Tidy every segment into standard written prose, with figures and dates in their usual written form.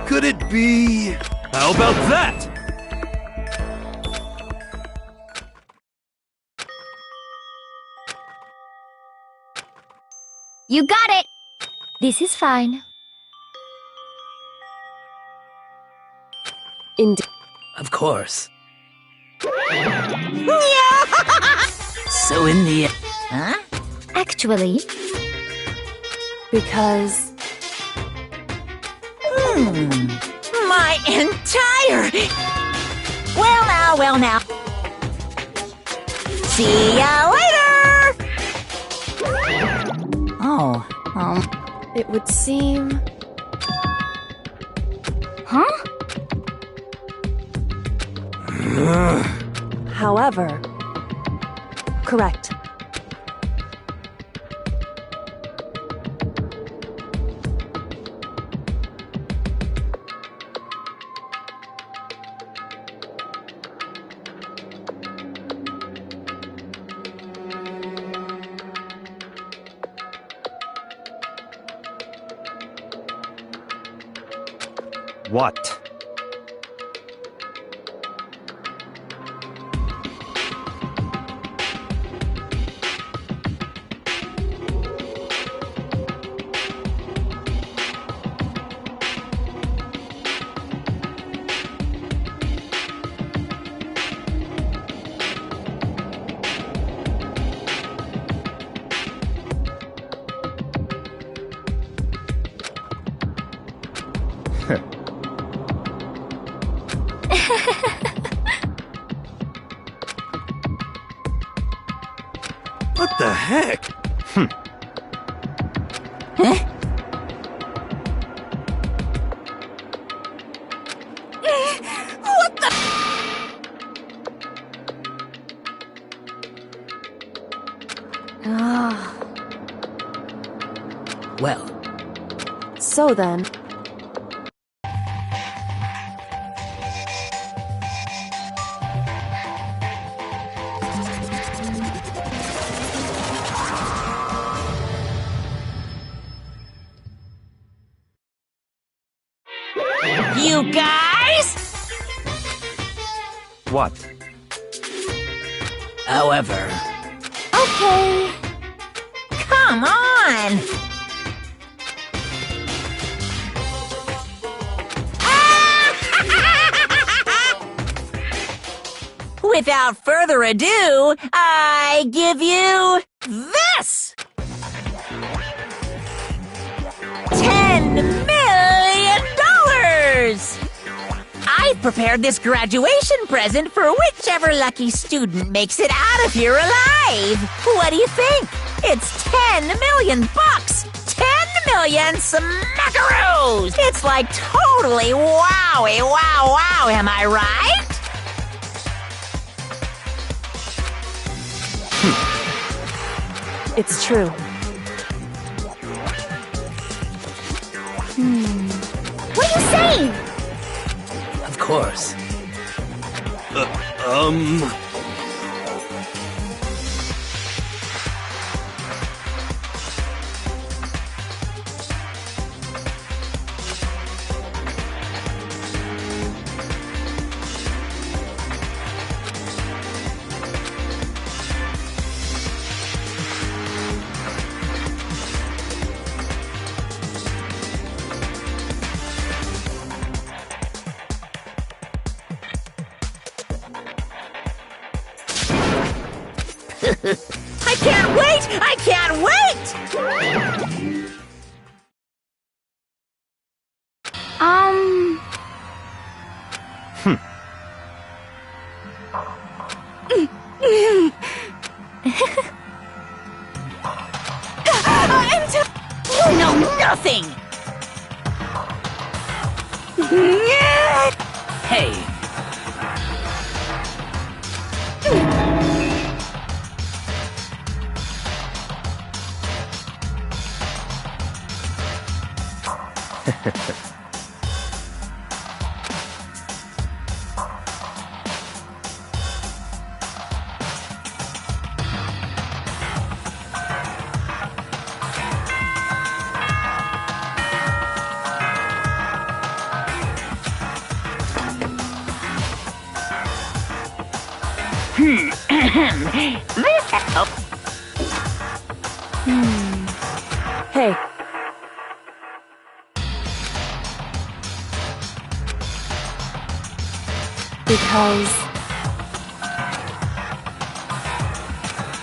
Could it be... How about that? You got it! This is fine. Of course. Yeah! So in the... Huh? Actually, Because... My entire... Well now. See ya later! Oh, It would seem... huh? However... Correct. What? What the heck? what the... Ah. Well, So then... You guys? What? however... Okay. Come on! Without further ado, I give you this! $10 million! I prepared this graduation present for whichever lucky student makes it out of here alive. What do you think? It's 10 million bucks! 10 million smackaroos! It's like totally wowie wow, am I right? It's true. What are you saying? Of course. I can't wait! I can't wait! You know nothing! Hey, Hey. Because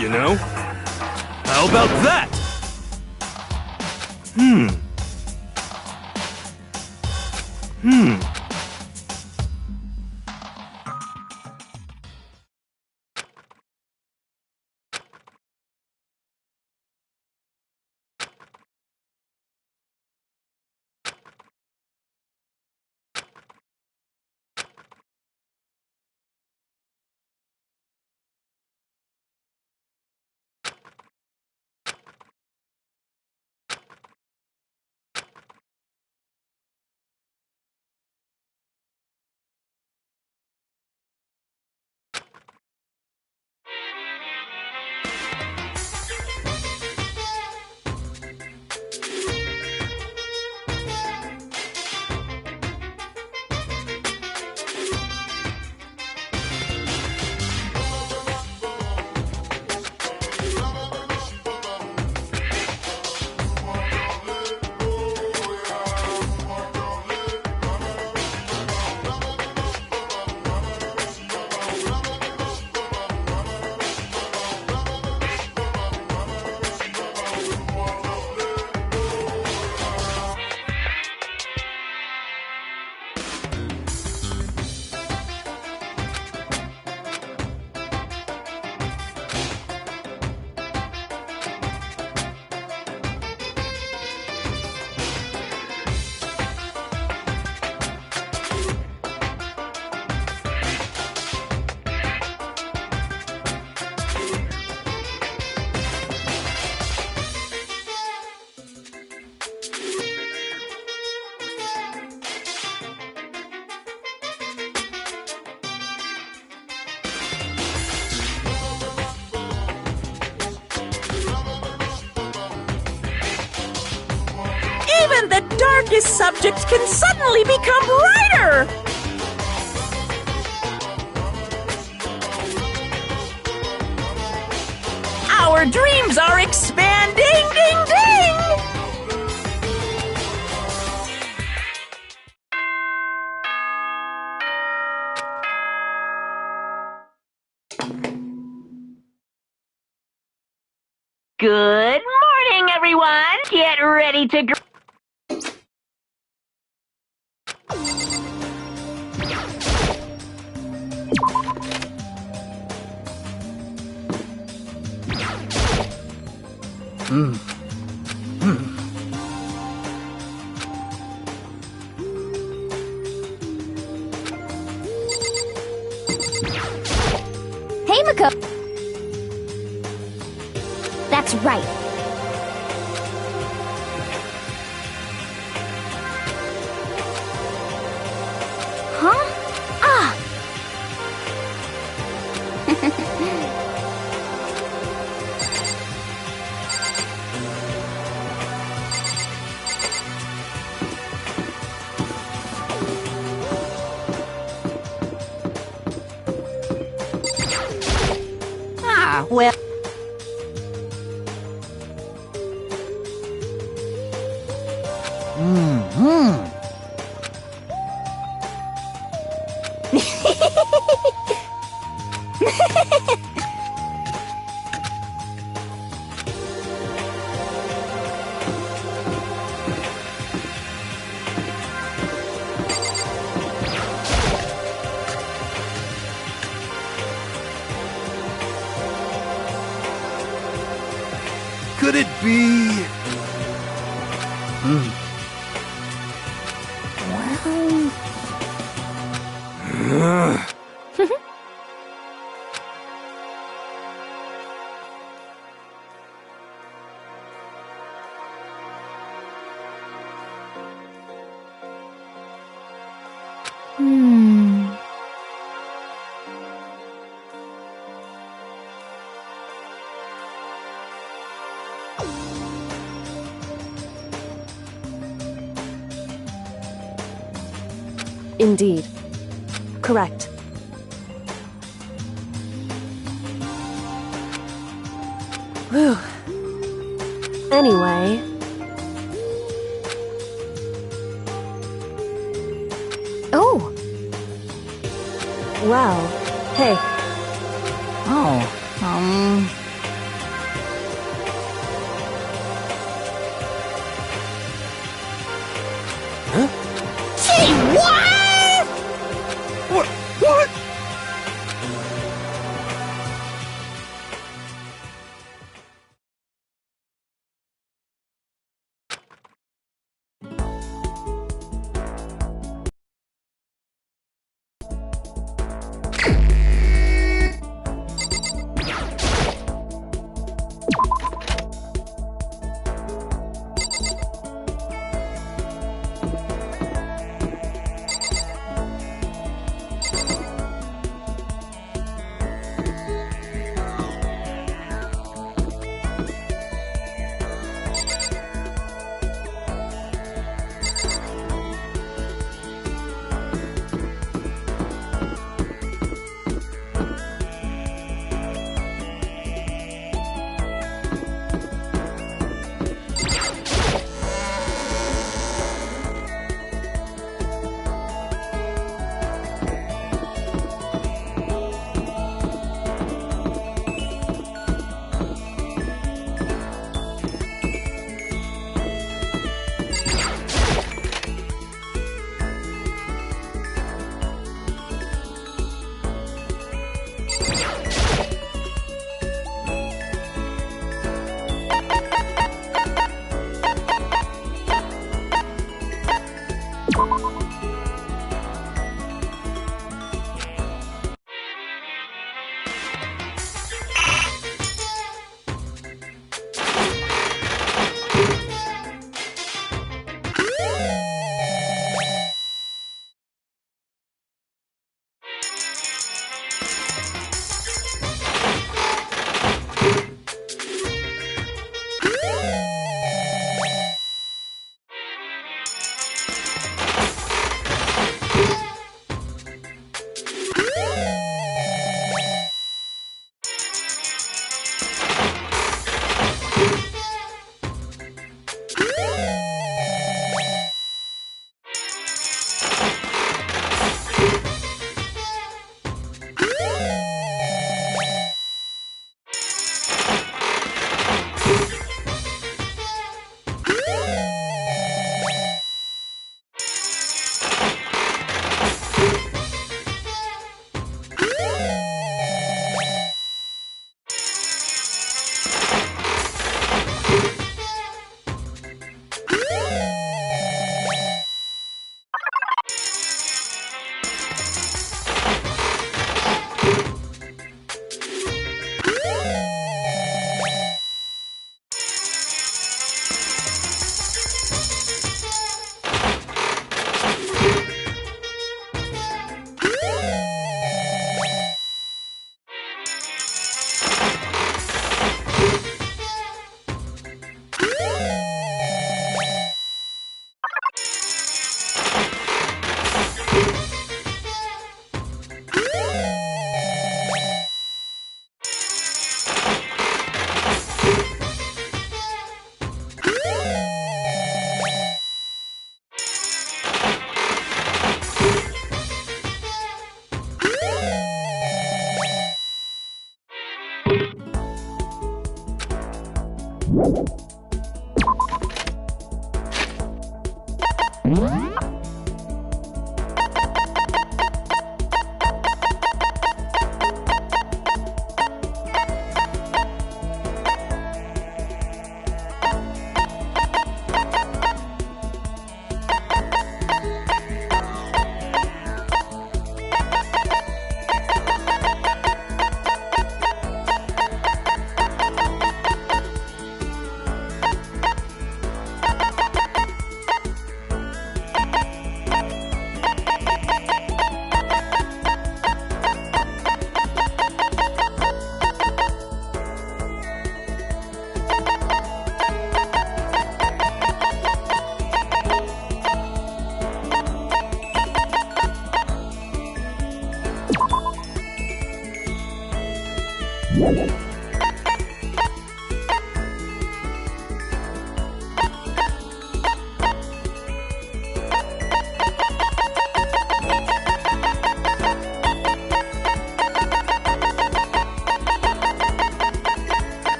You know? How about that? Even the darkest subjects can suddenly become brighter! Our dreams are expanding! Ding ding! Good morning, everyone! Get ready to Hey, Mako. That's right. Huh? Ah! well... Could it be? indeed. Correct. Whew. Anyway. Oh, Wow. Hey, Oh, Gee, what? What? What?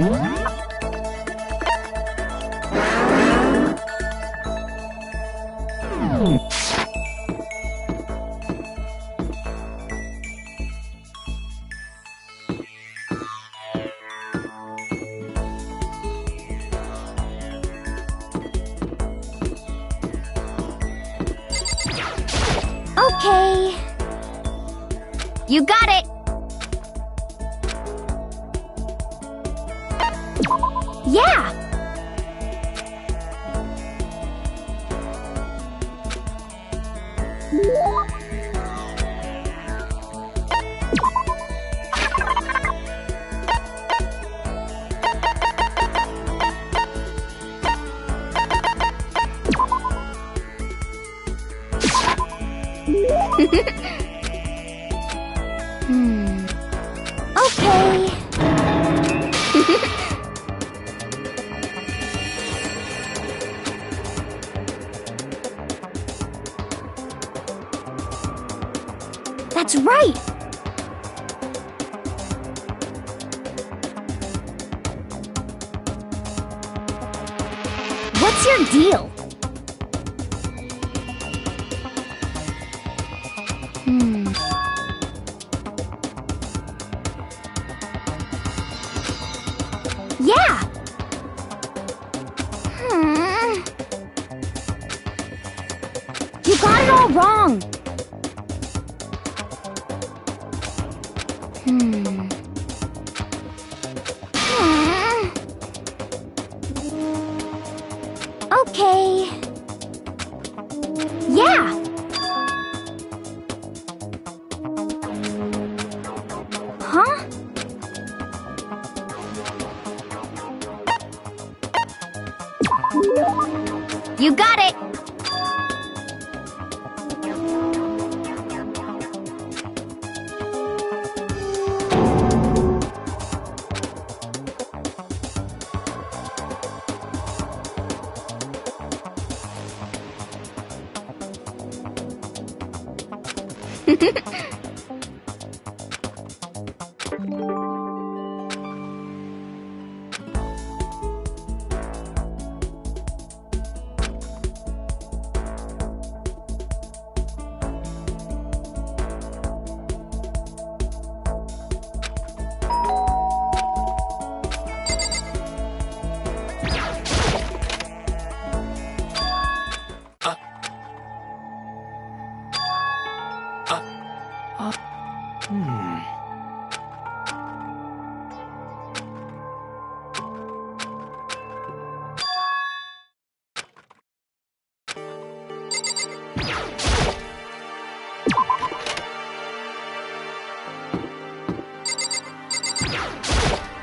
Okay. You got it. Yeah. Okay. That's right. What's your deal? Yeah. You got it all wrong. Okay. Yeah. Huh? You got it.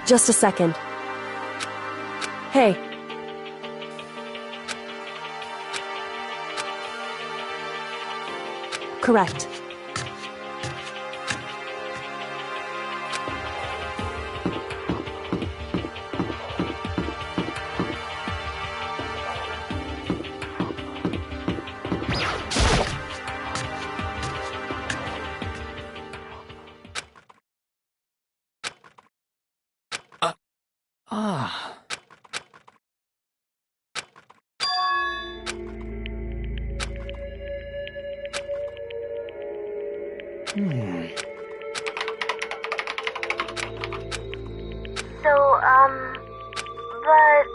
Just a second. Hey. Correct. But...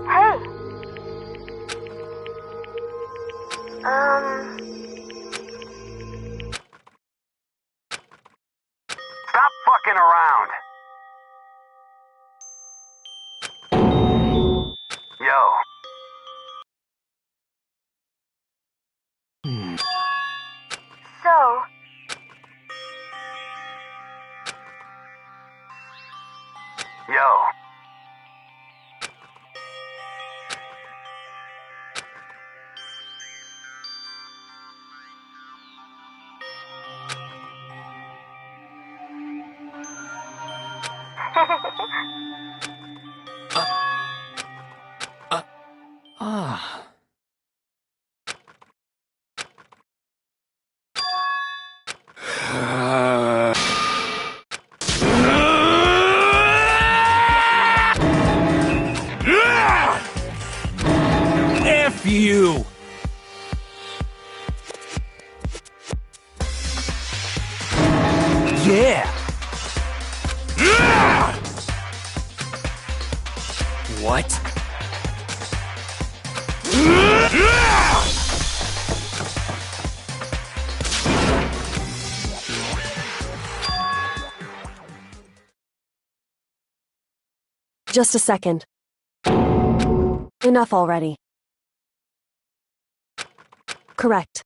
Hey! Stop fucking around! Yo. So... Yo. you! Yeah! What? Just a second. Enough already. Correct.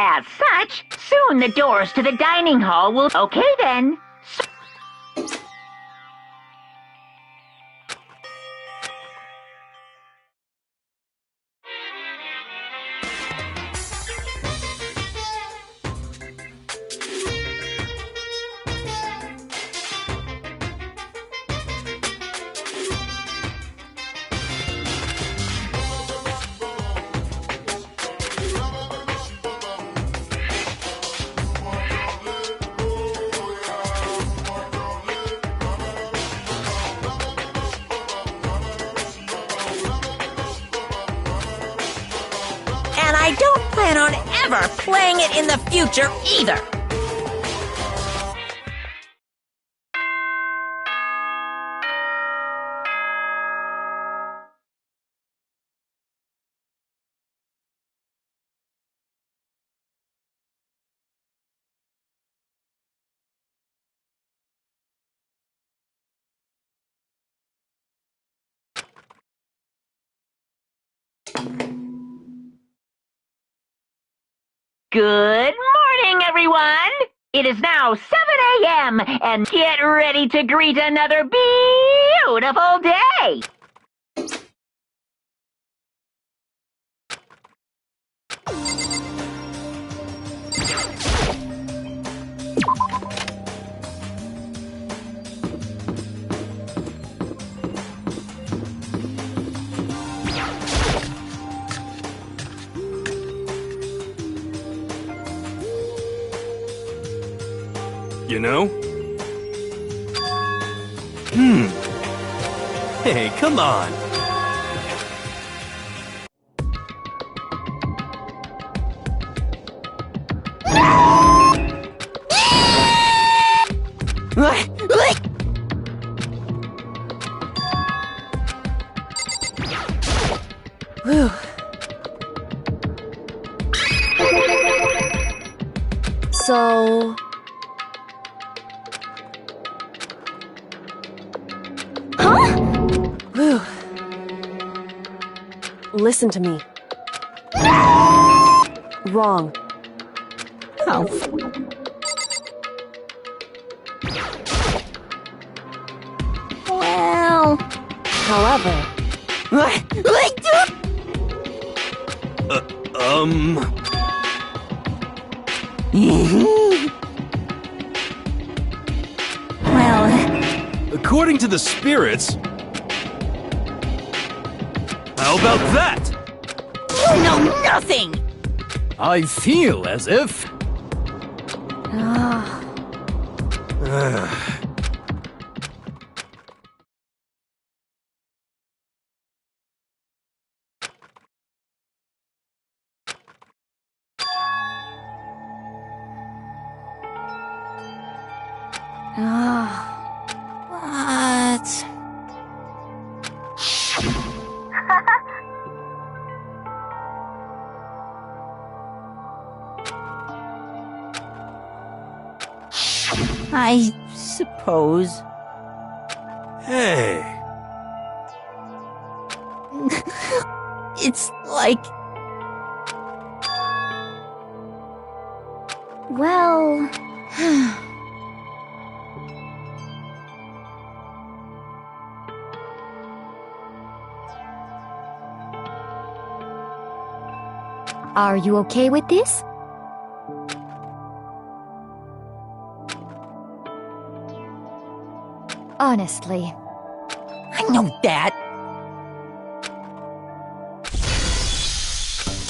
As such, soon the doors to the dining hall will... Okay then. And I don't plan on ever playing it in the future either. Good morning, everyone! It is now 7 a.m., and get ready to greet another beautiful day! You know? Hey, come on! Whew. So... Whew. Listen to me. Wrong. Oh. Well... However... Well... According to the spirits... How about that? You know nothing! I feel as if... What? I suppose. Hey. It's like... Well... Are you okay with this? Honestly. I know that.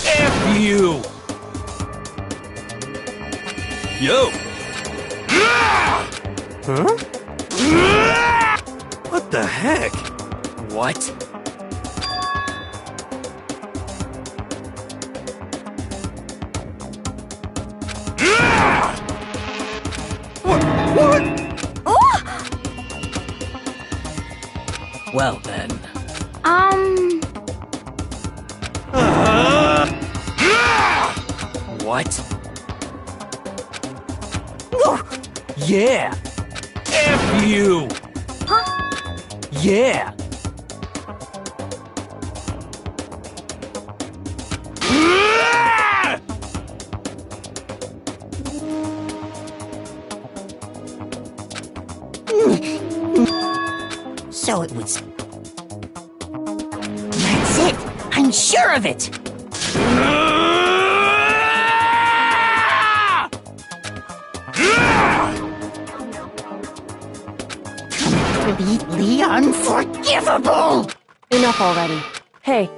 F you! Yo! Huh? What the heck? What? What? Well then. What? Yeah! F you! Yeah! So it was... That's it! I'm sure of it! Completely unforgivable! Enough already. Hey,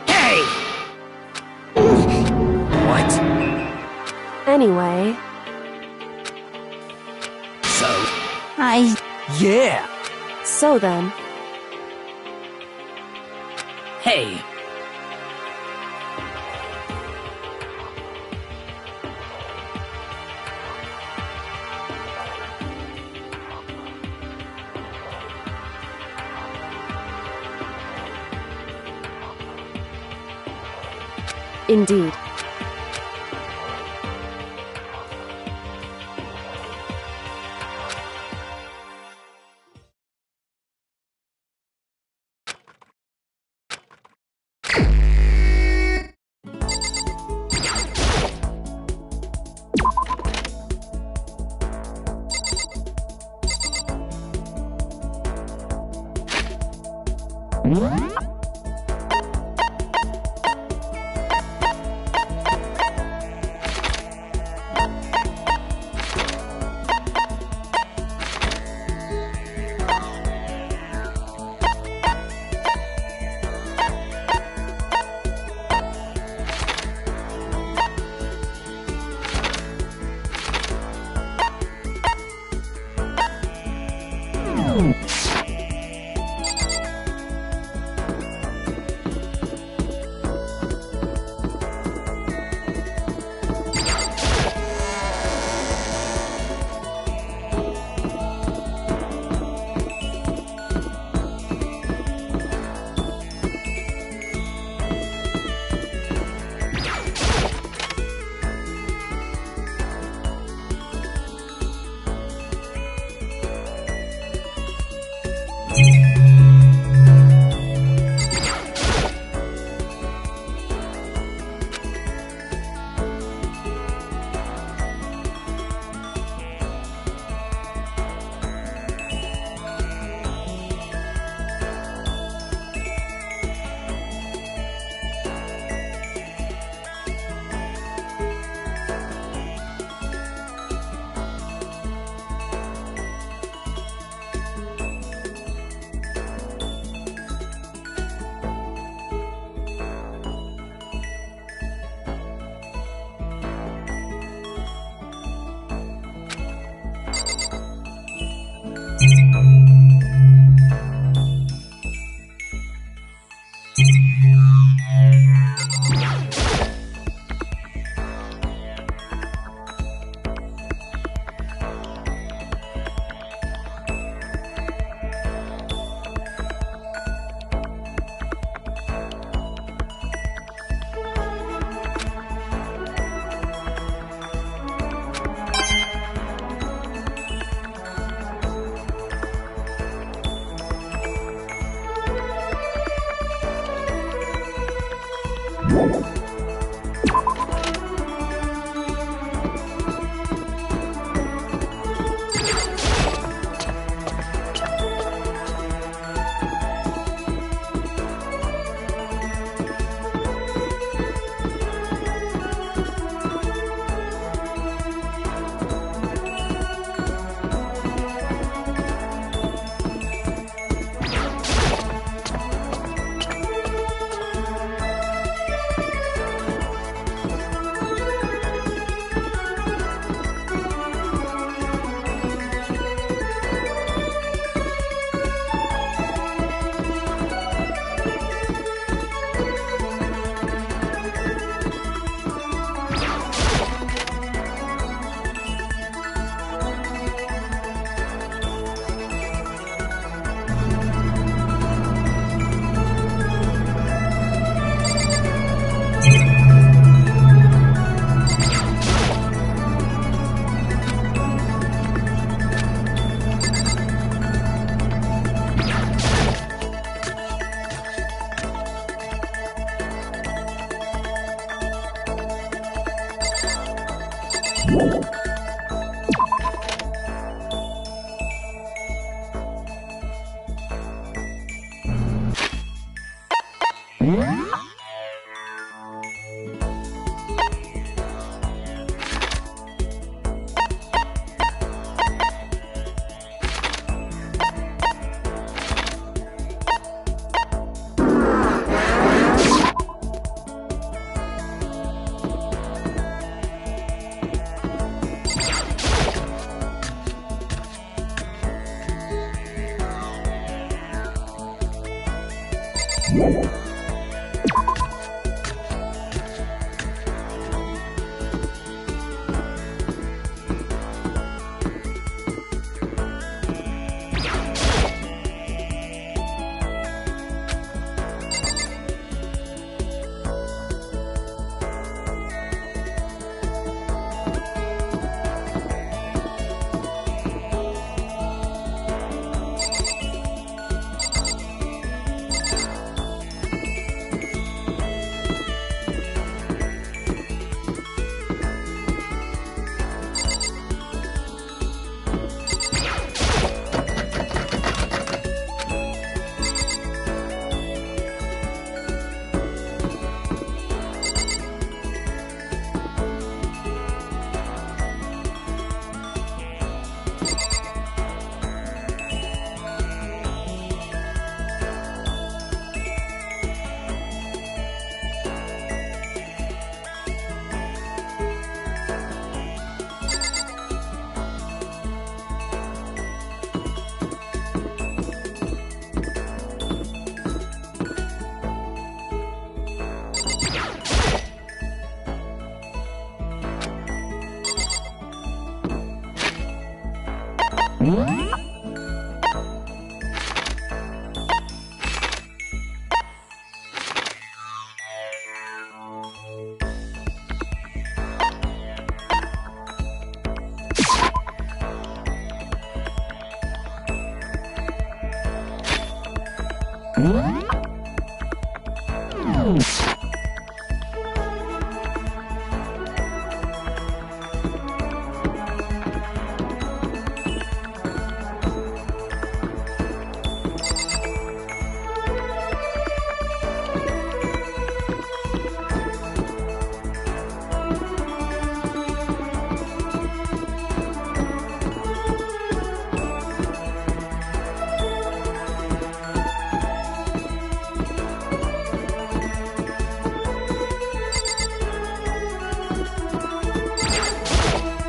Hey! What? anyway, So? Yeah! so then, Hey! indeed.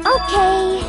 Okay.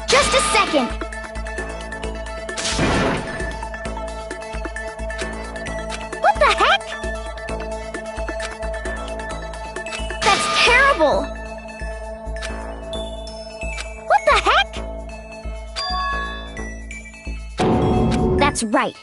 Just a second. What the heck? That's terrible. What the heck? That's right.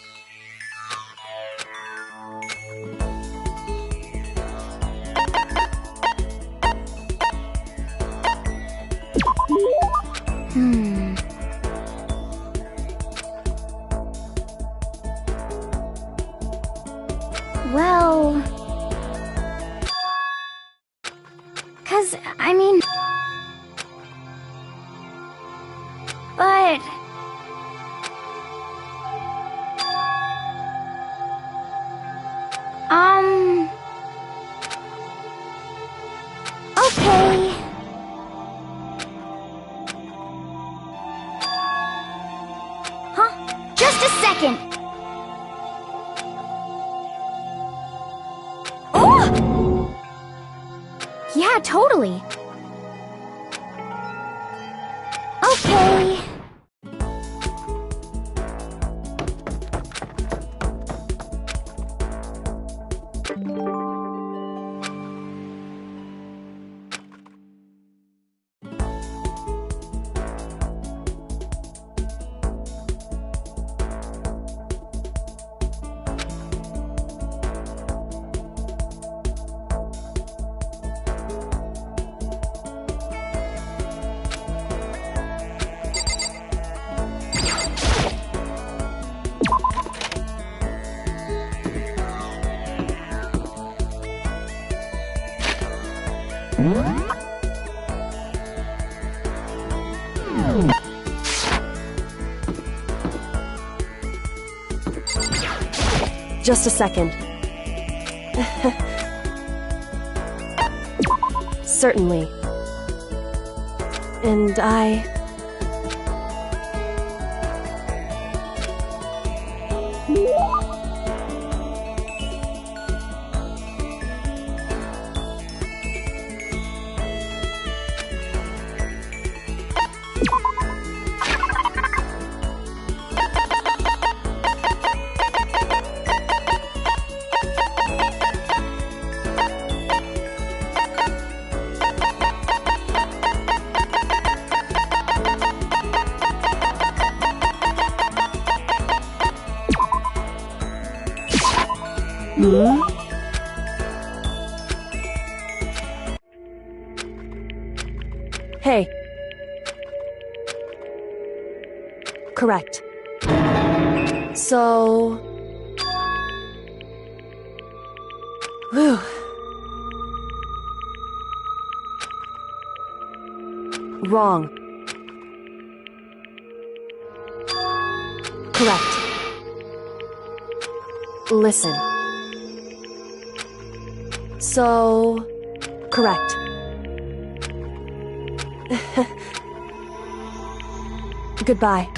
Well... 'cause, I mean... But... Okay... Huh? Just a second! Yeah, totally. Okay. Just a second. Certainly. And I... Hey. Correct. So... Whew. Wrong. Correct. Listen. So... Correct. Goodbye.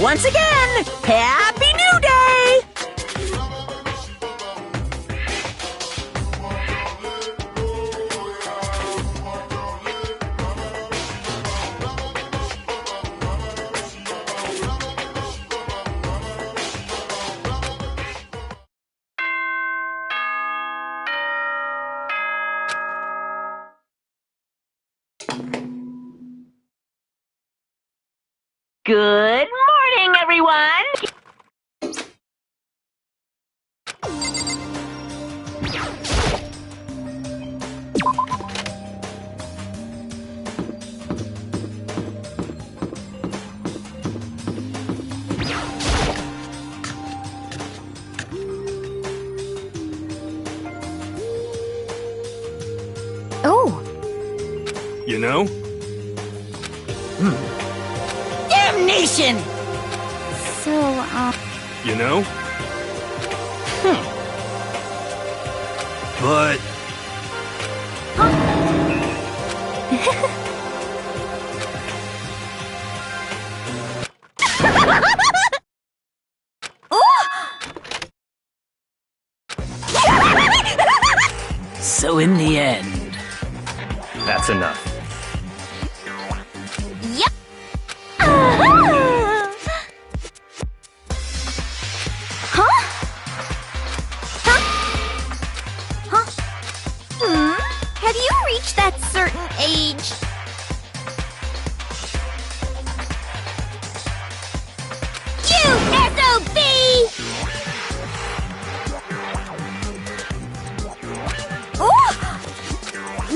Once again, Happy New Day! Good morning, everyone! Oh, You know? Damnation! so, You know? But... So in the end, That's enough. yep. Huh? Huh? Huh? Have you reached that certain age?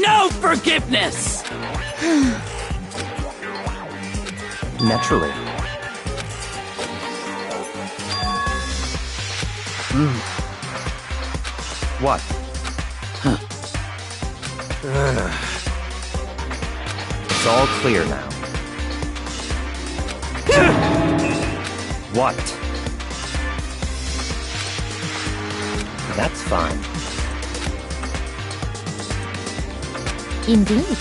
No forgiveness! Naturally. What? It's all clear now. What? That's fine. Indeed.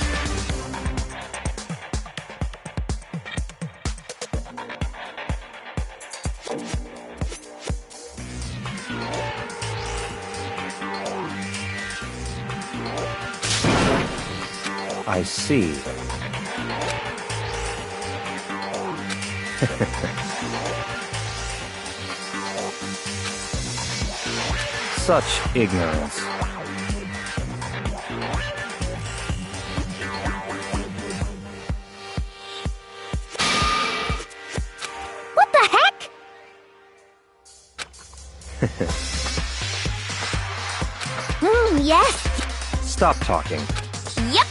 I see. Such ignorance. What the heck? Yes. Stop talking. Yep.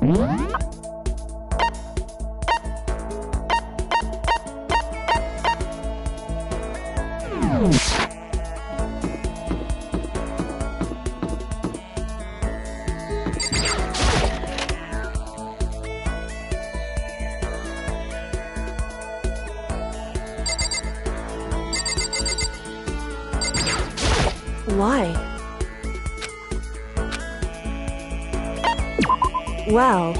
What? Why? Well...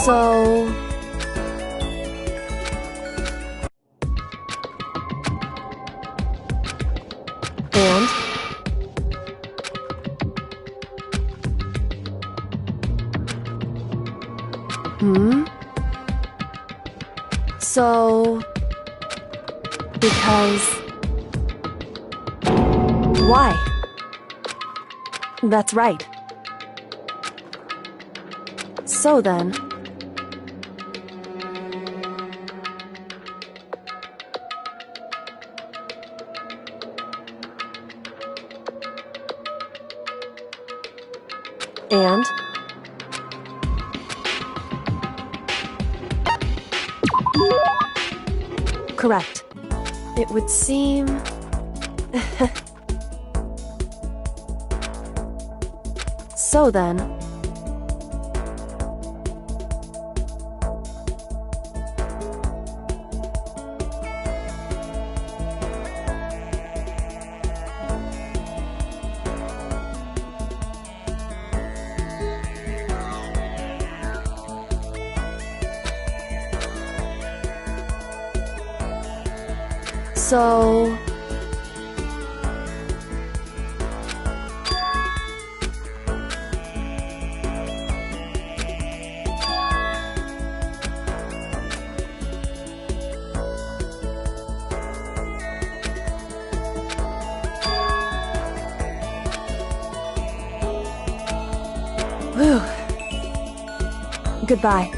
So... And? So... Because... Why? That's right. So then... And? Correct. It would seem... So then... So... Whew. Goodbye.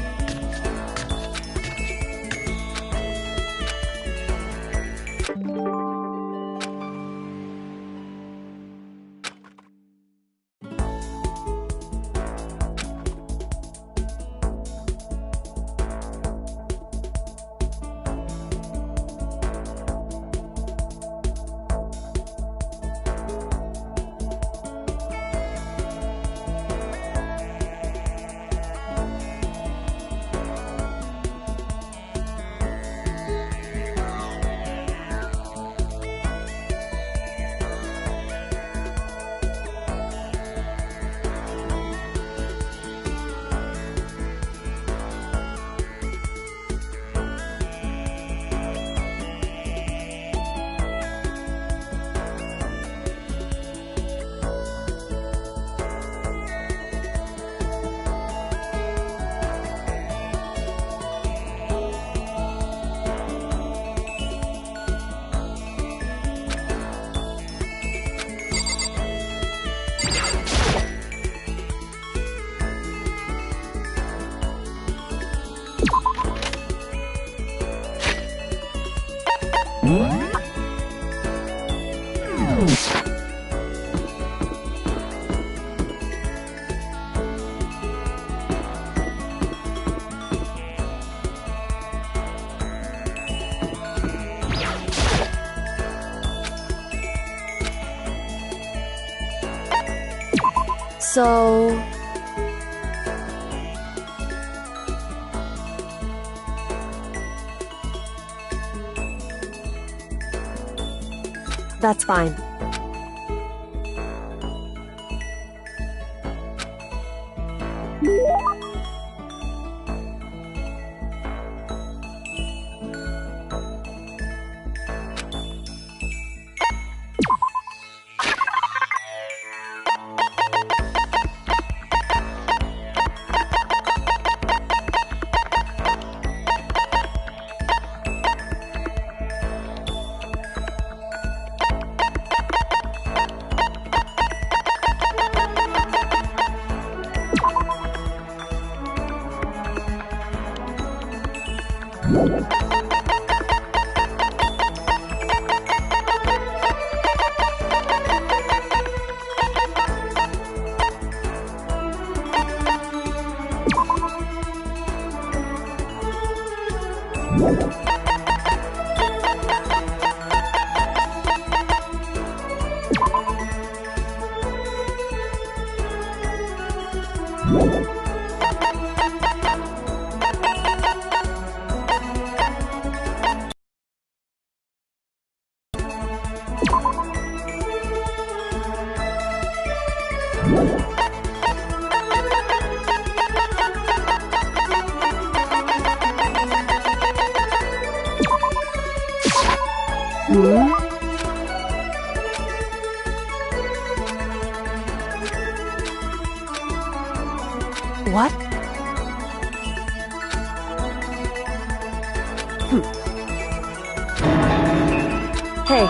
So... That's fine. What? Hey.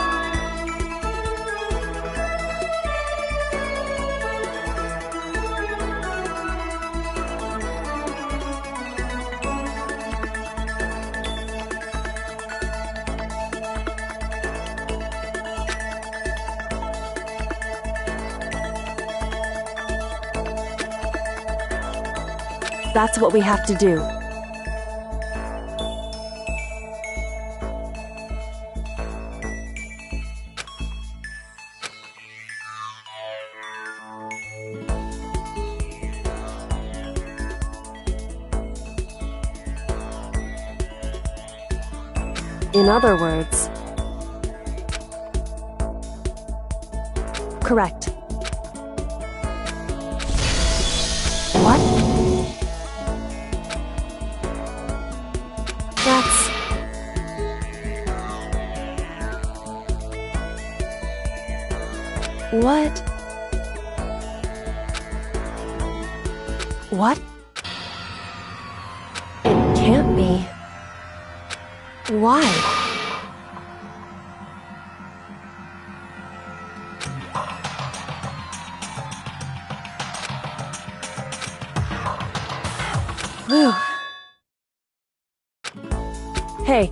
That's what we have to do. In other words... Correct. What? That's... What? What? It can't be. Why? Whew. Hey.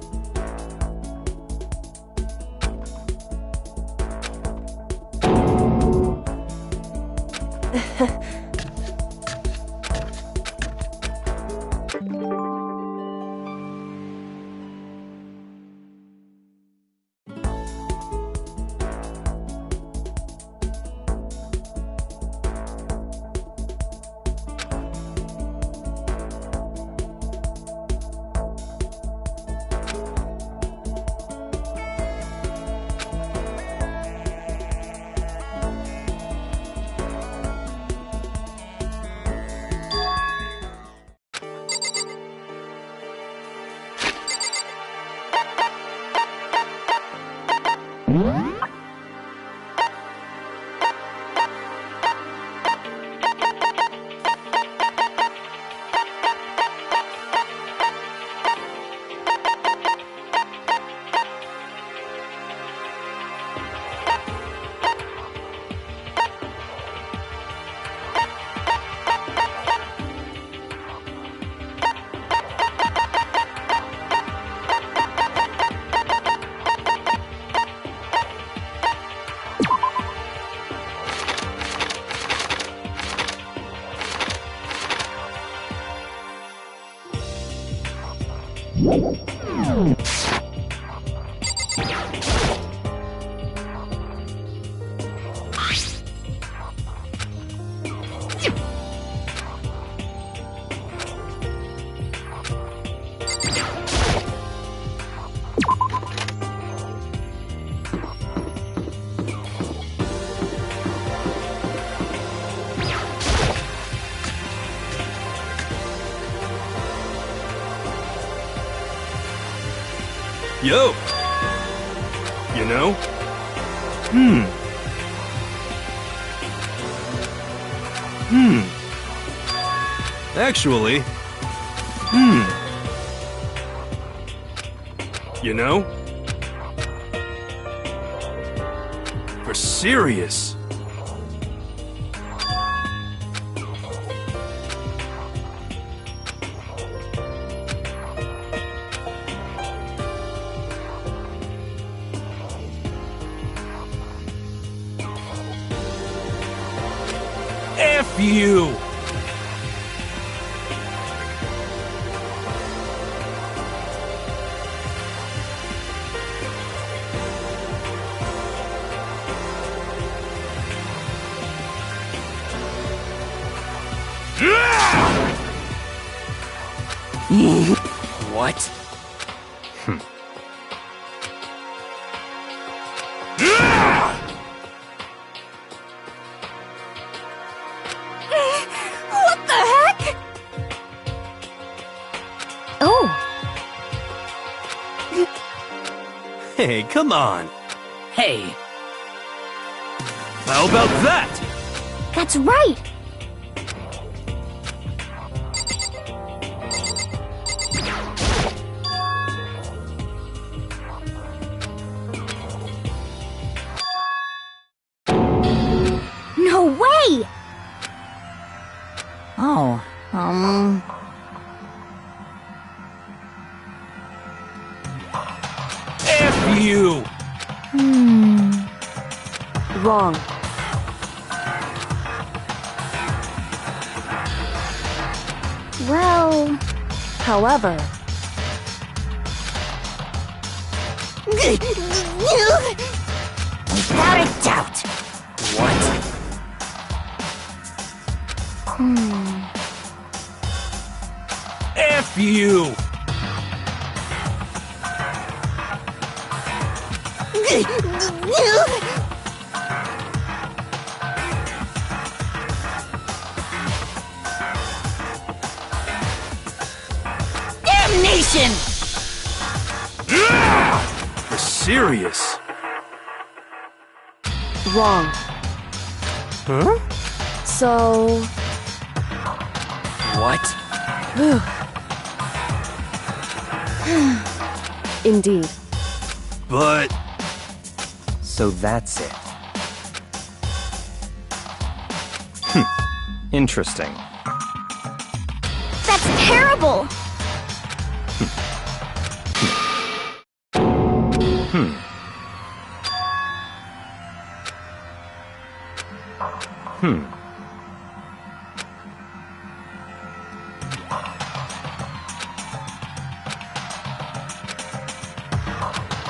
Yo! You know? Actually... You know? For serious. F you! What? What the heck? Oh, Hey, come on! Hey, How about that? that's right. No way! Oh, F you! Wrong. Well, However, without a doubt. what? F you! Damnation! For serious. wrong. Huh? So, What? indeed. But... So that's it. Interesting. that's terrible.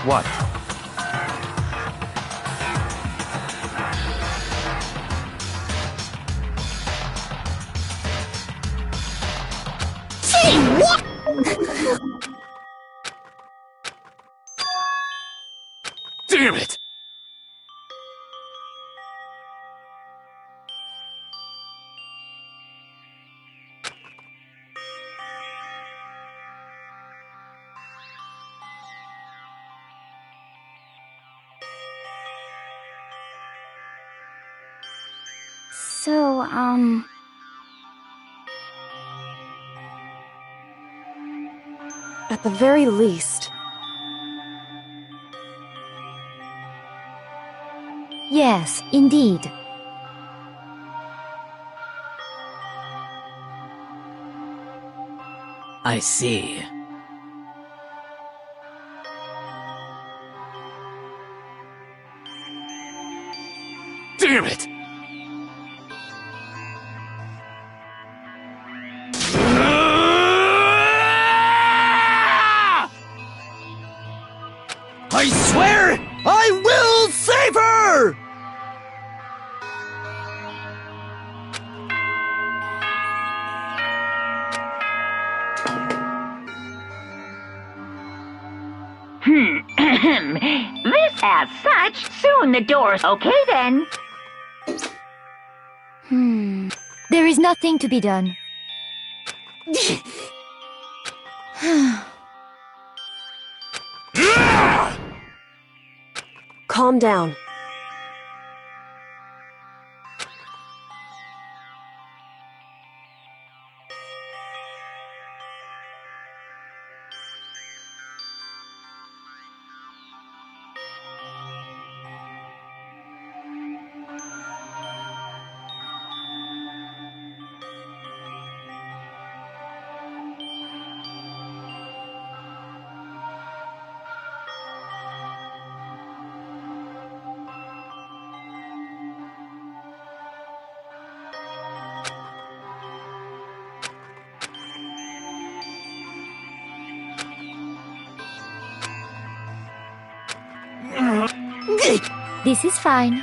What? Gee, what? Damn it! So, At the very least, yes, indeed. I see. Damn it! I swear I will save her! This as such, soon the doors. Okay then. There is nothing to be done. Calm down. This is fine.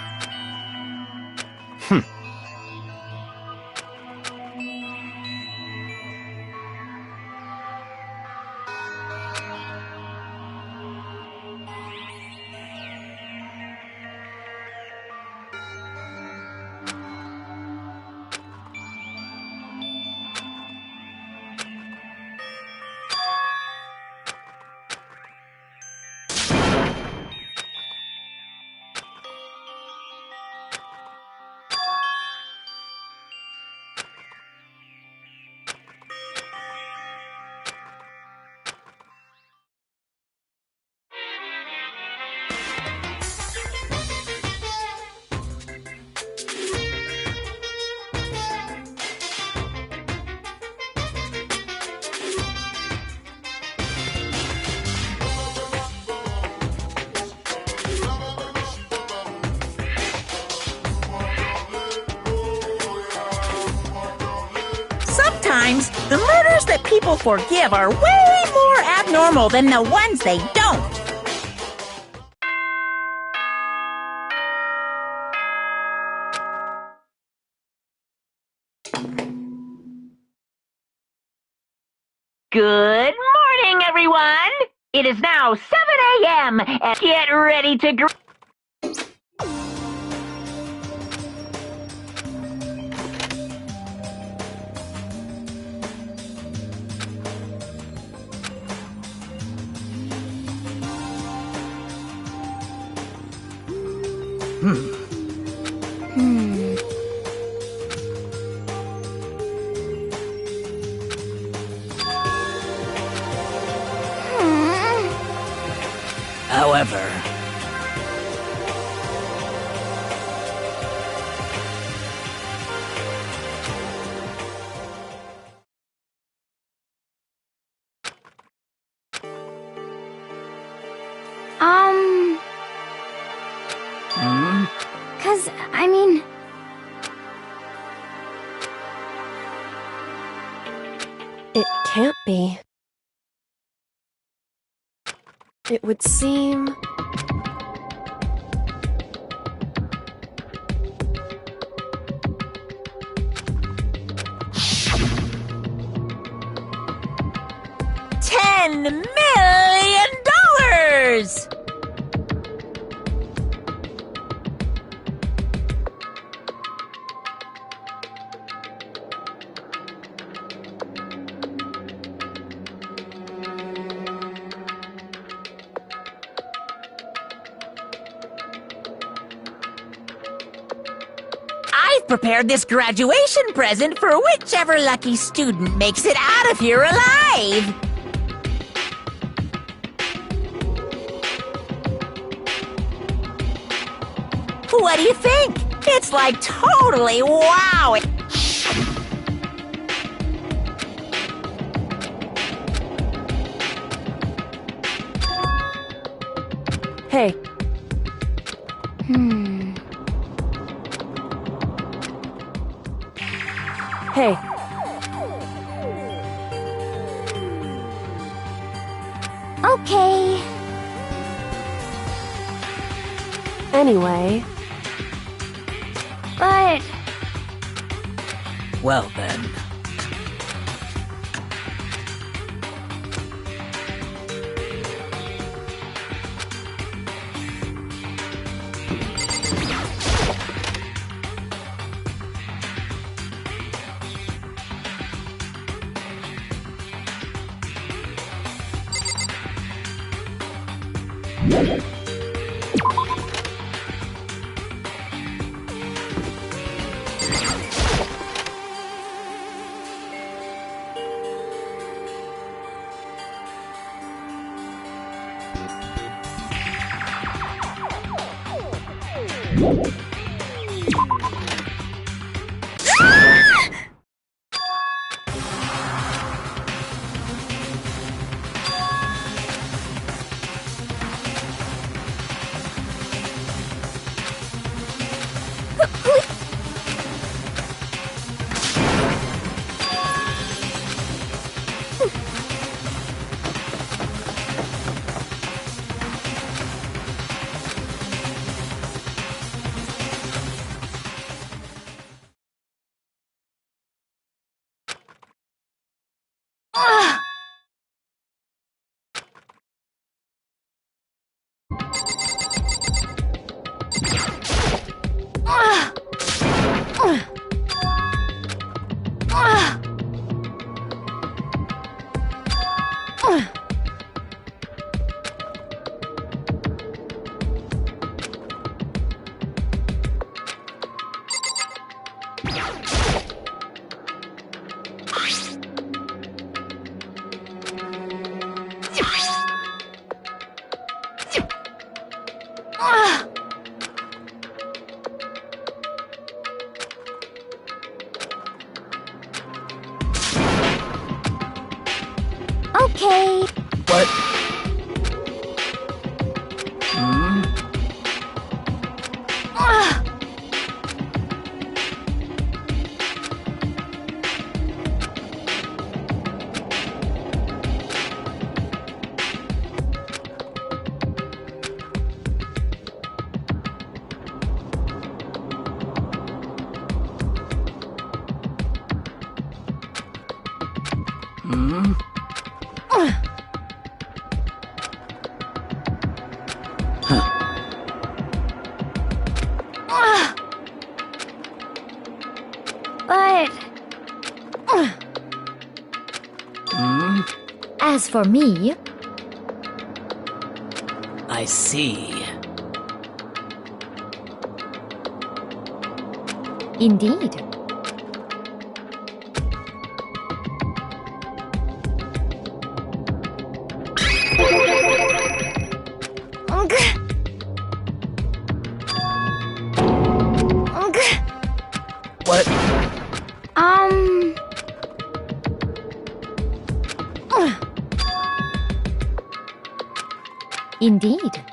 Sometimes, the murders that people forgive are way more abnormal than the ones they don't. Good morning, everyone! It is now 7 a.m. and get ready to However, I mean... It can't be. It would seem... $10 million! I've prepared this graduation present for whichever lucky student makes it out of here alive. What do you think? It's like totally wow. Hey. Hey. Okay. Anyway, But Well then. okay. What? But as for me, I see. indeed. What? Indeed.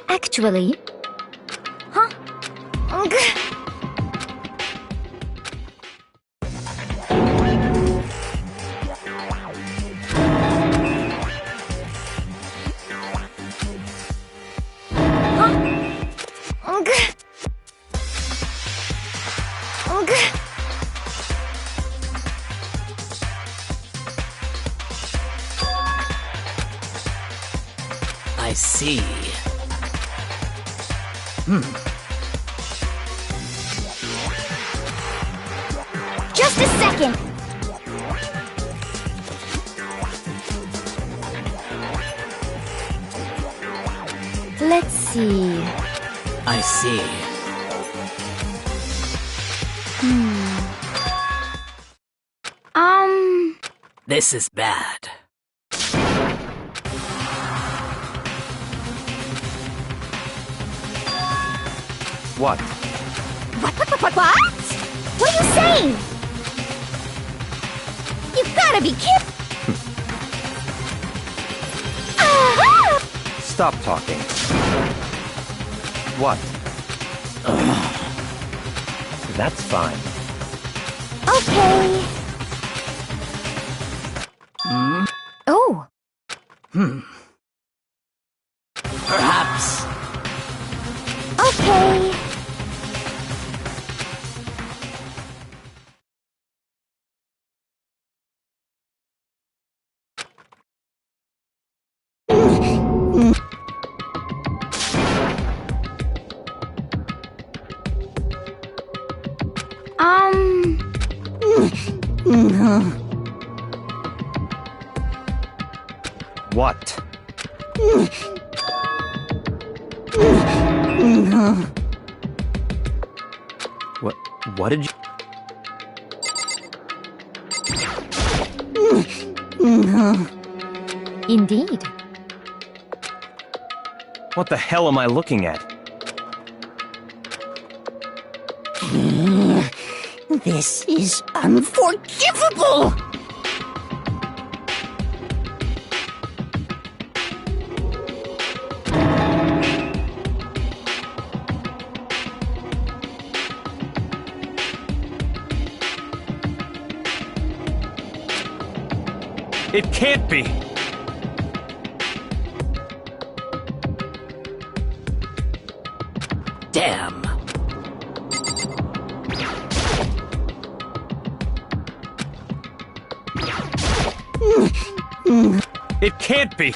Actually, huh? I see. Just a second. Let's see. I see. This is bad. What? What? What are you saying? You've gotta be kidding. Stop talking. What? That's fine. Okay. Oh. Perhaps. Okay. What? What did you... Indeed. What the hell am I looking at? This is unforgivable! It can't be! Damn. It can't be!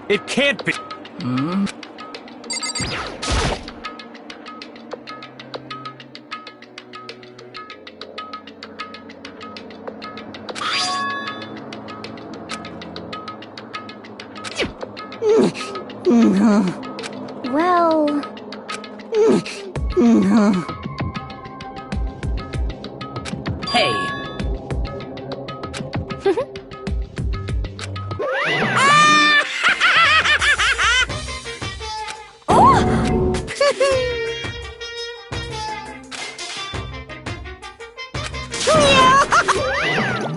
It can't be! Well... Hey.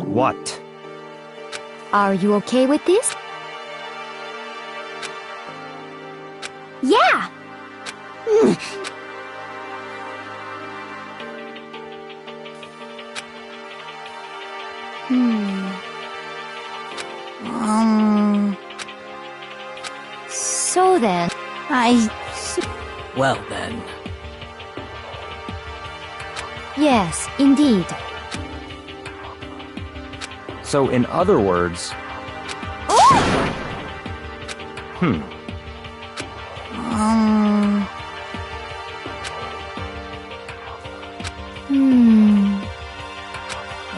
What? Are you okay with this? Yeah! So then... Well then. Yes, indeed. So in other words...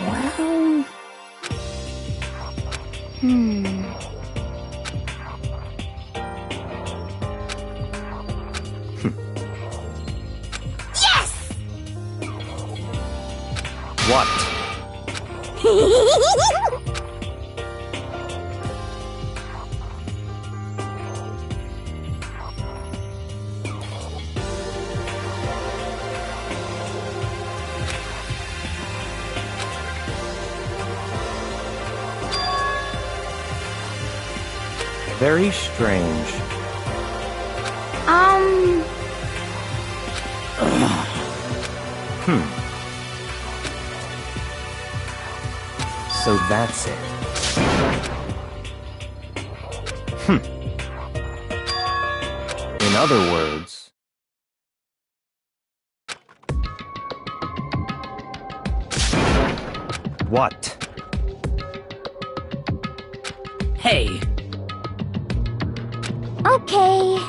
Well... Yes! What? Very strange. So that's it. In other words... What? Hey. Okay.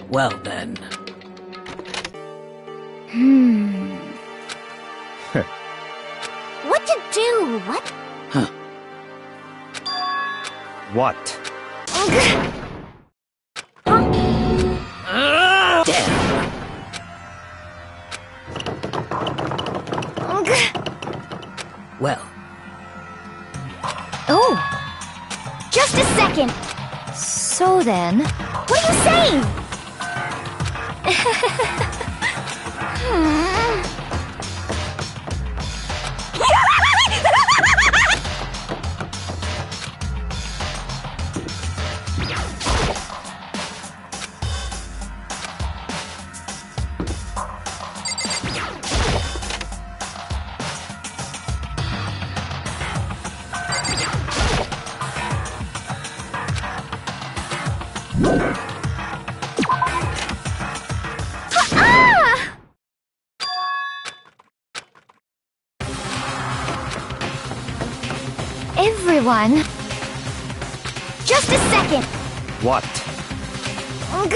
Well then. What to do? What? What? Damn. Well. Oh, just a second. So then, what are you saying? Everyone, just a second. What? Ugh.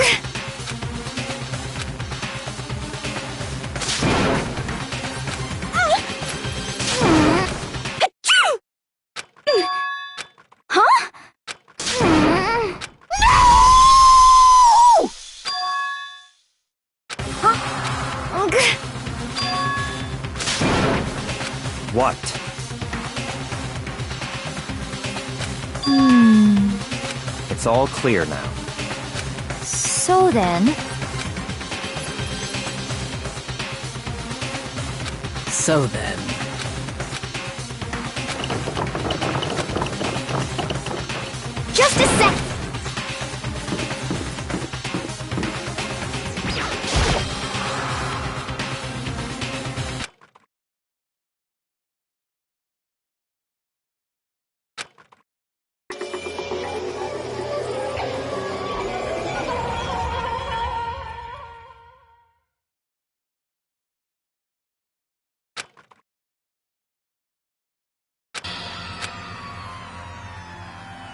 Huh? No! Huh? Ugh. What? It's all clear now. So then, So then. just a sec.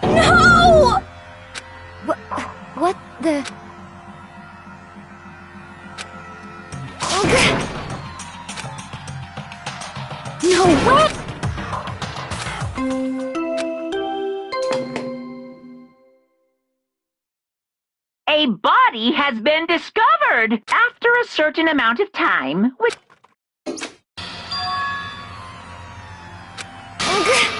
No! What the? Ugh. No way! A body has been discovered after a certain amount of time, which Ugh.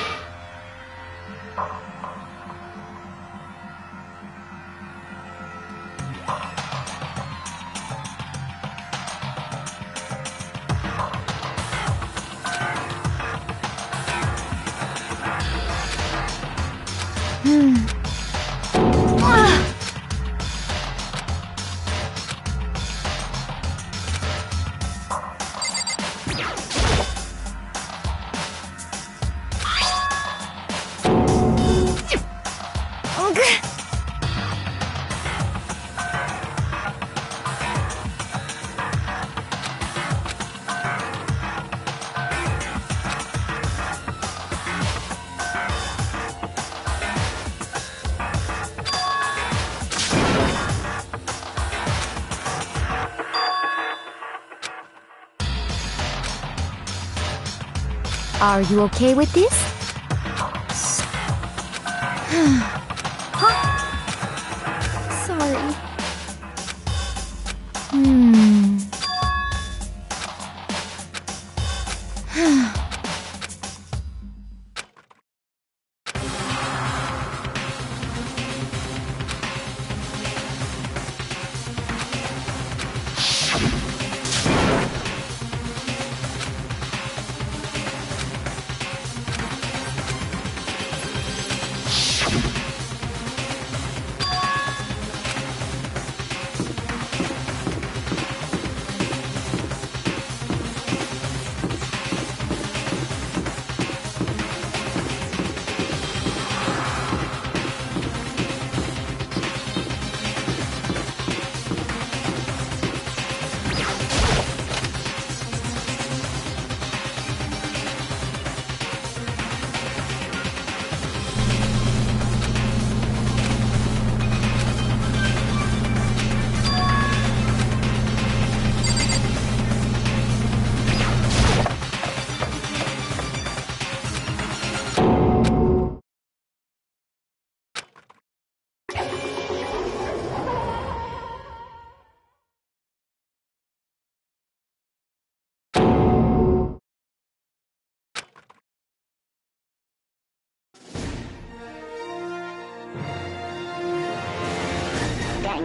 Are you okay with this? Huh? Sorry.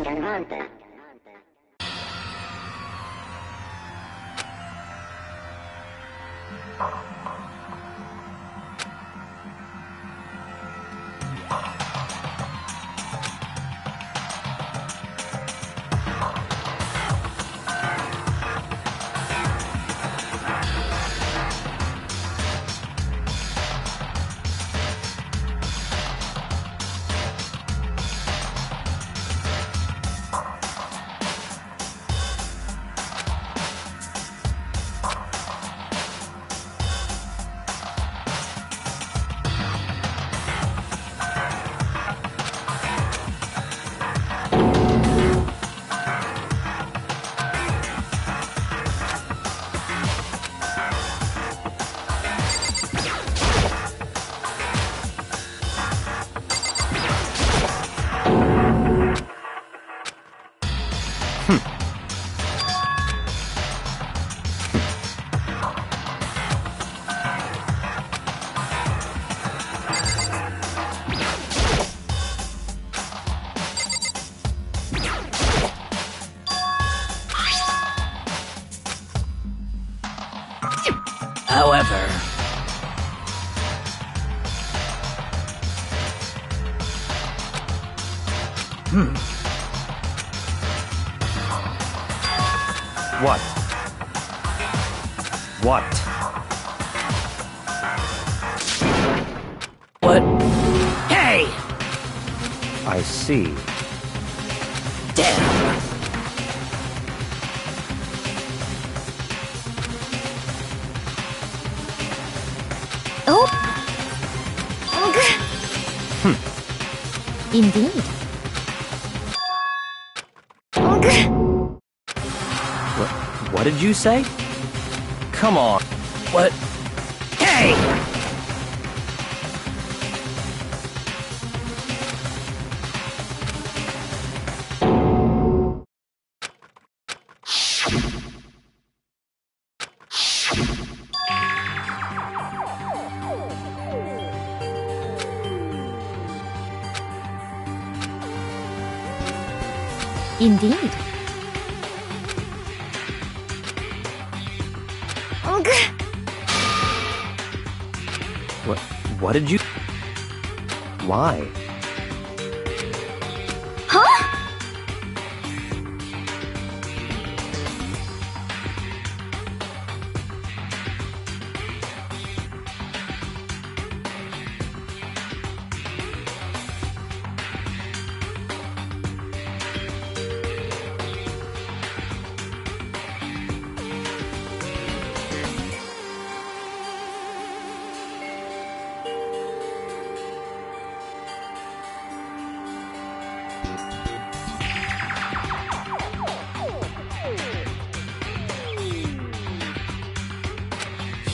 Danganronpa. However, What? What? what? Hey! I see. Damn! Oh! Indeed. What did you say? Come on. What? Hey! Indeed. What did you... Why? Huh?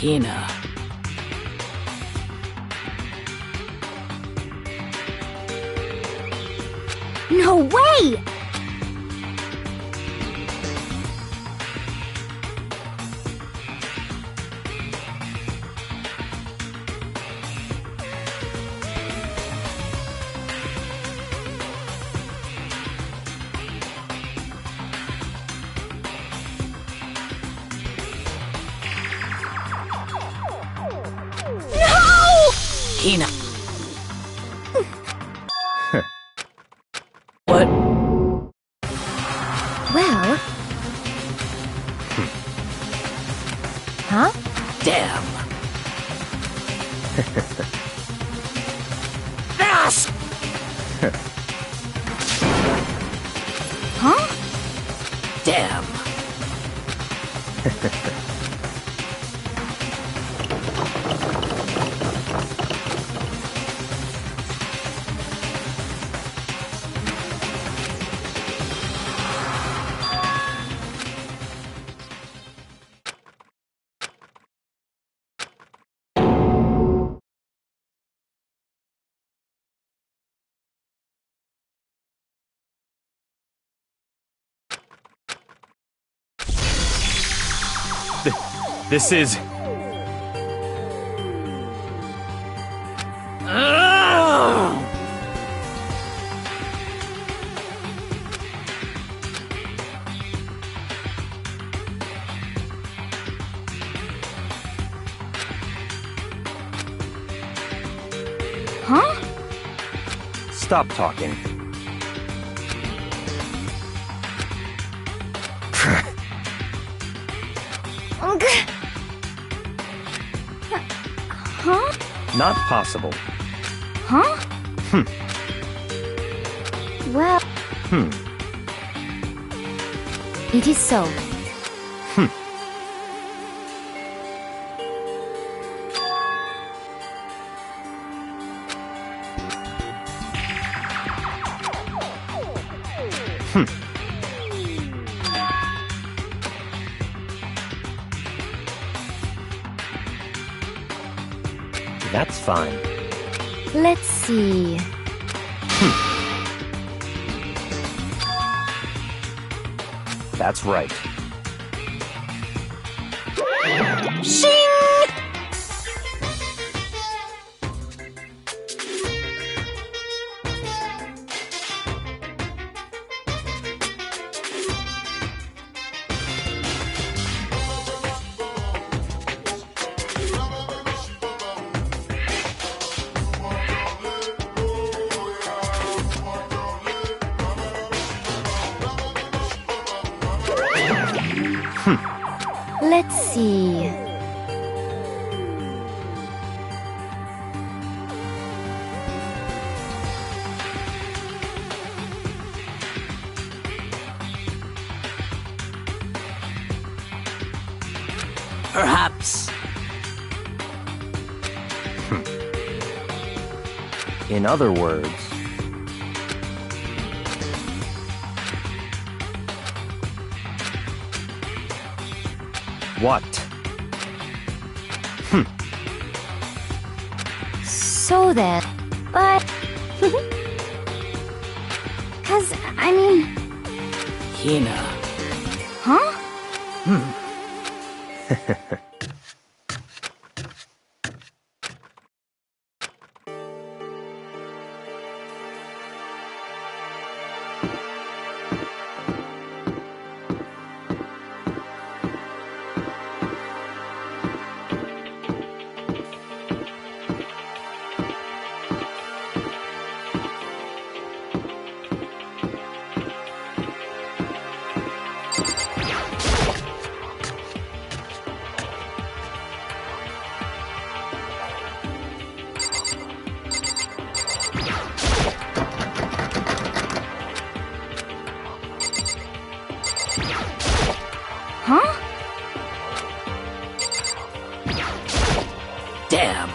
Hina. No way! Hina. What? Well... Huh? Damn. Yes! Huh? Damn. This is... Stop talking. Huh? Not possible. Huh? Well, it is so. That's fine. Let's see. That's right. Shing! Let's see. Perhaps. In other words, what? So then, but... Cause, I mean... Hina. Huh? Huh? Damn.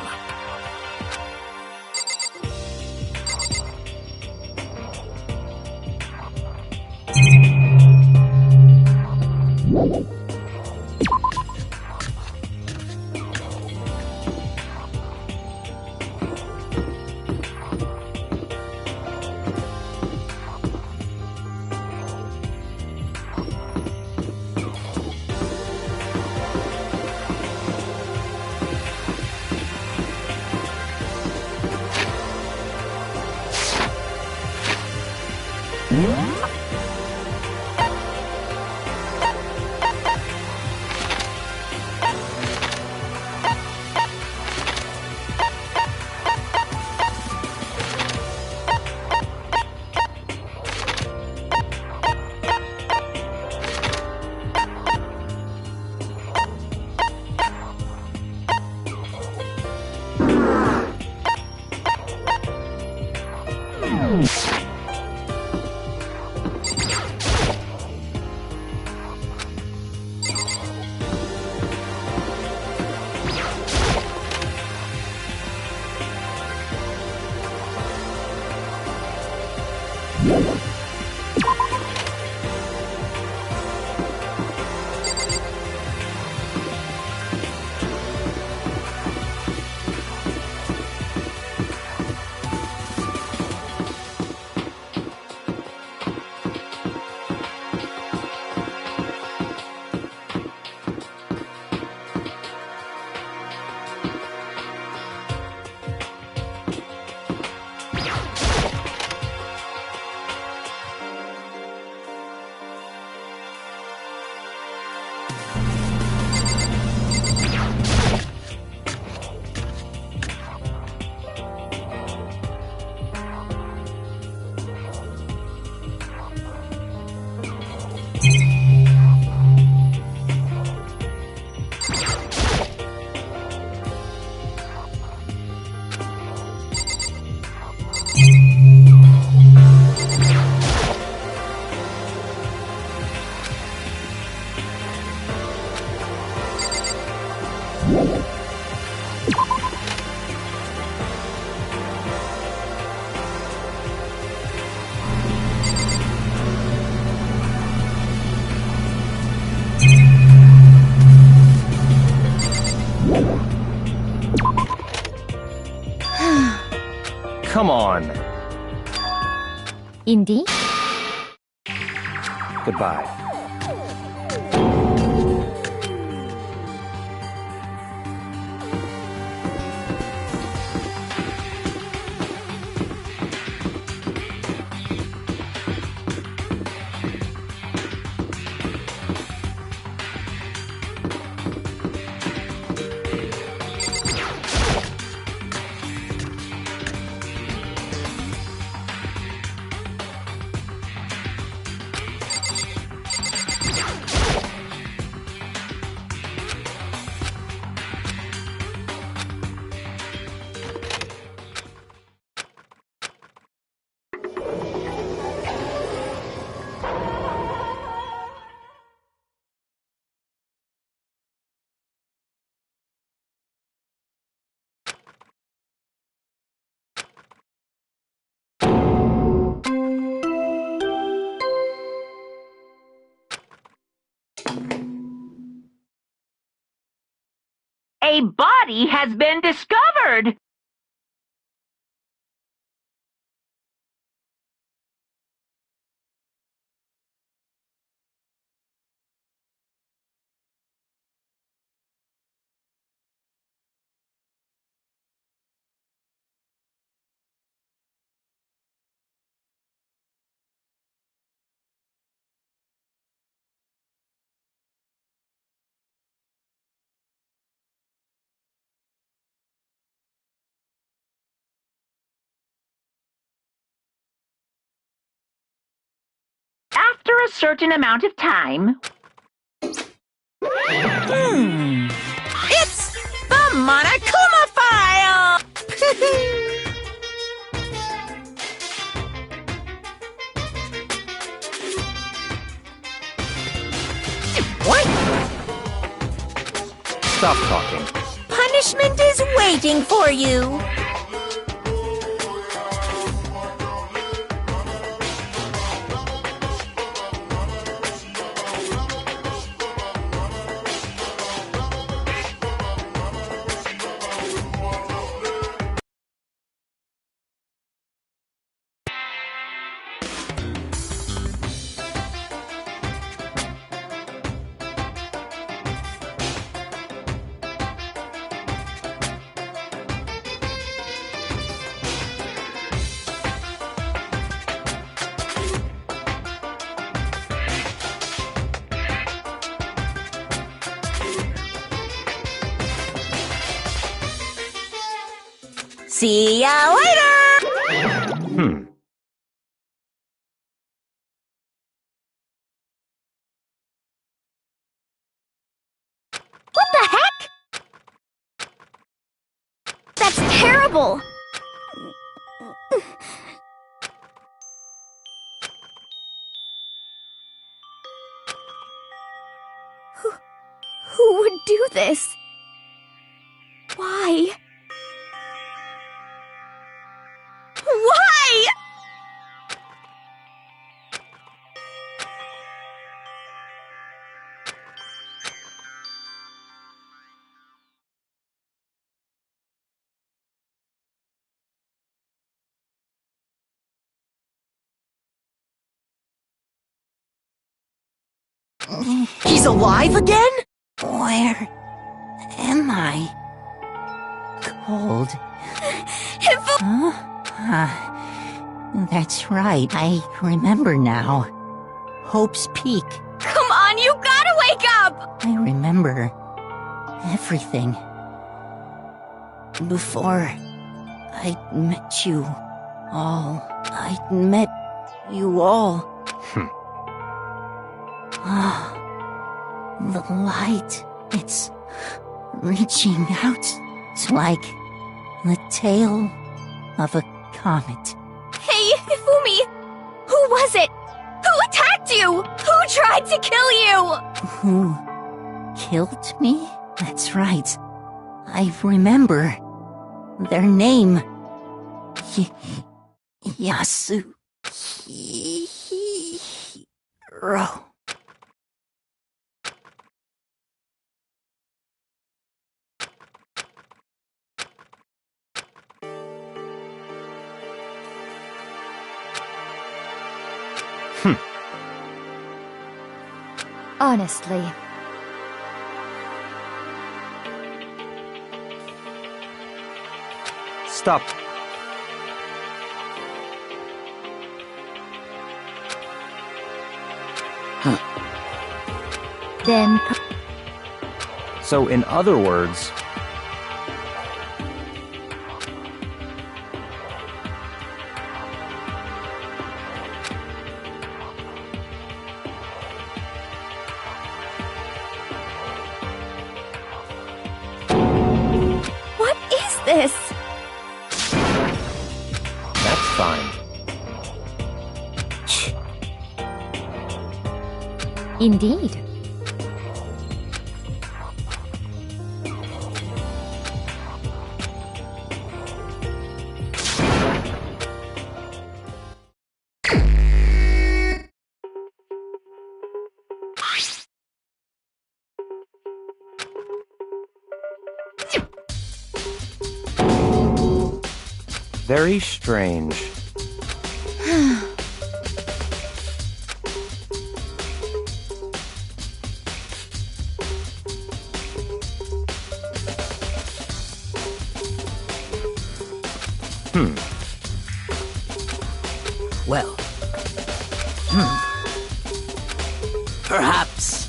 Indy? Goodbye. A body has been discovered! After a certain amount of time... It's the Monokuma file! What? Stop talking. Punishment is waiting for you. See ya later! What the heck? That's terrible! Who would do this? Why? Why? He's alive again? Where am I? Cold. That's right. I remember now. Hope's Peak. Come on, you gotta wake up! I remember everything. Before I met you all. I met you all. The light. It's reaching out. It's like the tail of a comet. Hey, Ifumi! Who was it? Who attacked you? Who tried to kill you? Who killed me? That's right. I remember their name. Yasuhiro. Honestly. Stop. Then... So, in other words... What is this? That's fine. Indeed. Very strange. Well. Perhaps.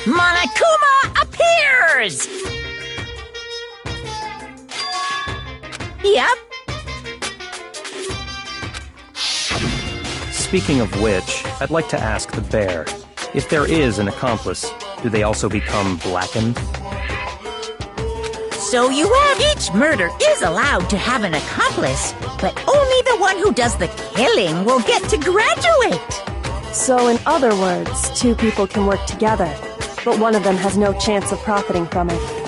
Monokuma appears! Yep. Speaking of which, I'd like to ask the bear, if there is an accomplice, do they also become blackened? So you have each murder is allowed to have an accomplice, but only the one who does the killing will get to graduate. So, in other words, two people can work together, but one of them has no chance of profiting from it.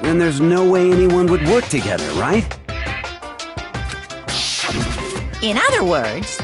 Then there's no way anyone would work together, right? In other words,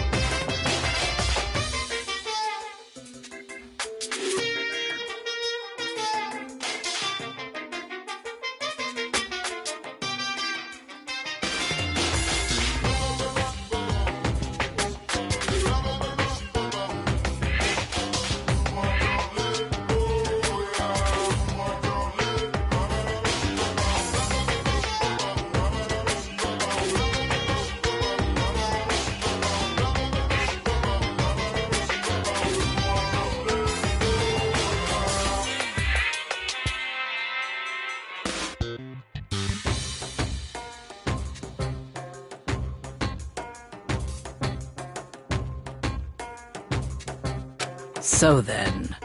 So then...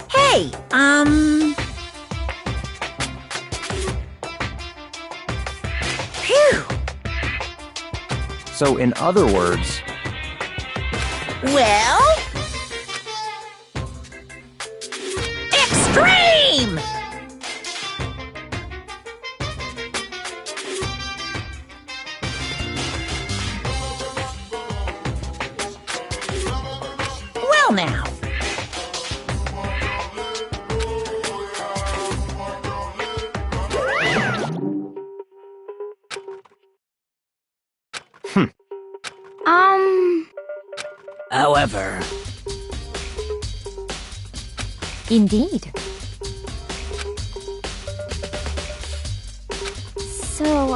hey, Phew. So, in other words, Well... Extreme! Well now. However... Indeed. So,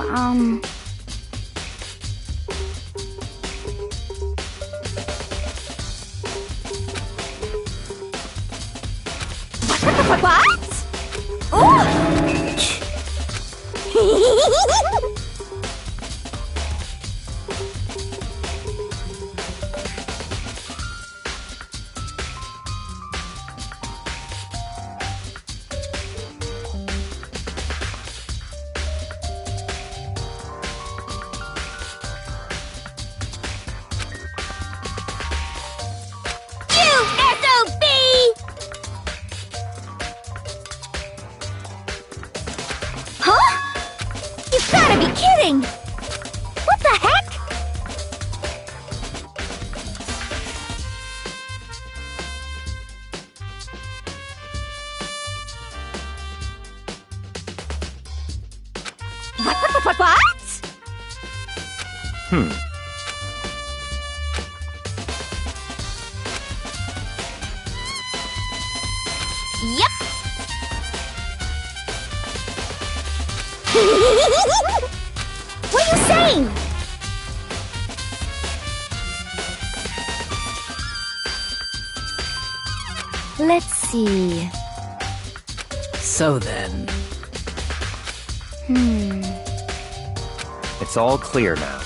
What? What? Yep. What are you saying? Let's see. So then, It's all clear now.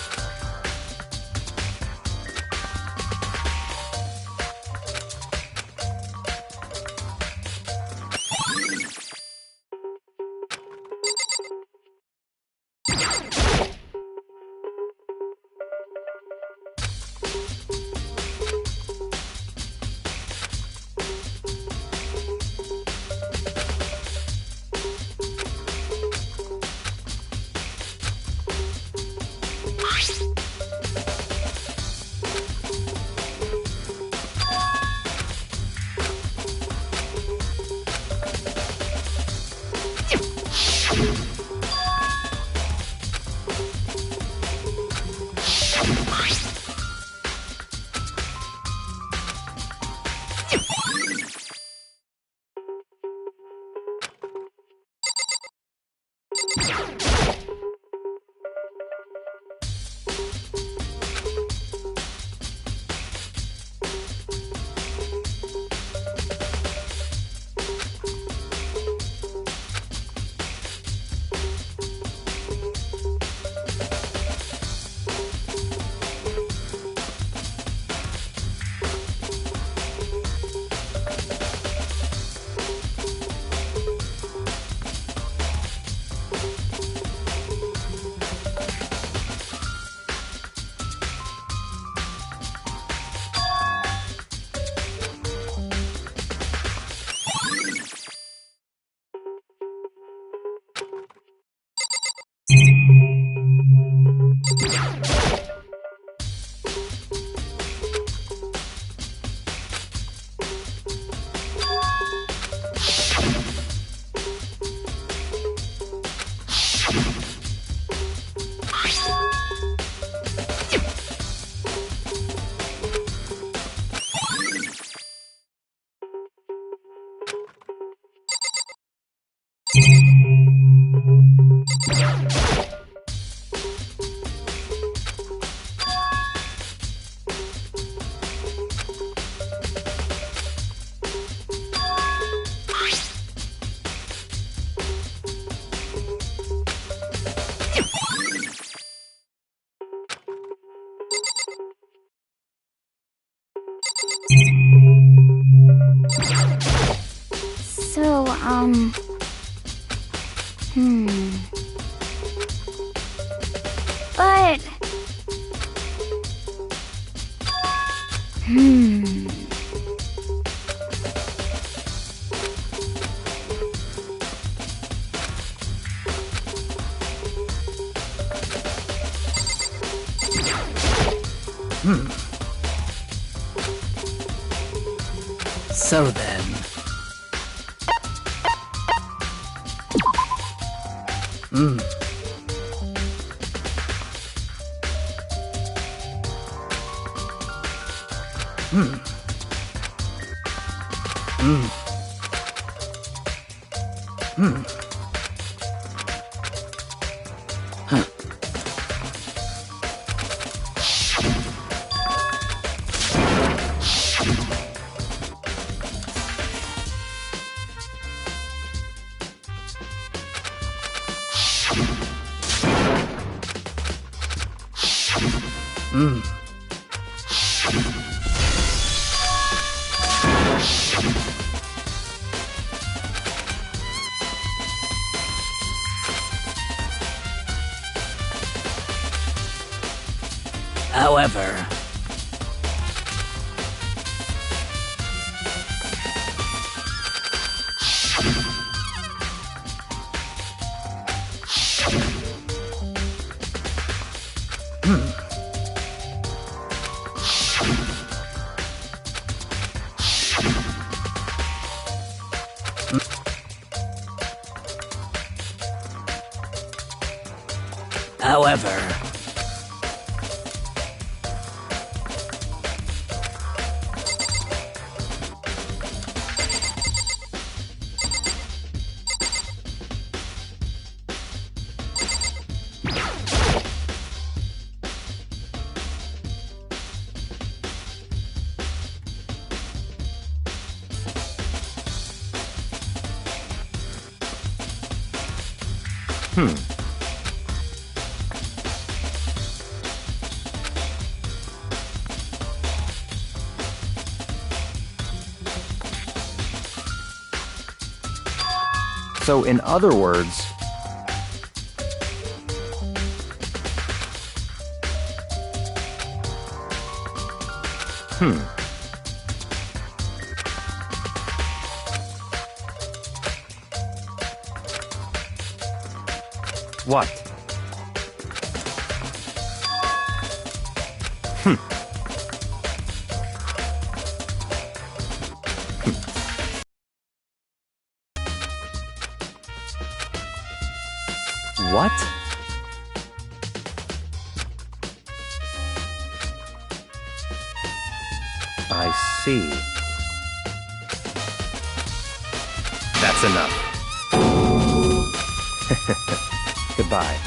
So, But... so then, however, However, So, in other words, what? What? I see. That's enough. Goodbye.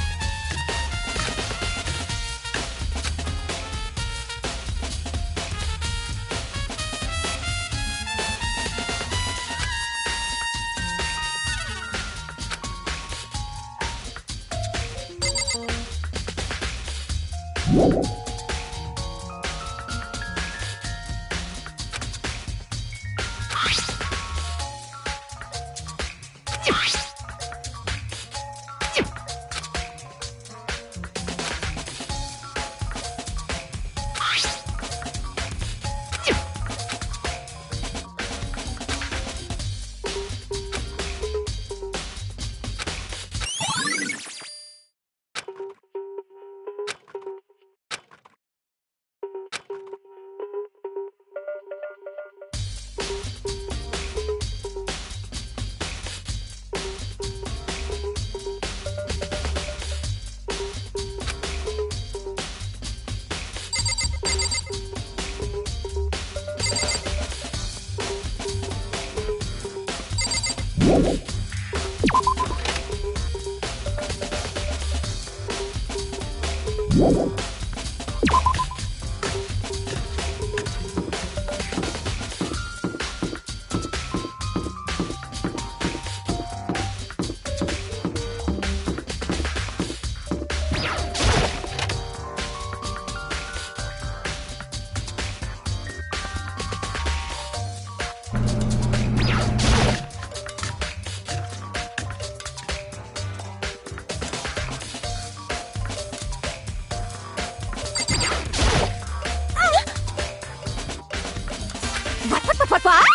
What?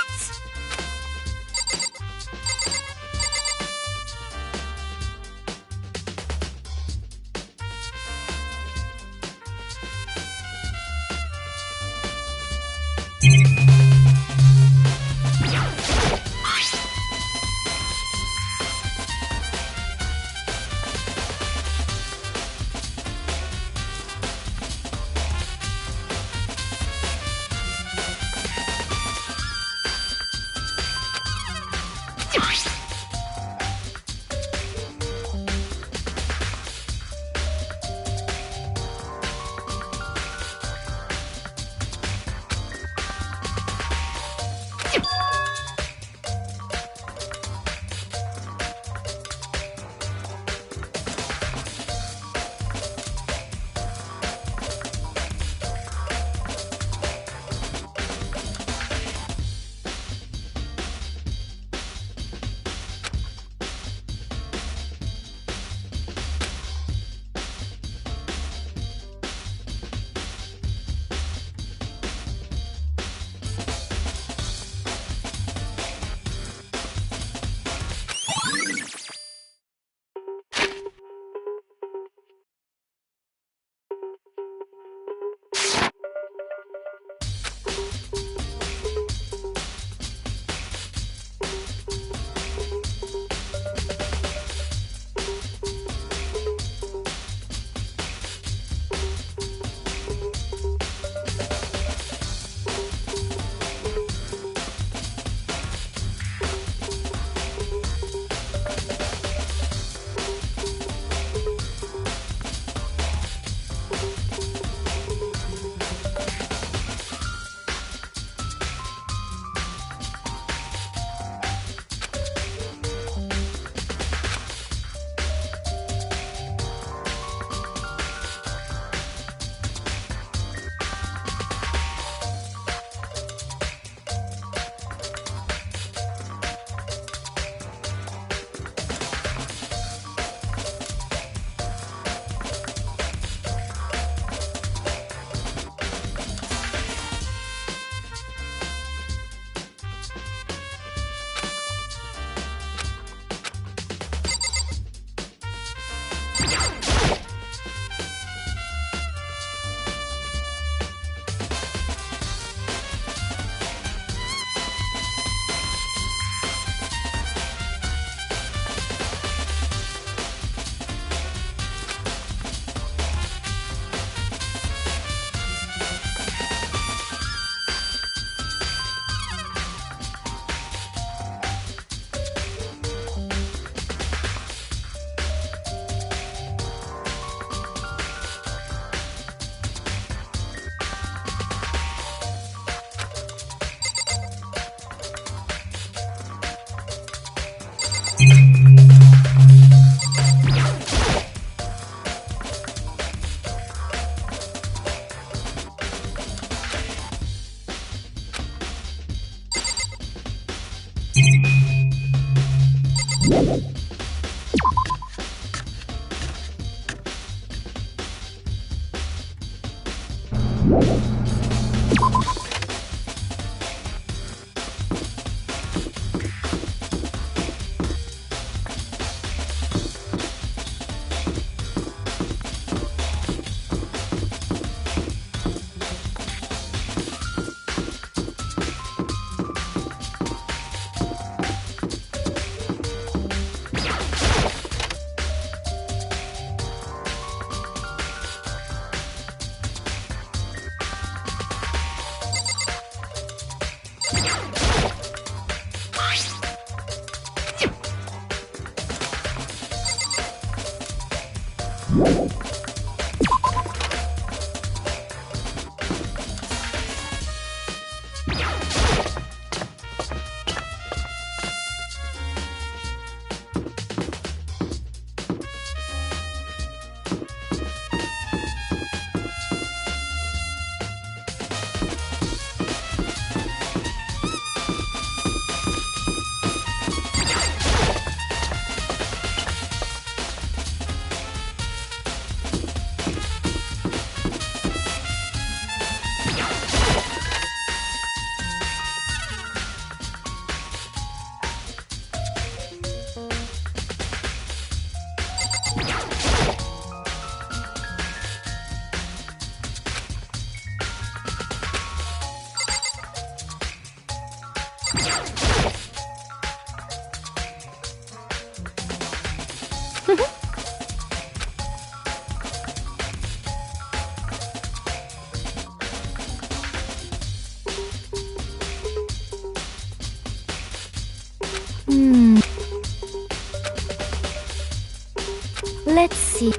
Let's see.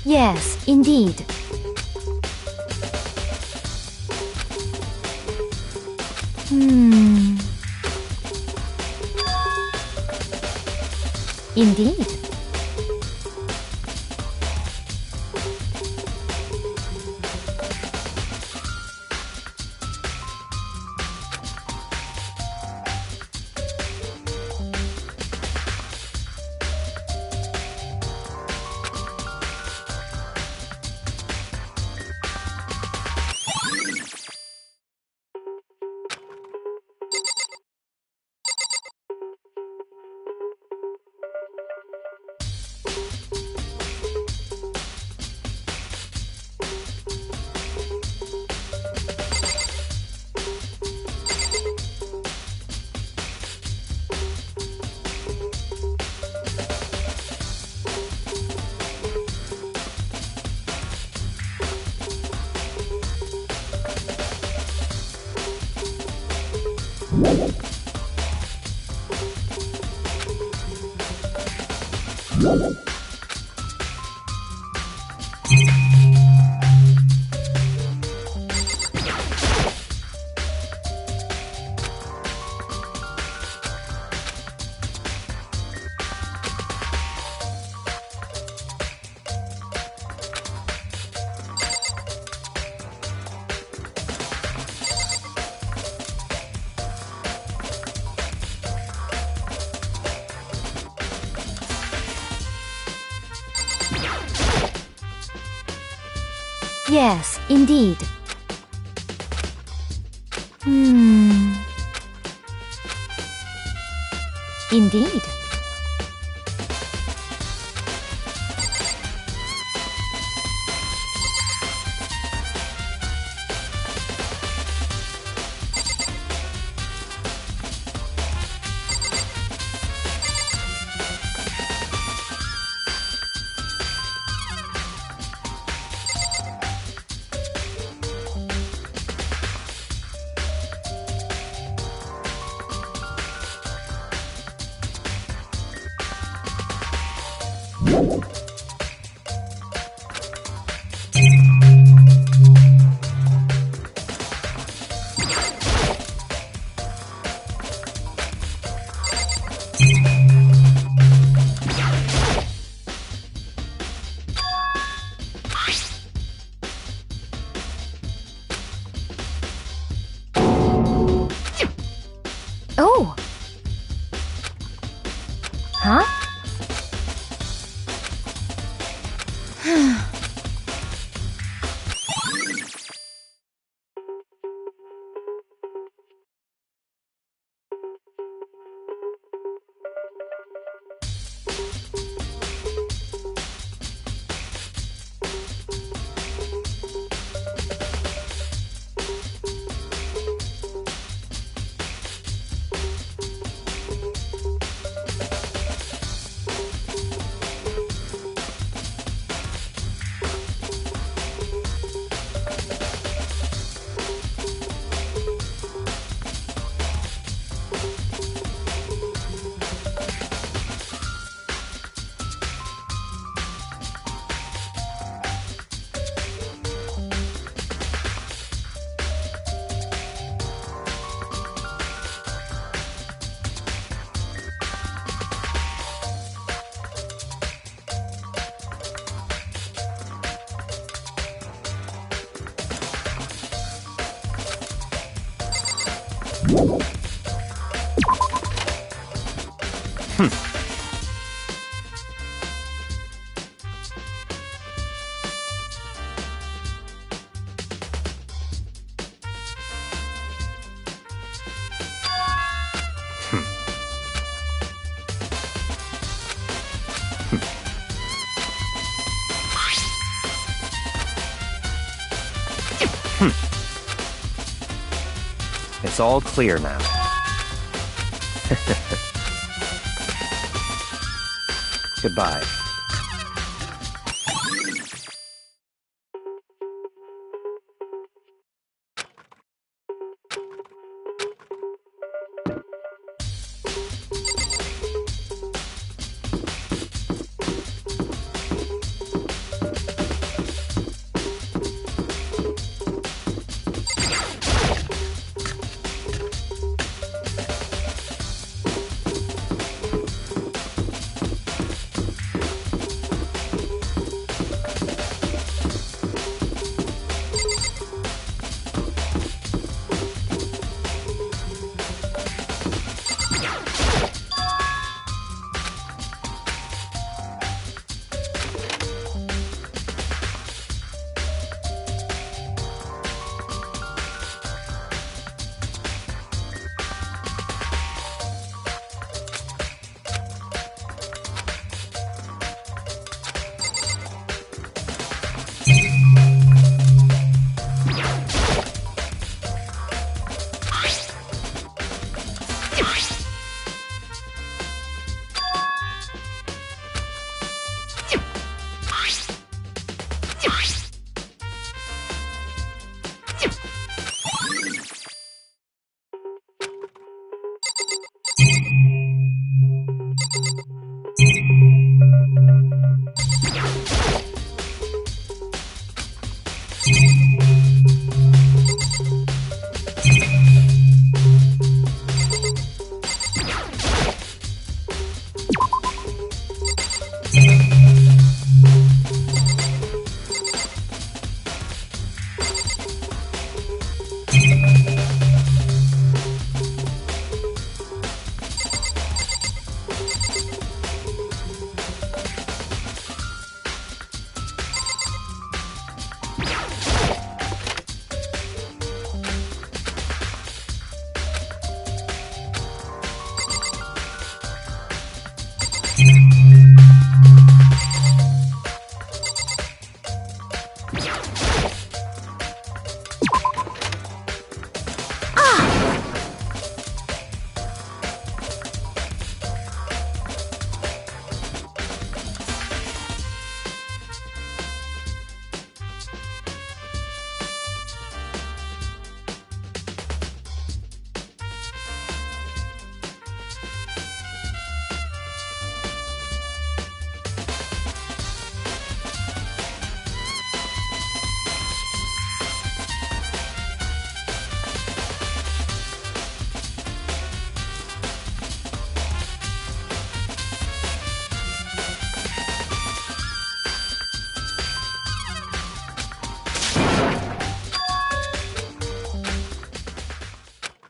Yes, indeed. Indeed. Yes, indeed. Indeed. Oh. Huh? It's all clear now. Goodbye.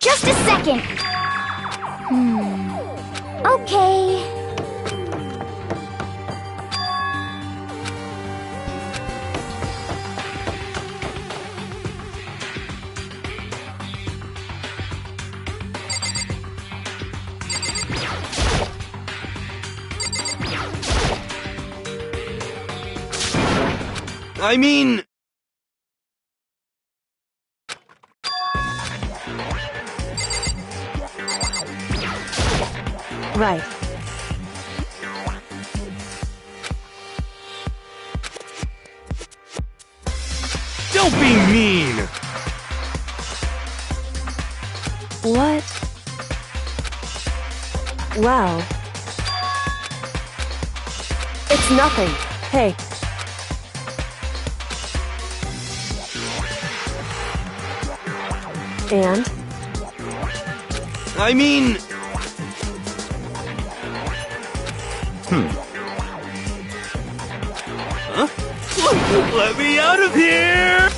Just a second. Okay. I mean... Right. Don't be mean! What? Well... It's nothing. Hey. And? I mean... Huh? Let me out of here!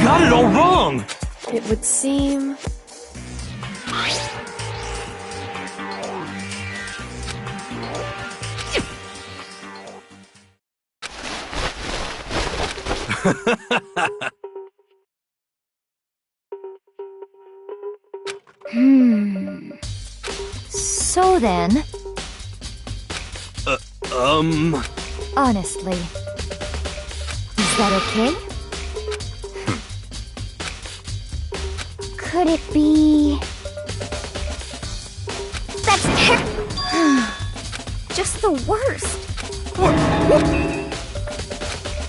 Got it all wrong! It would seem... So then, honestly, is that okay? Could it be... That's just the worst.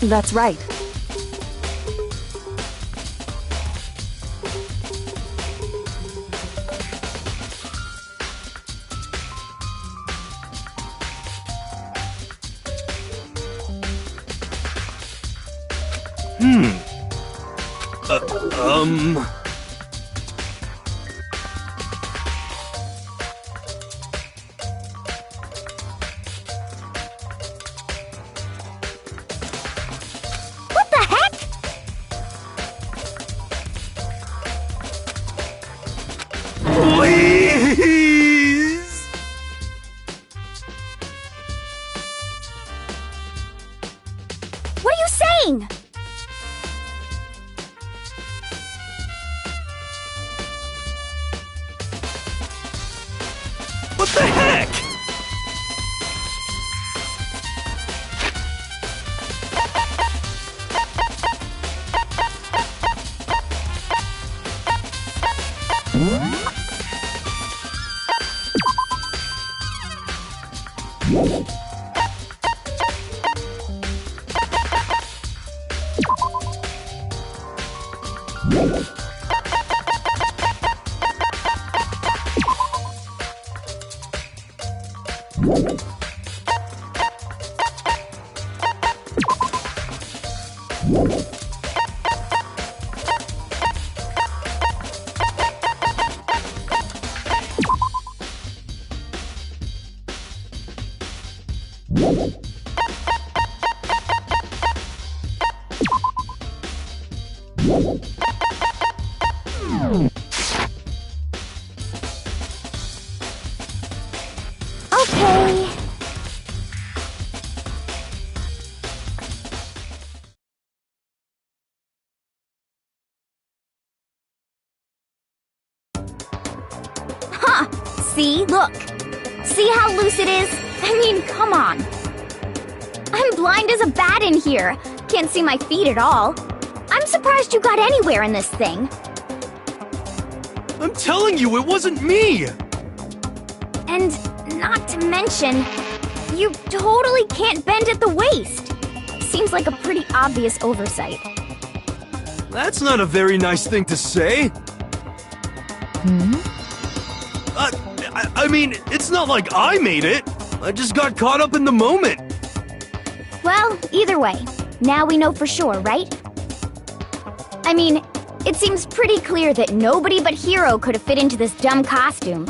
That's right. What the heck? Please! What are you saying? What the heck? Okay. Huh. See? Look. See how loose it is? I mean, come on. I'm blind as a bat in here. Can't see my feet at all. I'm surprised you got anywhere in this thing. I'm telling you, it wasn't me! And not to mention, you totally can't bend at the waist. Seems like a pretty obvious oversight. That's not a very nice thing to say. I mean, it's not like I made it. I just got caught up in the moment. Well, either way, now we know for sure, right? I mean, it seems pretty clear that nobody but Hiro could have fit into this dumb costume.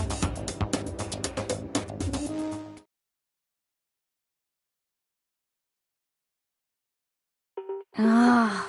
Ah.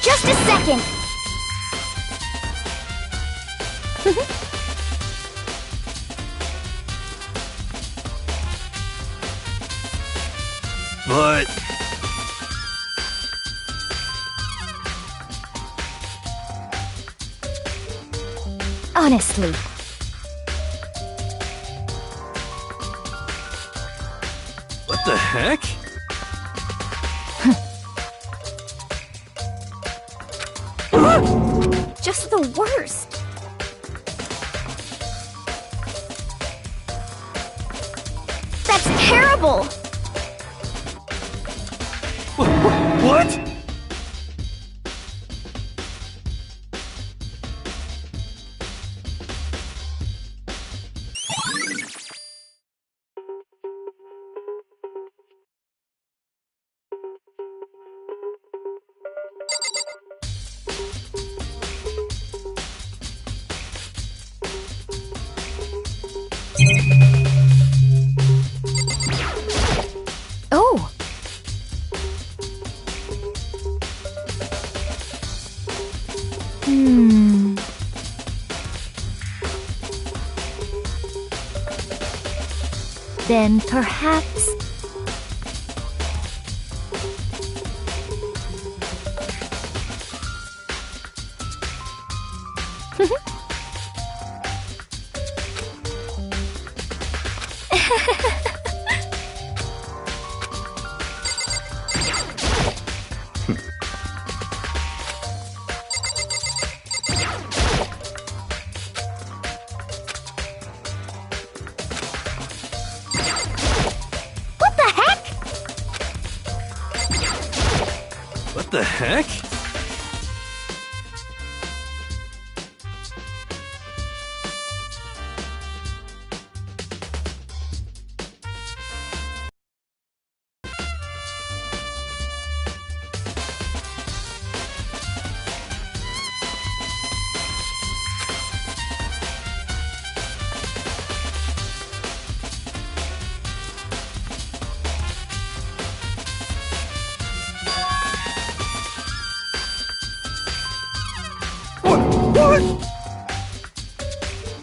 Just a second! But... Honestly. what the heck? Just the worst. That's terrible! What? Oh! Then perhaps... What the heck? What?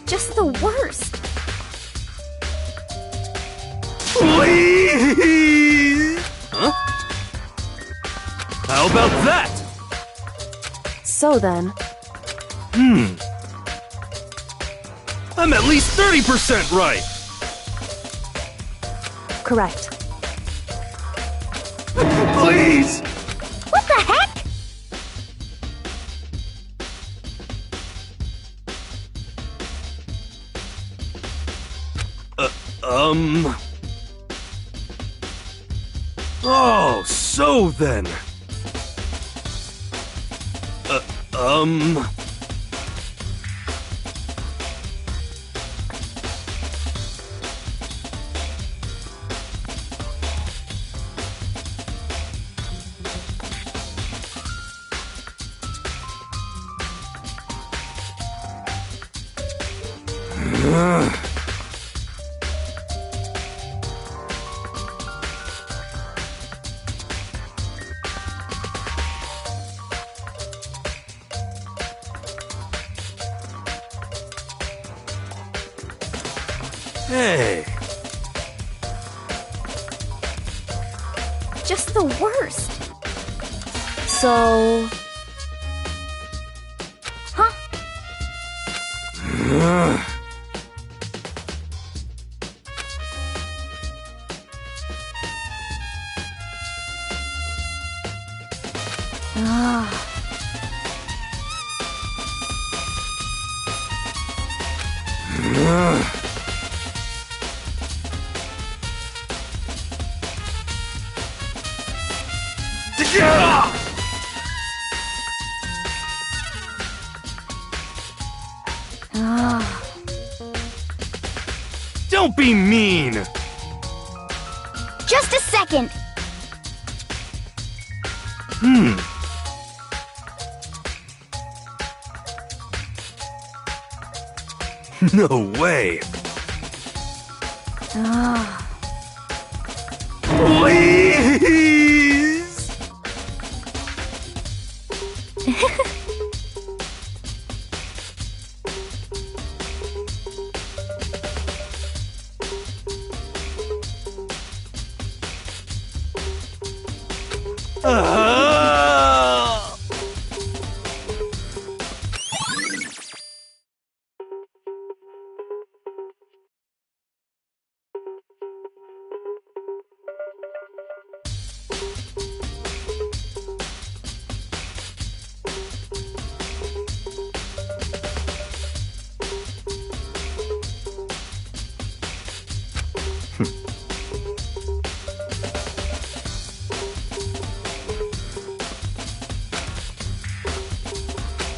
Just the worst. Please! Huh? How about that? So then, I'm at least 30% right! correct. Please! What the heck? Oh, so then. Hey. Just the worst. So... Huh? Don't be mean! Just a second. No way! Please!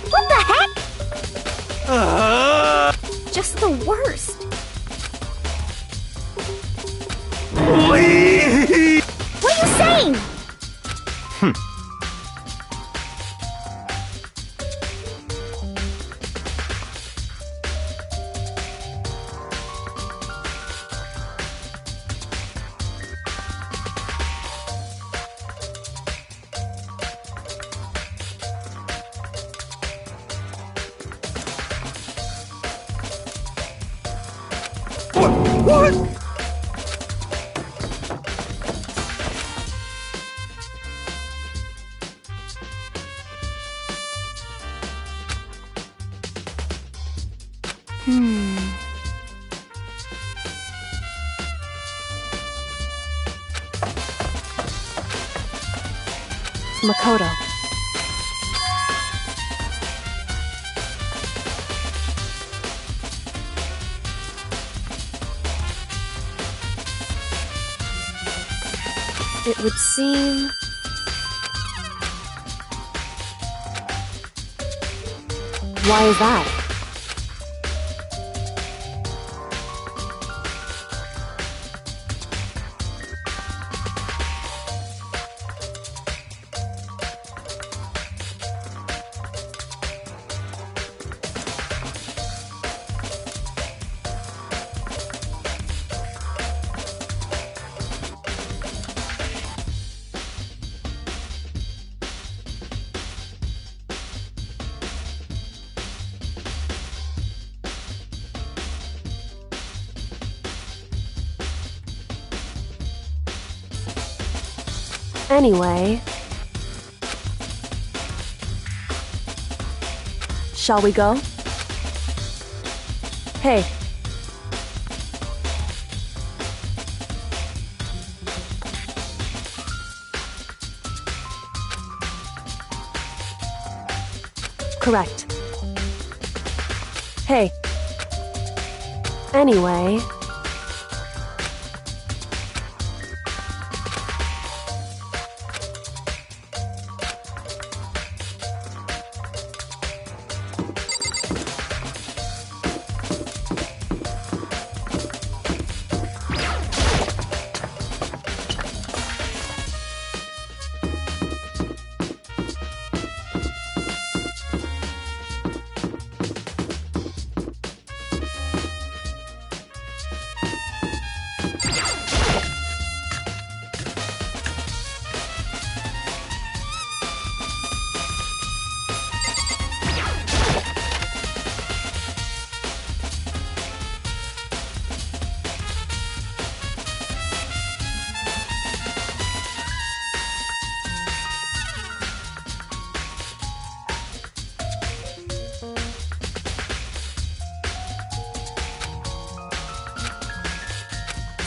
What the heck? Just the worst. Please! What are you saying? What? Makoto. It would seem... Why is that? Anyway... Shall we go? Hey. Correct. Hey. Anyway...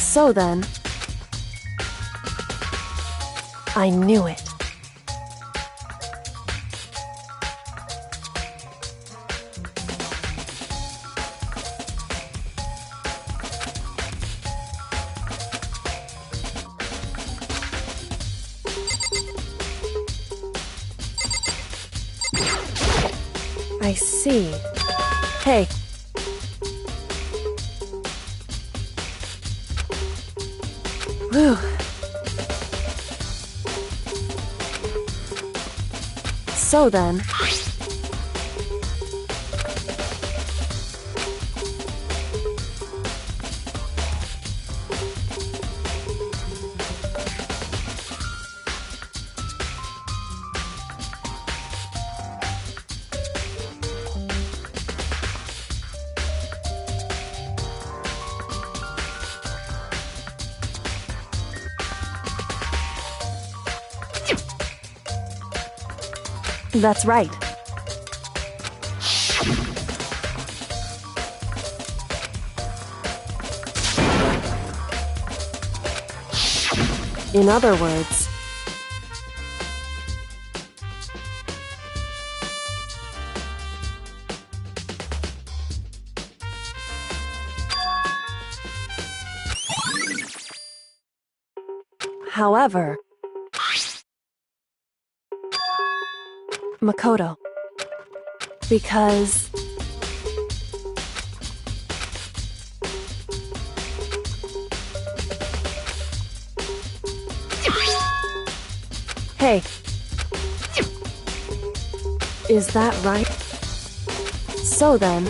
So then... I knew it. I see. Hey. Whew. So then... That's right. In other words... However... Makoto. Because... Hey. Is that right? So then...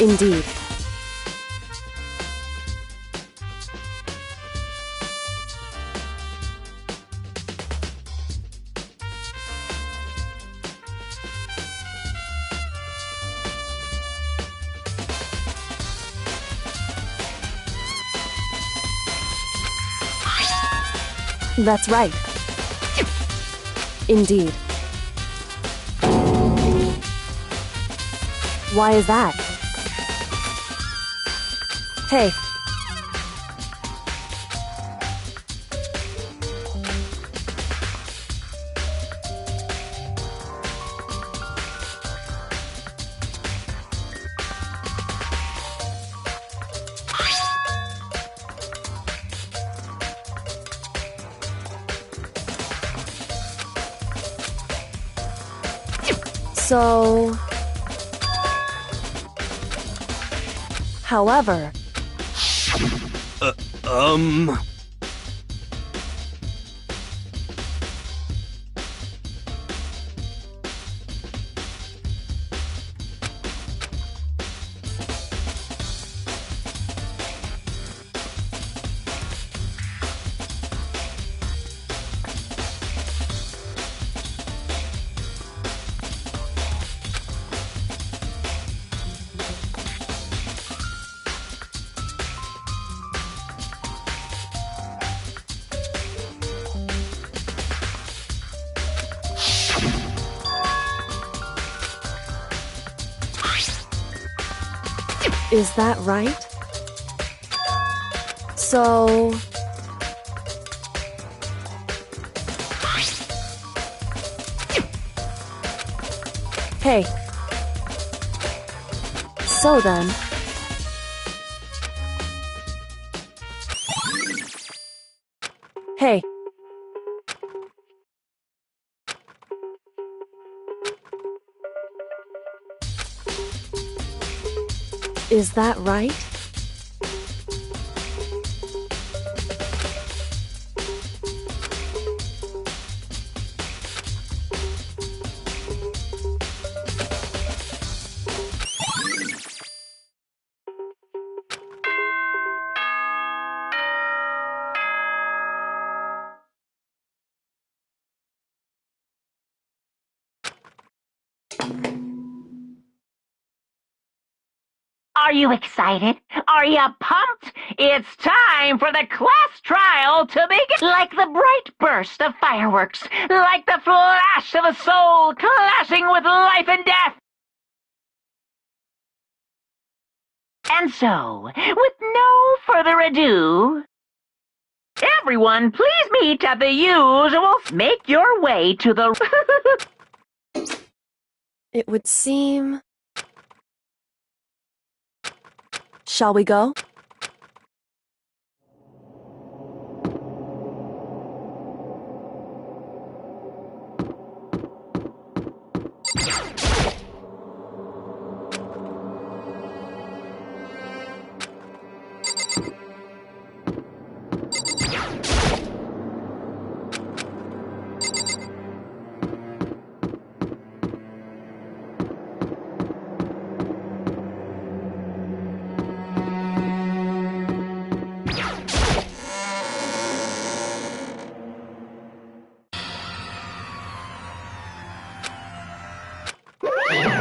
Indeed. That's right. Indeed. Why is that? Hey. So... However... Is that right? So... Hey. So then... Hey. Is that right? Are you excited? Are you pumped? It's time for the class trial to begin. Like the bright burst of fireworks, like the flash of a soul clashing with life and death. And so, with no further ado, everyone please meet at the usual. Make your way to the... It would seem... Shall we go?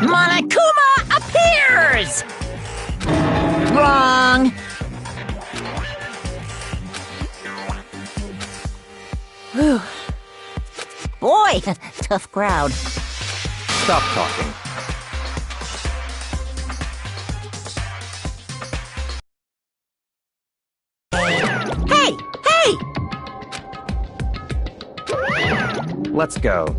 Monokuma appears! Wrong! Whew. Boy, tough crowd. Stop talking. Hey! Hey! Let's go.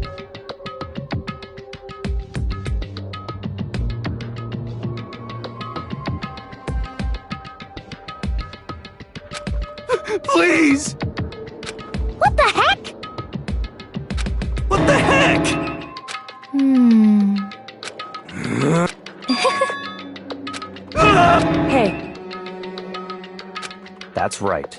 Please! What the heck? What the heck? Hey. That's right.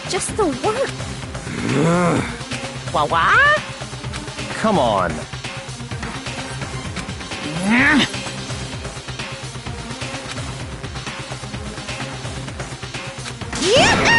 Just the work. What? Come on. Yoo-hoo!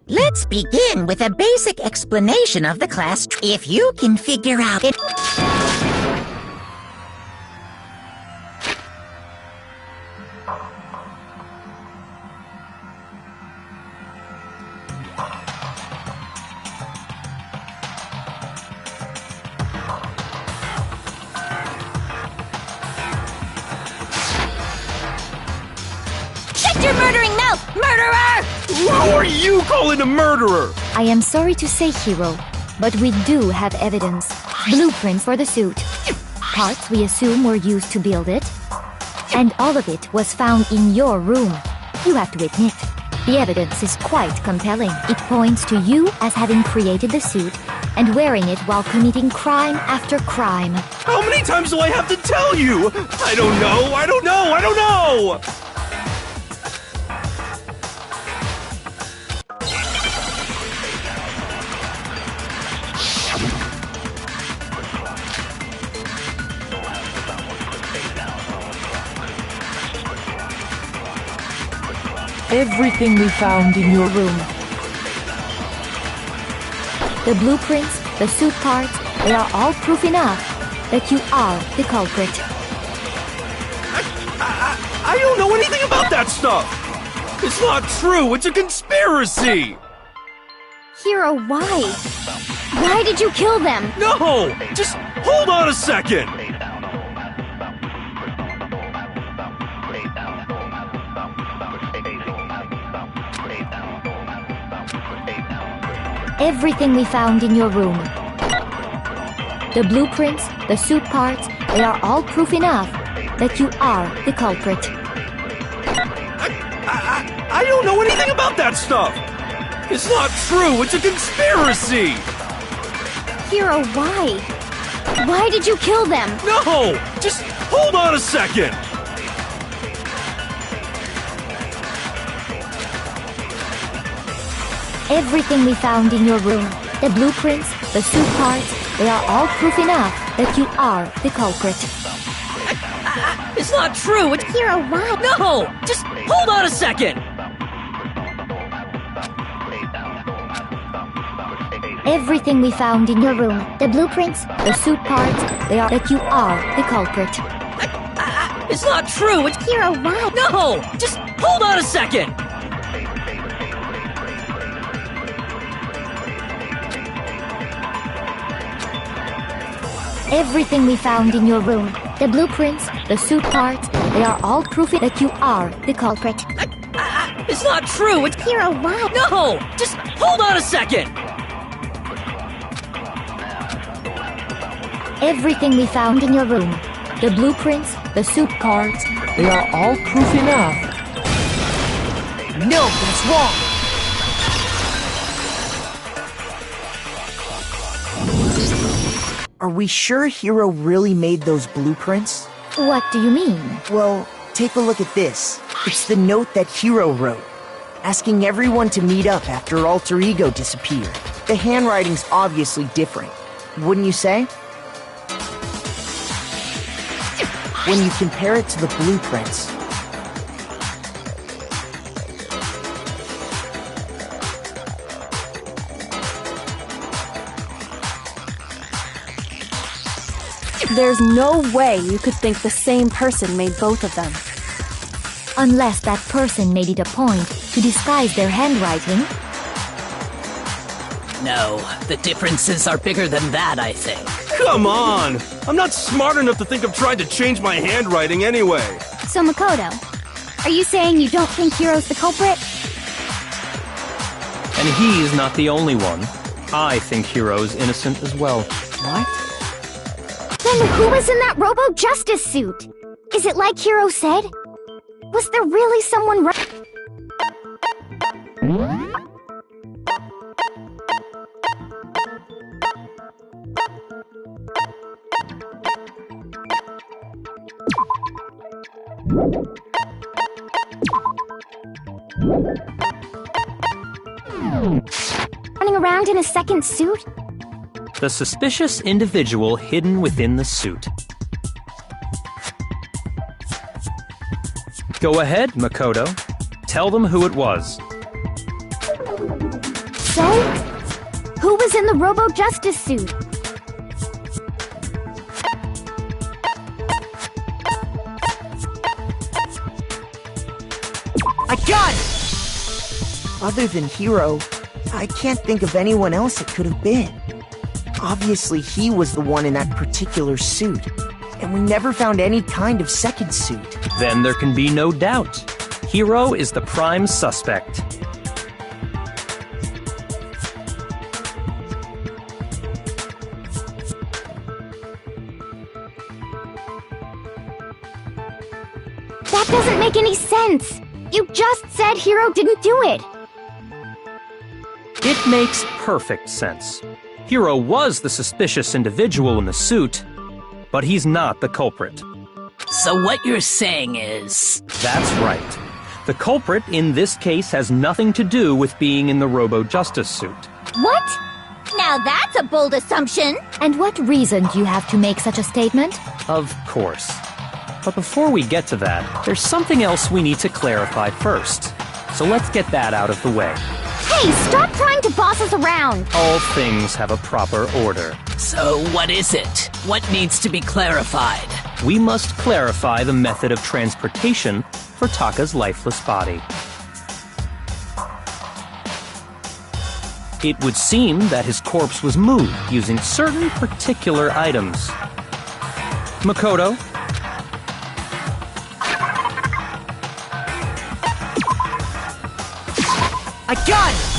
Let's begin with a basic explanation of the class. If you can figure out it... Shut your murdering mouth, murderer! Who are you calling a murderer? I am sorry to say, hero, but we do have evidence. Blueprints for the suit. Parts we assume were used to build it. And all of it was found in your room. You have to admit, the evidence is quite compelling. It points to you as having created the suit and wearing it while committing crime after crime. How many times do I have to tell you? I don't know, I don't know, I don't know! Everything we found in your room. The blueprints, the suit parts, they are all proof enough. that you are the culprit. I don't know anything about that stuff! It's not true! It's a conspiracy! Hiro, why? Why did you kill them? No! Just hold on a second! Everything we found in your room. The blueprints, the suit parts, they are all proof enough that you are the culprit. I don't know anything about that stuff! It's not true! It's a conspiracy! Hiro, why? Why did you kill them? No! Just hold on a second! Everything we found in your room, the blueprints, the suit parts, they are all proof enough that you are the culprit. It's not true! It's Hiro, why? No! Just hold on a second! Everything we found in your room, the blueprints, the suit parts, they are that you are the culprit. It's not true! It's Hiro, why? No! Just hold on a second! Everything we found in your room, the blueprints, the suit parts, they are all proof that you are the culprit. It's not true! It's Hiro, why? No! Just hold on a second! Everything we found in your room, the blueprints, the suit parts, they are all proof enough. No, that's wrong! Are we sure Hiro really made those blueprints? What do you mean? Well, take a look at this. It's the note that Hiro wrote, asking everyone to meet up after Alter Ego disappeared. The handwriting's obviously different, wouldn't you say? When you compare it to the blueprints. There's no way you could think the same person made both of them. Unless that person made it a point to disguise their handwriting. No, the differences are bigger than that, I think. Come on! I'm not smart enough to think of trying to change my handwriting anyway. So Makoto, are you saying you don't think Hiro's the culprit? And he's not the only one. I think Hiro's innocent as well. What? Then who was in that Robo-Justice suit? Is it like Hiro said? Was there really someone running around in a second suit? The suspicious individual hidden within the suit. Go ahead, Makoto. Tell them who it was. So? Who was in the Robo-Justice suit? I got it! Other than Hiro, I can't think of anyone else it could have been. Obviously, he was the one in that particular suit, and we never found any kind of second suit. Then there can be no doubt. Hiro is the prime suspect. That doesn't make any sense! You just said Hiro didn't do it! It makes perfect sense. Hiro was the suspicious individual in the suit, but he's not the culprit. So what you're saying is... That's right. The culprit in this case has nothing to do with being in the Robo-Justice suit. What? Now that's a bold assumption! And what reason do you have to make such a statement? Of course. But before we get to that, there's something else we need to clarify first. So let's get that out of the way. Hey, stop trying to boss us around! All things have a proper order. So what is it? What needs to be clarified? We must clarify the method of transportation for Taka's lifeless body. It would seem that his corpse was moved using certain particular items. Makoto? I got it!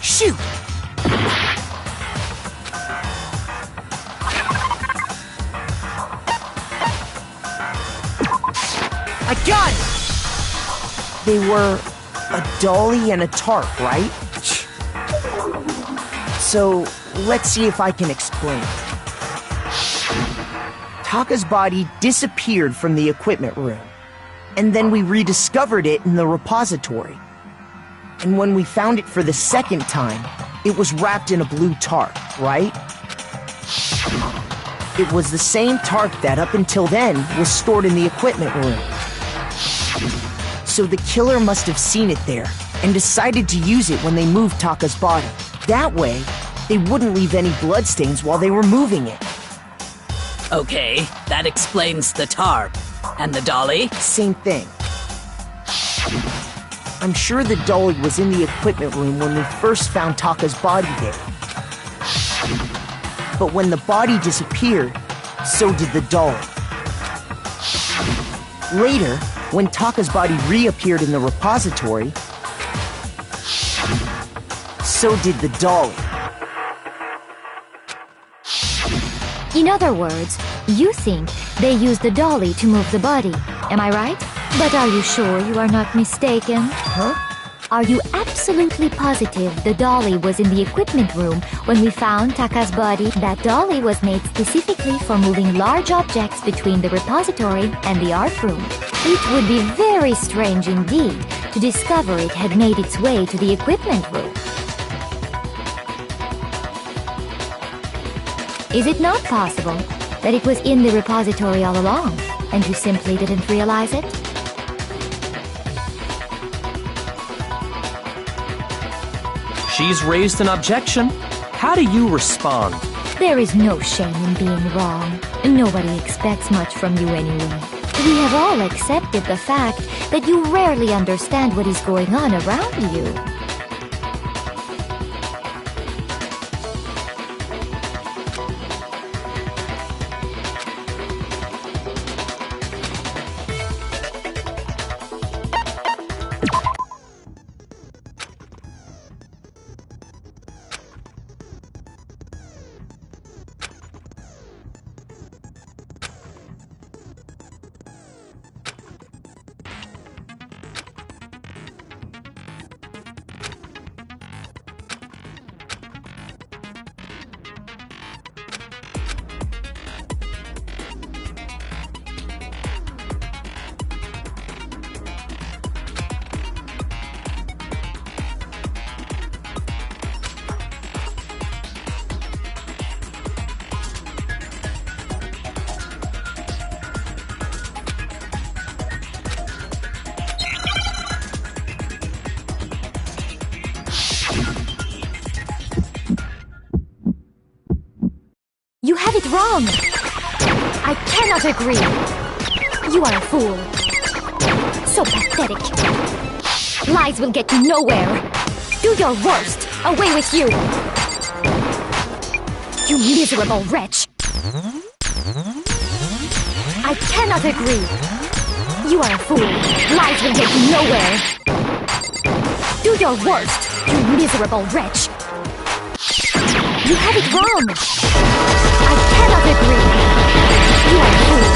Shoot! I got it! They were a dolly and a tarp, right? So, let's see if I can explain. Taka's body disappeared from the equipment room, and then we rediscovered it in the repository. And when we found it for the second time, it was wrapped in a blue tarp, right? It was the same tarp that, up until then, was stored in the equipment room. So the killer must have seen it there, and decided to use it when they moved Taka's body. That way, they wouldn't leave any bloodstains while they were moving it. Okay, that explains the tarp. And the dolly? Same thing. I'm sure the dolly was in the equipment room when we first found Taka's body there. But when the body disappeared, so did the dolly. Later, when Taka's body reappeared in the repository, so did the dolly. In other words, you think they used the dolly to move the body. Am I right? But are you sure you are not mistaken? Huh? Are you absolutely positive the dolly was in the equipment room when we found Taka's body? That dolly was made specifically for moving large objects between the repository and the art room. It would be very strange indeed to discover it had made its way to the equipment room. Is it not possible that it was in the repository all along, and you simply didn't realize it? She's raised an objection. How do you respond? There is no shame in being wrong. Nobody expects much from you anyway. We have all accepted the fact that you rarely understand what is going on around you. You have it wrong! I cannot agree! You are a fool. So pathetic. Lies will get you nowhere. Do your worst! Away with you! You miserable wretch! I cannot agree! You are a fool. Lies will get you nowhere. Do your worst, you miserable wretch! You have it wrong! I cannot agree! You are a fool!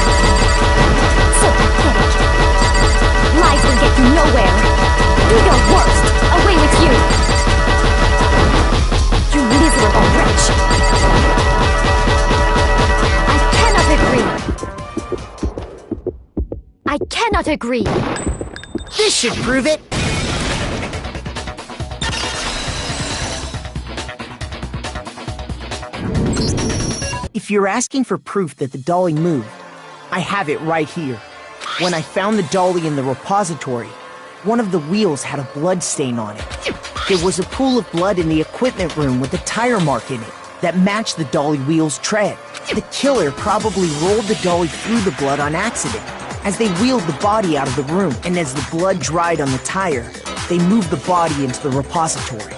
So pathetic! Lies cannot agree. This should prove it. If you're asking for proof that the dolly moved, I have it right here. When I found the dolly in the repository, one of the wheels had a blood stain on it. There was a pool of blood in the equipment room with a tire mark in it that matched the dolly wheel's tread. The killer probably rolled the dolly through the blood on accident. As they wheeled the body out of the room, and as the blood dried on the tire, they moved the body into the repository.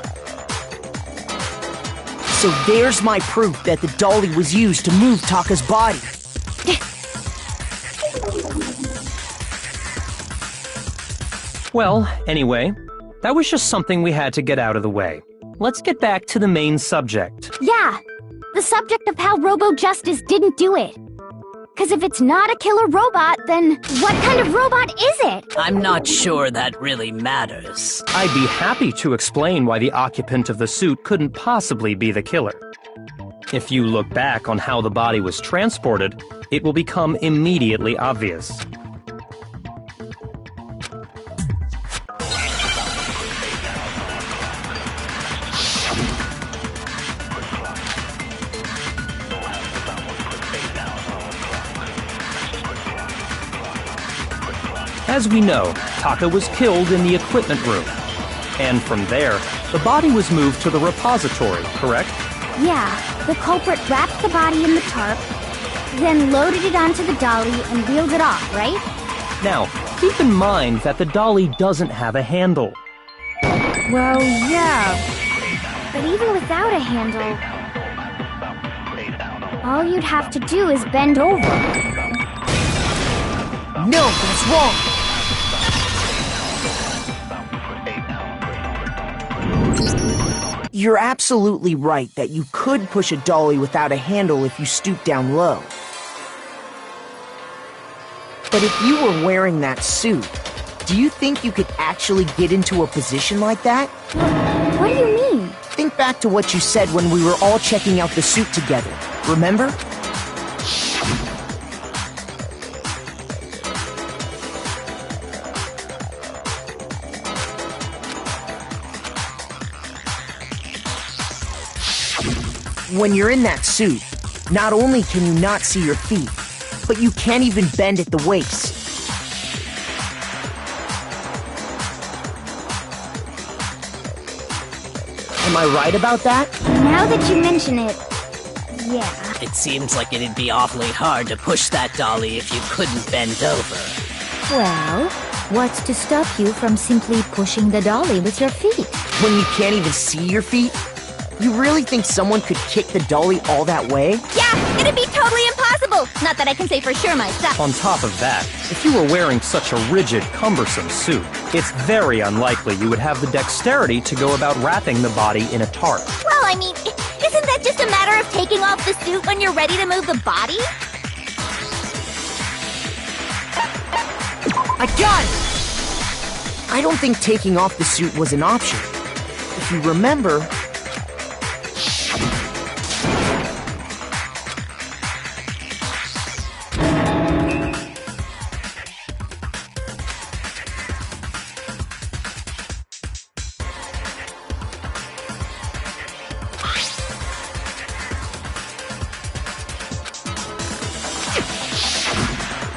So there's my proof that the dolly was used to move Taka's body. Well, anyway, that was just something we had to get out of the way. Let's get back to the main subject. Yeah, the subject of how Robo Justice didn't do it. Because if it's not a killer robot, then what kind of robot is it? I'm not sure that really matters. I'd be happy to explain why the occupant of the suit couldn't possibly be the killer. If you look back on how the body was transported, it will become immediately obvious. As we know, Taka was killed in the equipment room. And from there, the body was moved to the repository, correct? Yeah, the culprit wrapped the body in the tarp, then loaded it onto the dolly and wheeled it off, right? Now, keep in mind that the dolly doesn't have a handle. Well, yeah. But even without a handle, all you'd have to do is bend over. No, that's wrong. You're absolutely right that you could push a dolly without a handle if you stoop down low. But if you were wearing that suit, do you think you could actually get into a position like that? What do you mean? Think back to what you said when we were all checking out the suit together. Remember? When you're in that suit, not only can you not see your feet, but you can't even bend at the waist. Am I right about that? Now that you mention it, yeah. It seems like it'd be awfully hard to push that dolly if you couldn't bend over. Well, what's to stop you from simply pushing the dolly with your feet? When you can't even see your feet? You really think someone could kick the dolly all that way? Yeah, it'd be totally impossible. Not that I can say for sure myself. On top of that, if you were wearing such a rigid, cumbersome suit, it's very unlikely you would have the dexterity to go about wrapping the body in a tarp. Well, I mean, isn't that just a matter of taking off the suit when you're ready to move the body? I got it! I don't think taking off the suit was an option. If you remember...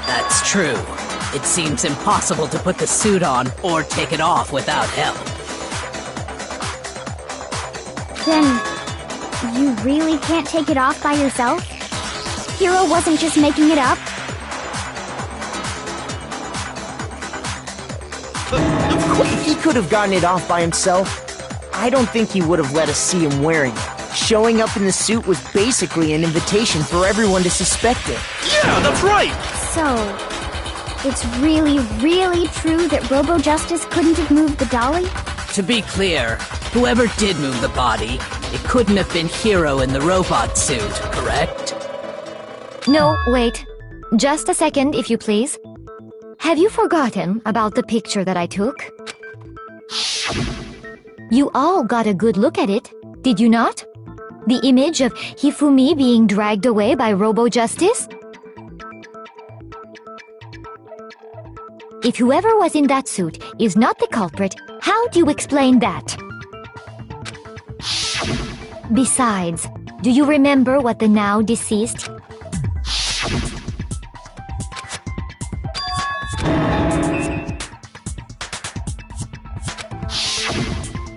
That's true. It seems impossible to put the suit on or take it off without help. Then, you really can't take it off by yourself? Hiro wasn't just making it up? If he could have gotten it off by himself, I don't think he would have let us see him wearing it. Showing up in the suit was basically an invitation for everyone to suspect it. Yeah, that's right! So, it's really, really true that Robo Justice couldn't have moved the dolly? To be clear, whoever did move the body, it couldn't have been Hiro in the robot suit, correct? No, wait. Just a second, if you please. Have you forgotten about the picture that I took? You all got a good look at it, did you not? The image of Hifumi being dragged away by Robo Justice? If whoever was in that suit is not the culprit, how do you explain that? Besides, do you remember what the now deceased?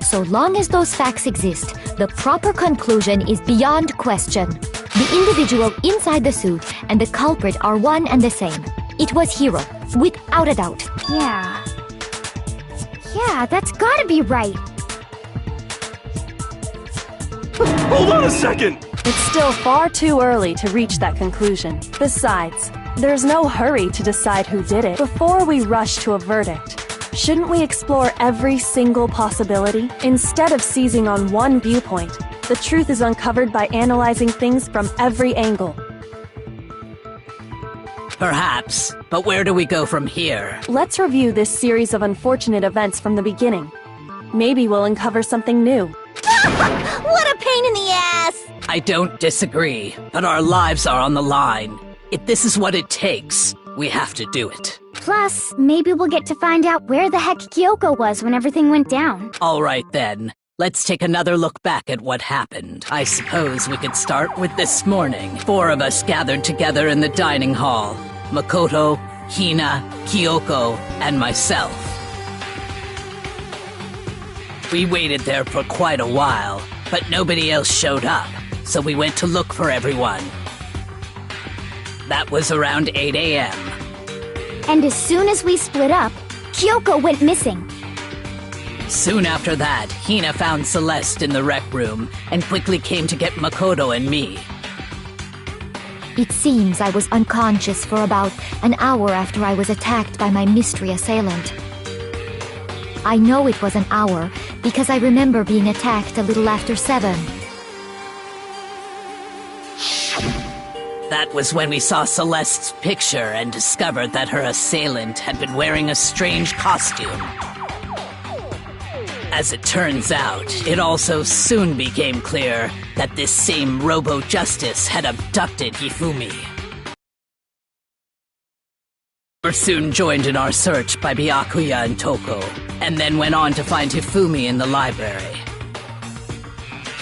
So long as those facts exist, the proper conclusion is beyond question. The individual inside the suit and the culprit are one and the same. It was Hiro, without a doubt. Yeah. Yeah, that's gotta be right. Hold on a second! It's still far too early to reach that conclusion. Besides, there's no hurry to decide who did it before we rush to a verdict. Shouldn't we explore every single possibility? Instead of seizing on one viewpoint, the truth is uncovered by analyzing things from every angle. Perhaps, but where do we go from here? Let's review this series of unfortunate events from the beginning. Maybe we'll uncover something new. What a pain in the ass! I don't disagree, but our lives are on the line. If this is what it takes, we have to do it. Plus, maybe we'll get to find out where the heck Kyoko was when everything went down. All right then, let's take another look back at what happened. I suppose we could start with this morning. 4 of us gathered together in the dining hall. Makoto, Hina, Kyoko, and myself. We waited there for quite a while, but nobody else showed up, so we went to look for everyone. That was around 8 a.m. And as soon as we split up, Kyoko went missing. Soon after that, Hina found Celeste in the rec room and quickly came to get Makoto and me. It seems I was unconscious for about an hour after I was attacked by my mystery assailant. I know it was an hour because I remember being attacked a little after 7. That was when we saw Celeste's picture and discovered that her assailant had been wearing a strange costume. As it turns out, it also soon became clear that this same Robo-Justice had abducted Hifumi. We were soon joined in our search by Byakuya and Toko, and then went on to find Hifumi in the library.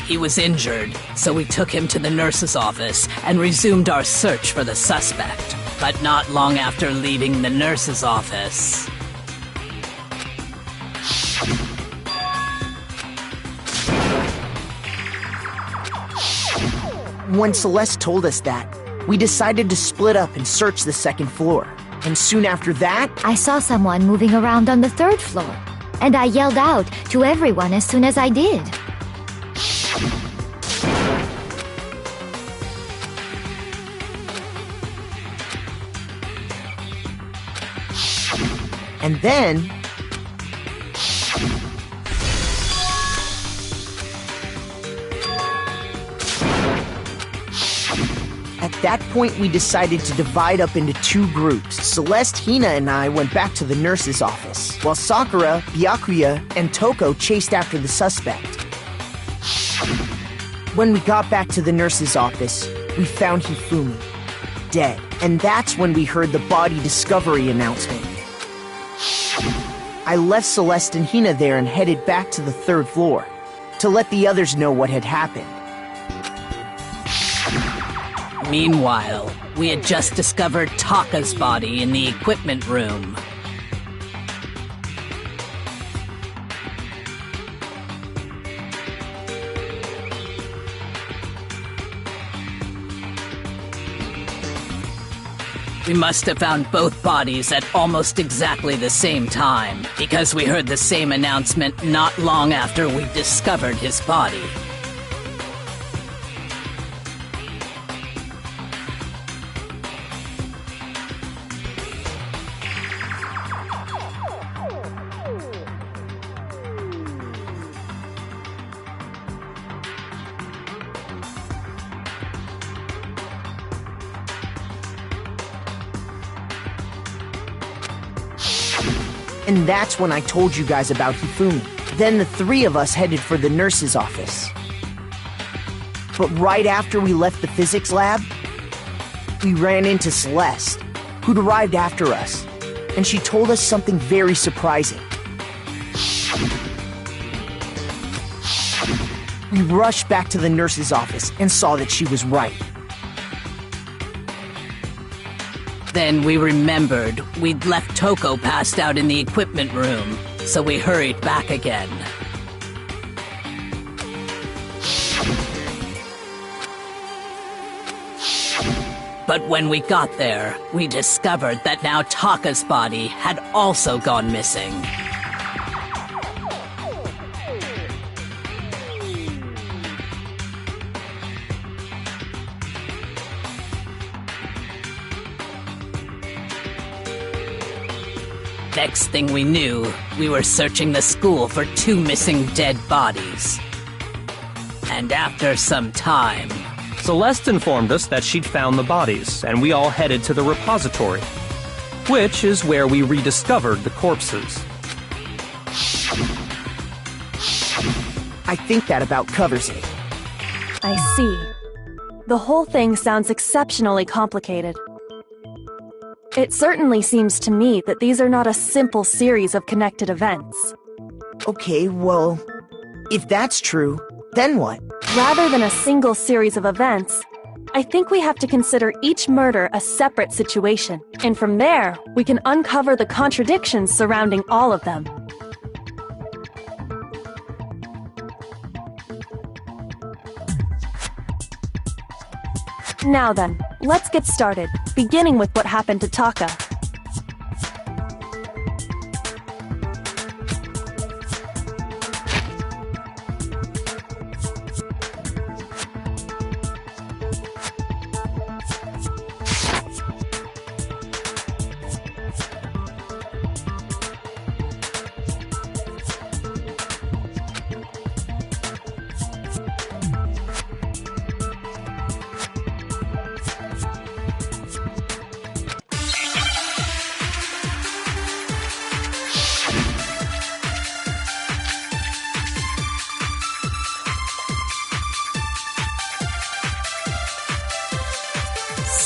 He was injured, so we took him to the nurse's office and resumed our search for the suspect. But not long after leaving the nurse's office... When Celeste told us that, we decided to split up and search the 2nd floor. And soon after that... I saw someone moving around on the 3rd floor, and I yelled out to everyone as soon as I did. And then... At that point, we decided to divide up into 2 groups. Celeste, Hina, and I went back to the nurse's office, while Sakura, Byakuya, and Toko chased after the suspect. When we got back to the nurse's office, we found Hifumi, dead. And that's when we heard the body discovery announcement. I left Celeste and Hina there and headed back to the 3rd floor to let the others know what had happened. Meanwhile, we had just discovered Taka's body in the equipment room. We must have found both bodies at almost exactly the same time, because we heard the same announcement not long after we discovered his body. And that's when I told you guys about Hifumi. Then the 3 of us headed for the nurse's office. But right after we left the physics lab, we ran into Celeste, who'd arrived after us. and she told us something very surprising. We rushed back to the nurse's office and saw that she was right. Then we remembered we'd left Toko passed out in the equipment room, so we hurried back again. But when we got there, we discovered that now Taka's body had also gone missing. Next thing we knew, we were searching the school for 2 missing dead bodies. And after some time... Celeste informed us that she'd found the bodies, and we all headed to the repository, which is where we rediscovered the corpses. I think that about covers it. I see. The whole thing sounds exceptionally complicated. It certainly seems to me that these are not a simple series of connected events. Okay, well, if that's true, then what? Rather than a single series of events, I think we have to consider each murder a separate situation, and from there, we can uncover the contradictions surrounding all of them. Now then, let's get started, beginning with what happened to Taka.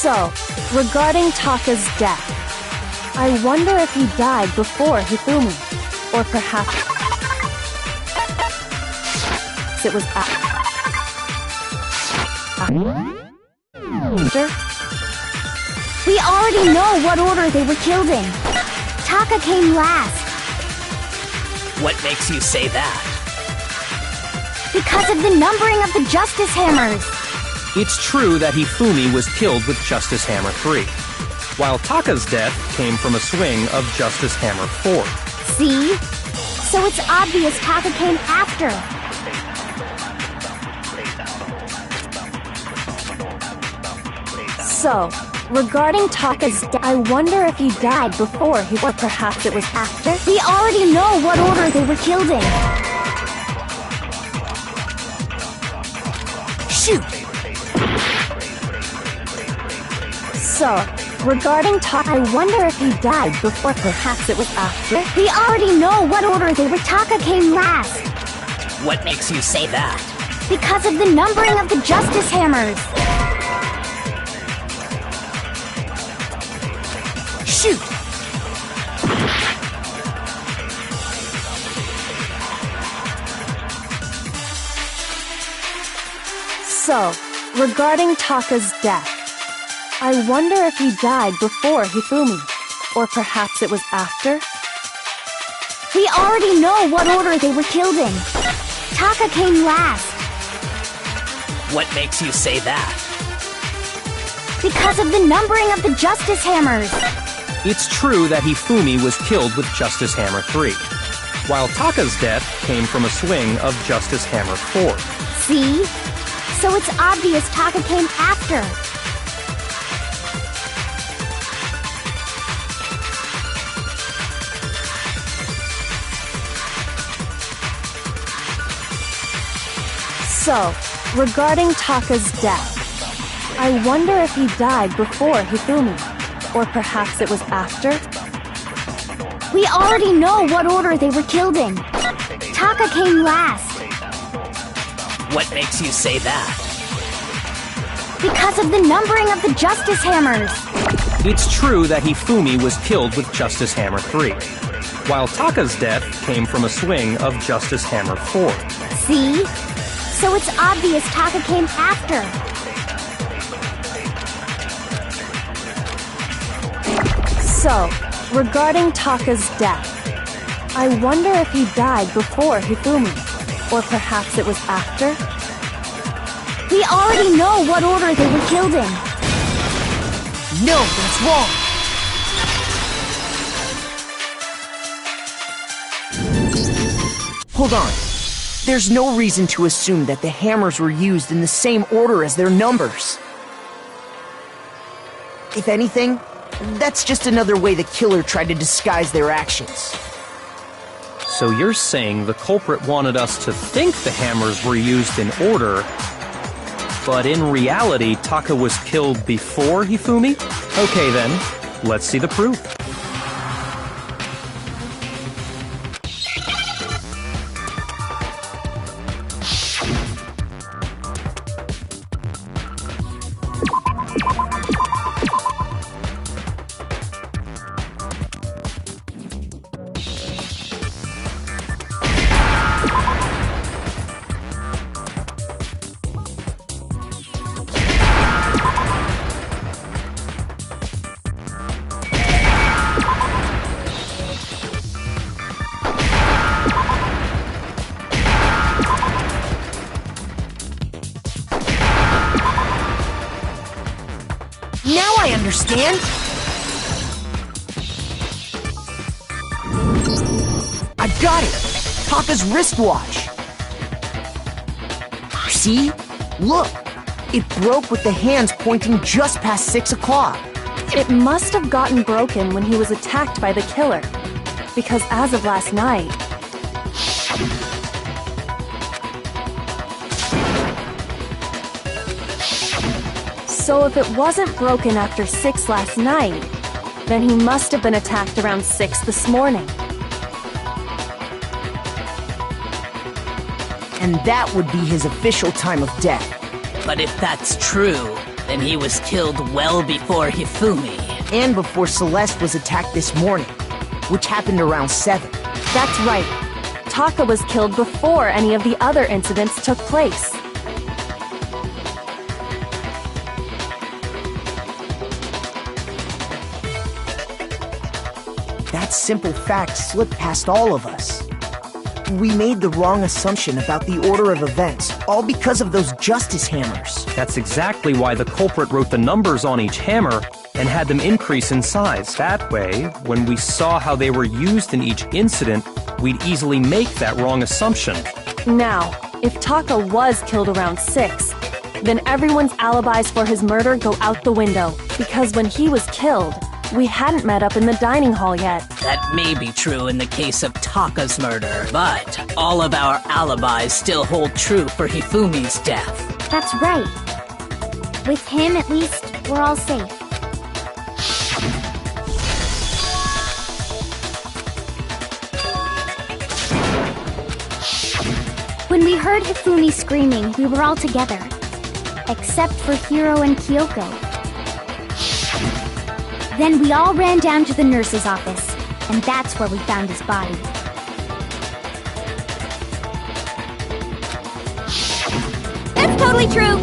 So, regarding Taka's death, I wonder if he died before Hifumi, or perhaps it was after. We already know what order they were killed in. Taka came last. What makes you say that? Because of the numbering of the Justice Hammers. It's true that Hifumi was killed with Justice Hammer 3, while Taka's death came from a swing of Justice Hammer 4. See? So it's obvious Taka came after. So, regarding Taka's death, I wonder if he died before he, or perhaps it was after? We already know what order they were killed in. Shoot! So, regarding Taka, I wonder if he died before, perhaps it was after? We already know what order they were. Taka came last. What makes you say that? Because of the numbering of the Justice Hammers. Shoot! So, regarding Taka's death, I wonder if he died before Hifumi, or perhaps it was after? We already know what order they were killed in. Taka came last. What makes you say that? Because of the numbering of the Justice Hammers. It's true that Hifumi was killed with Justice Hammer 3, while Taka's death came from a swing of Justice Hammer 4. See? So it's obvious Taka came after. So, regarding Taka's death, I wonder if he died before Hifumi, or perhaps it was after? We already know what order they were killed in. Taka came last. What makes you say that? Because of the numbering of the Justice Hammers. It's true that Hifumi was killed with Justice Hammer 3, while Taka's death came from a swing of Justice Hammer 4. See? So it's obvious Taka came after. So, regarding Taka's death, I wonder if he died before Hifumi, or perhaps it was after? We already know what order they were killed in. No, that's wrong! Hold on. There's no reason to assume that the hammers were used in the same order as their numbers. If anything, that's just another way the killer tried to disguise their actions. So you're saying the culprit wanted us to think the hammers were used in order, but in reality, Taka was killed before Hifumi? Okay then, let's see the proof. Now I understand! I got it! Taka's wristwatch! See? Look! It broke with the hands pointing just past 6 o'clock. It must have gotten broken when he was attacked by the killer, because as of last night, so if it wasn't broken after 6 last night, then he must have been attacked around 6 this morning. And that would be his official time of death. But if that's true, then he was killed well before Hifumi. And before Celeste was attacked this morning, which happened around 7. That's right. Taka was killed before any of the other incidents took place. That simple fact slipped past all of us. We made the wrong assumption about the order of events, all because of those justice hammers. That's exactly why the culprit wrote the numbers on each hammer and had them increase in size. That way, when we saw how they were used in each incident, we'd easily make that wrong assumption. Now, if Taka was killed around 6, then everyone's alibis for his murder go out the window, because when he was killed, we hadn't met up in the dining hall yet. That may be true in the case of Taka's murder, but all of our alibis still hold true for Hifumi's death. That's right. With him, at least, we're all safe. When we heard Hifumi screaming, we were all together. Except for Hiro and Kyoko. Then we all ran down to the nurse's office, and that's where we found his body. That's totally true!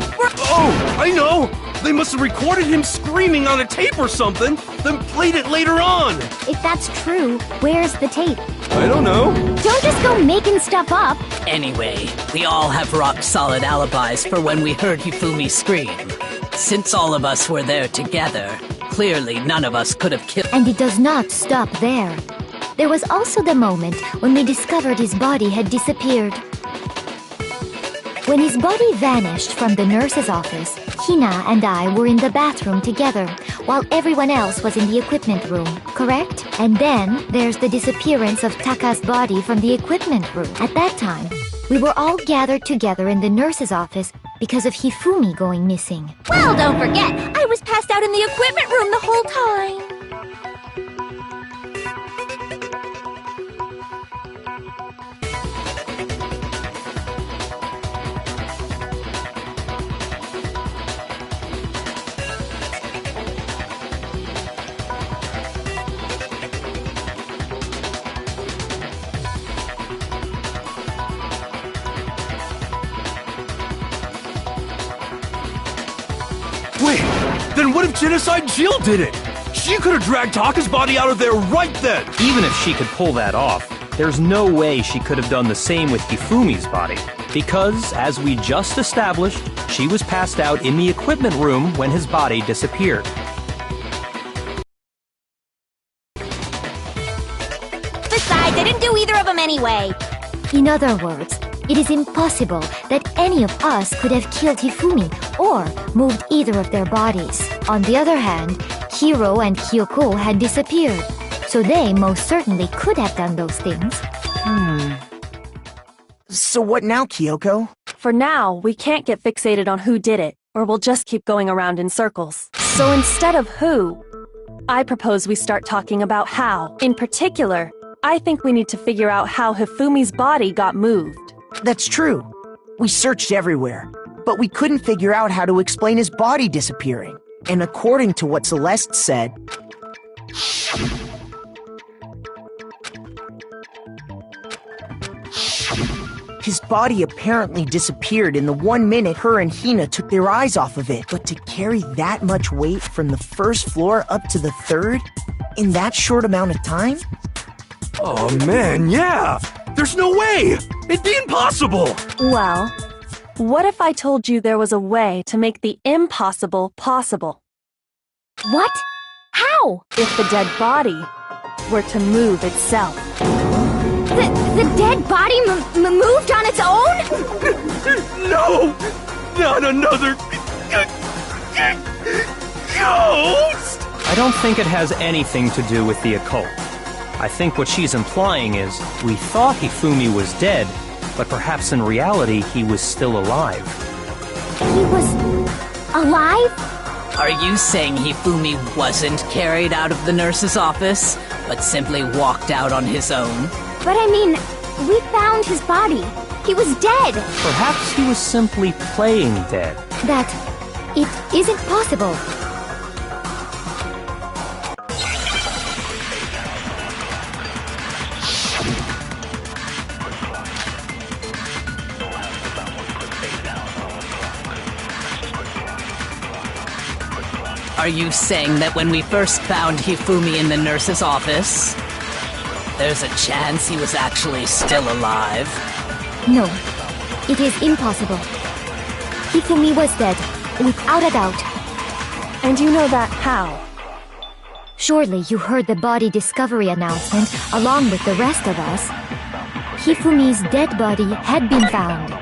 Oh, I know! They must have recorded him screaming on a tape or something, then played it later on! If that's true, where's the tape? I don't know. Don't just go making stuff up! Anyway, we all have rock-solid alibis for when we heard Hifumi scream. Since all of us were there together, clearly none of us could have killed— And it does not stop there. There was also the moment when we discovered his body had disappeared. When his body vanished from the nurse's office, Hina and I were in the bathroom together, while everyone else was in the equipment room, correct? And then there's the disappearance of Taka's body from the equipment room. At that time, we were all gathered together in the nurse's office because of Hifumi going missing. Well, don't forget, I was passed out in the equipment room the whole time! Then what if Genocide Jill did it? She could have dragged Taka's body out of there right then! Even if she could pull that off, there's no way she could have done the same with Hifumi's body. Because, as we just established, she was passed out in the equipment room when his body disappeared. Besides, I didn't do either of them anyway. In other words, it is impossible that any of us could have killed Hifumi or moved either of their bodies. On the other hand, Hiro and Kyoko had disappeared, so they most certainly could have done those things. So what now, Kyoko? For now, we can't get fixated on who did it, or we'll just keep going around in circles. So instead of who, I propose we start talking about how. In particular, I think we need to figure out how Hifumi's body got moved. That's true. We searched everywhere, but we couldn't figure out how to explain his body disappearing. And according to what Celeste said, his body apparently disappeared in the 1 minute her and Hina took their eyes off of it. But to carry that much weight from the first floor up to the third in that short amount of time? Oh man, yeah! There's no way! It'd be impossible! Well, what if I told you there was a way to make the impossible possible? What? How? If the dead body were to move itself. The dead body moved on its own? No! Not another... ghost! I don't think it has anything to do with the occult. I think what she's implying is, we thought Hifumi was dead, but perhaps in reality he was still alive. He was... alive? Are you saying Hifumi wasn't carried out of the nurse's office, but simply walked out on his own? But I mean, we found his body. He was dead. Perhaps he was simply playing dead. That it isn't possible. Are you saying that when we first found Hifumi in the nurse's office, there's a chance he was actually still alive? No, it is impossible. Hifumi was dead, without a doubt. And you know that how? Surely you heard the body discovery announcement along with the rest of us. Hifumi's dead body had been found.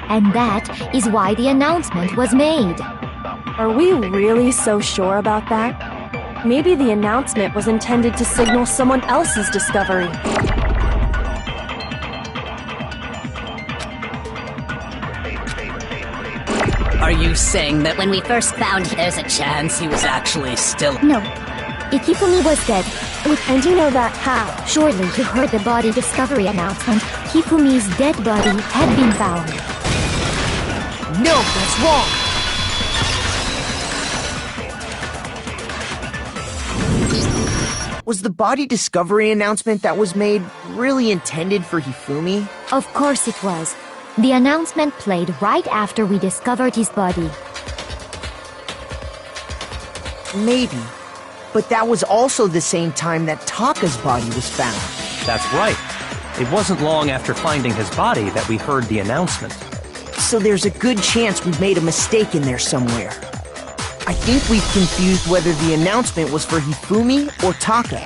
And that is why the announcement was made. Are we really so sure about that? Maybe the announcement was intended to signal someone else's discovery. Are you saying that when we first found him, there's a chance he was actually still... No, Hifumi was dead. And you know that how? Surely you heard the body discovery announcement. Hifumi's dead body had been found. no, that's wrong! Was the body discovery announcement that was made really intended for Hifumi? Of course it was. The announcement played right after we discovered his body. Maybe. But that was also the same time that Taka's body was found. That's right. It wasn't long after finding his body that we heard the announcement. So there's a good chance we've made a mistake in there somewhere. I think we've confused whether the announcement was for Hifumi or Taka.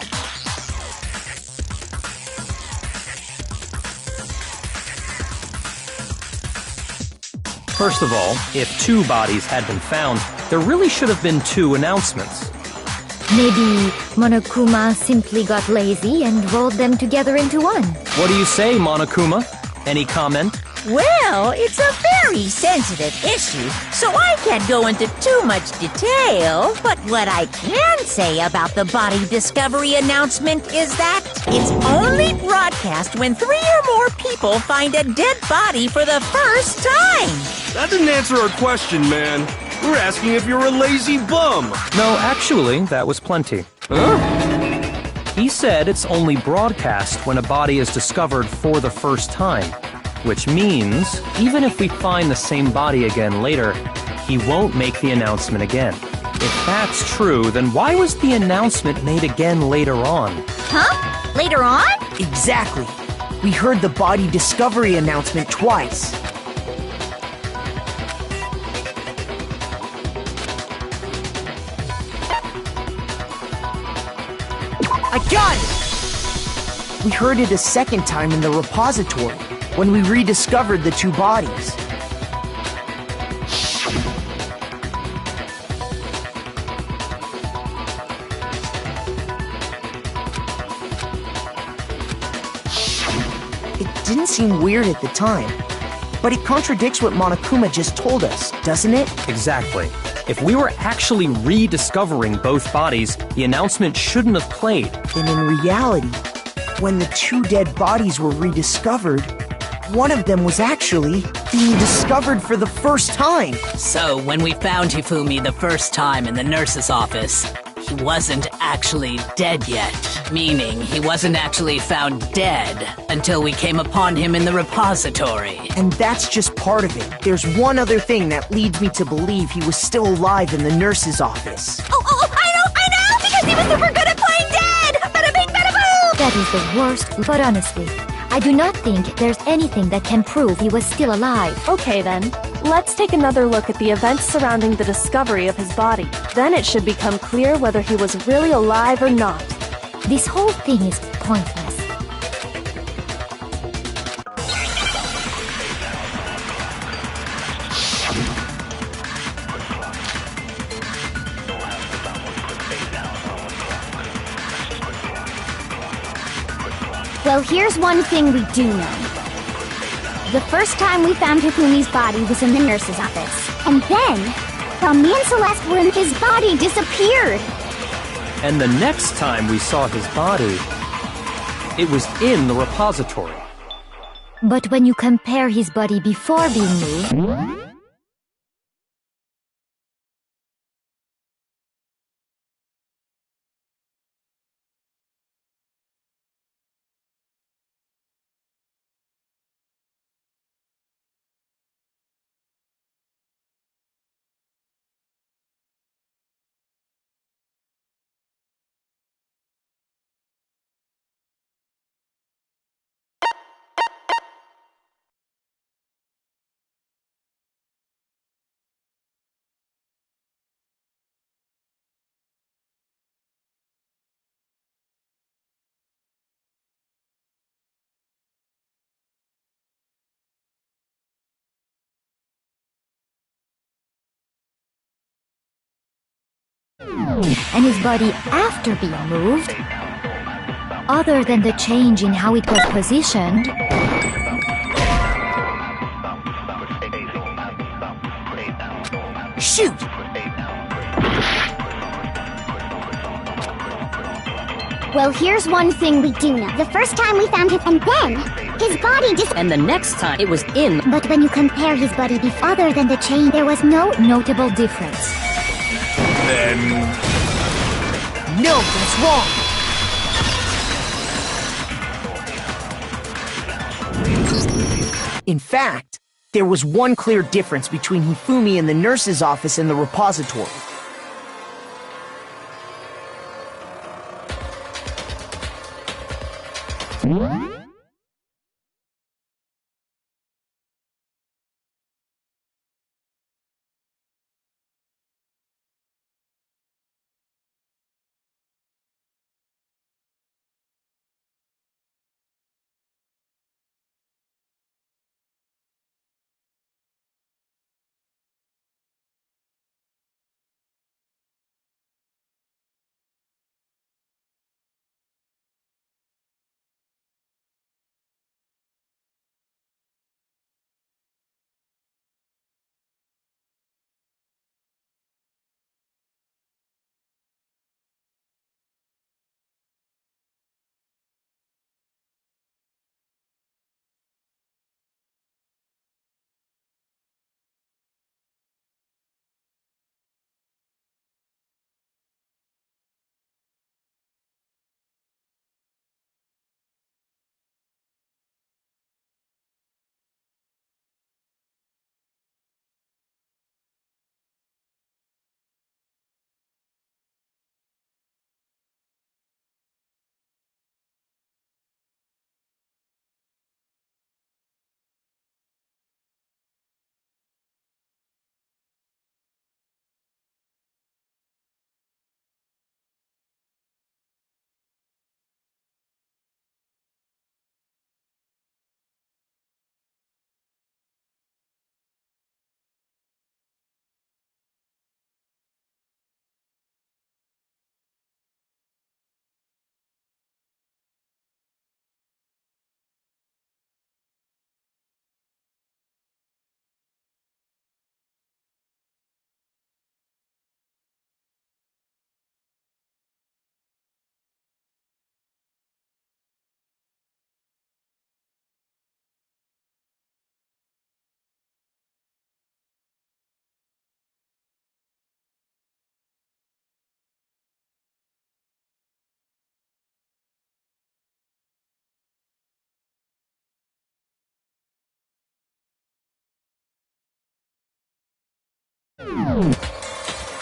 First of all, if two bodies had been found, there really should have been two announcements. Maybe Monokuma simply got lazy and rolled them together into one. What do you say, Monokuma? Any comment? Well, it's a very sensitive issue, so I can't go into too much detail. But what I can say about the body discovery announcement is that it's only broadcast when 3 or more people find a dead body for the first time. That didn't answer our question, man. We're asking if you're a lazy bum. No, actually, that was plenty. Huh? He said it's only broadcast when a body is discovered for the first time. Which means, even if we find the same body again later, he won't make the announcement again. If that's true, then why was the announcement made again later on? Huh? Later on? Exactly. We heard the body discovery announcement twice. I got it! We heard it a second time in the repository, when we rediscovered the two bodies. It didn't seem weird at the time, but it contradicts what Monokuma just told us, doesn't it? Exactly. If we were actually rediscovering both bodies, the announcement shouldn't have played. Then in reality, when the two dead bodies were rediscovered, one of them was actually being discovered for the first time. So, when we found Hifumi the first time in the nurse's office, he wasn't actually dead yet. Meaning, he wasn't actually found dead until we came upon him in the repository. And that's just part of it. There's one other thing that leads me to believe he was still alive in the nurse's office. Oh, I know! Because he was super good at playing dead! Bada bing, bada boom! That is the worst, but honestly, I do not think there's anything that can prove he was still alive. Okay then, let's take another look at the events surrounding the discovery of his body. Then it should become clear whether he was really alive or not. This whole thing is pointless. Well, here's one thing we do know. The first time we found Hifumi's body was in the nurse's office. And then, while me and Celeste were in, his body disappeared. And the next time we saw his body, it was in the repository. But when you compare his body before being moved... and his body after being moved, other than the change in how it was positioned, Shoot! Well, here's one thing we do know. The first time we found him, and then his body And the next time, it was in. But when you compare his body before, other than the change, there was no notable difference. No, that's wrong! In fact, there was one clear difference between Hifumi in the nurse's office and the repository.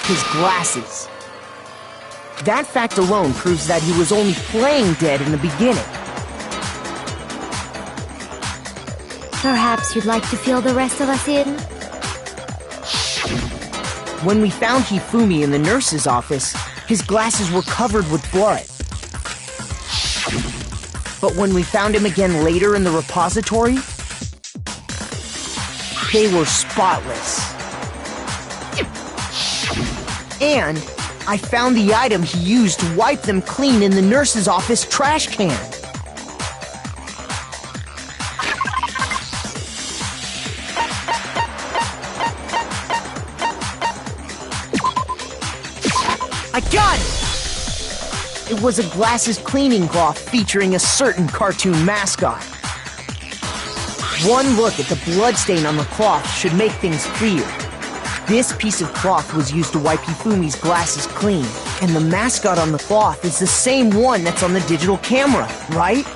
His glasses. That fact alone proves that he was only playing dead in the beginning. Perhaps you'd like to fill the rest of us in? When we found Hifumi in the nurse's office, his glasses were covered with blood. But when we found him again later in the repository, they were spotless. And I found the item he used to wipe them clean in the nurse's office trash can. I got it! It was a glasses cleaning cloth featuring a certain cartoon mascot. One look at the bloodstain on the cloth should make things clear. This piece of cloth was used to wipe Hifumi's glasses clean, and the mascot on the cloth is the same one that's on the digital camera, right?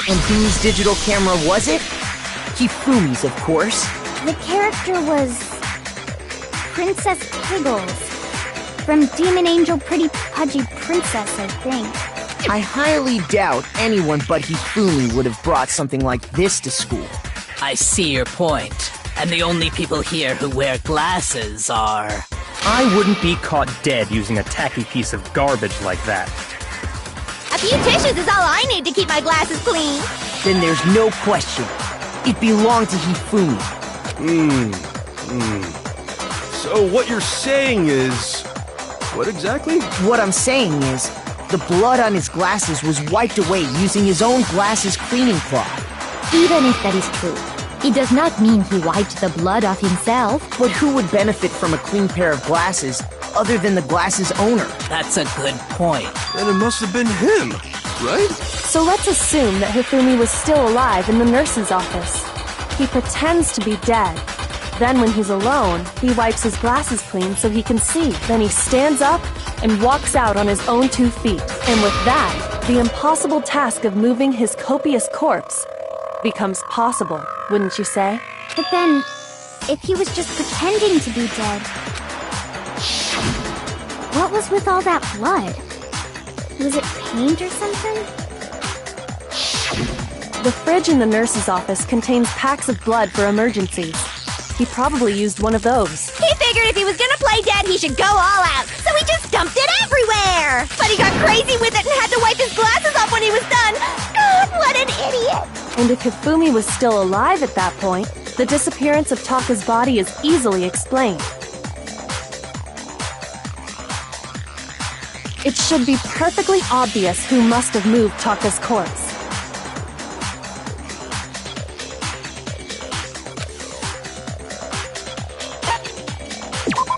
And whose digital camera was it? Hifumi's, of course. The character was Princess Piggles from Demon Angel Pretty Pudgy Princess, I think. I highly doubt anyone but Hifumi would have brought something like this to school. I see your point. And the only people here who wear glasses are... I wouldn't be caught dead using a tacky piece of garbage like that. A few tissues is all I need to keep my glasses clean. Then there's no question. It belonged to Hifumi. So what you're saying is... what exactly? What I'm saying is, the blood on his glasses was wiped away using his own glasses cleaning cloth. Even if that is true, it does not mean he wiped the blood off himself. But who would benefit from a clean pair of glasses other than the glasses owner? That's a good point. Then it must have been him, right? So let's assume that Hifumi was still alive in the nurse's office. He pretends to be dead. Then when he's alone, he wipes his glasses clean so he can see. Then he stands up and walks out on his own 2 feet. And with that, the impossible task of moving his copious corpse becomes possible, wouldn't you say? But then, if he was just pretending to be dead, what was with all that blood? Was it paint or something? The fridge in the nurse's office contains packs of blood for emergencies. He probably used one of those. He figured if he was gonna play dead, he should go all out, so he just dumped it everywhere! But he got crazy with it and had to wipe his glasses off when he was done! God, what an idiot! And if Hifumi was still alive at that point, the disappearance of Taka's body is easily explained. It should be perfectly obvious who must have moved Taka's corpse.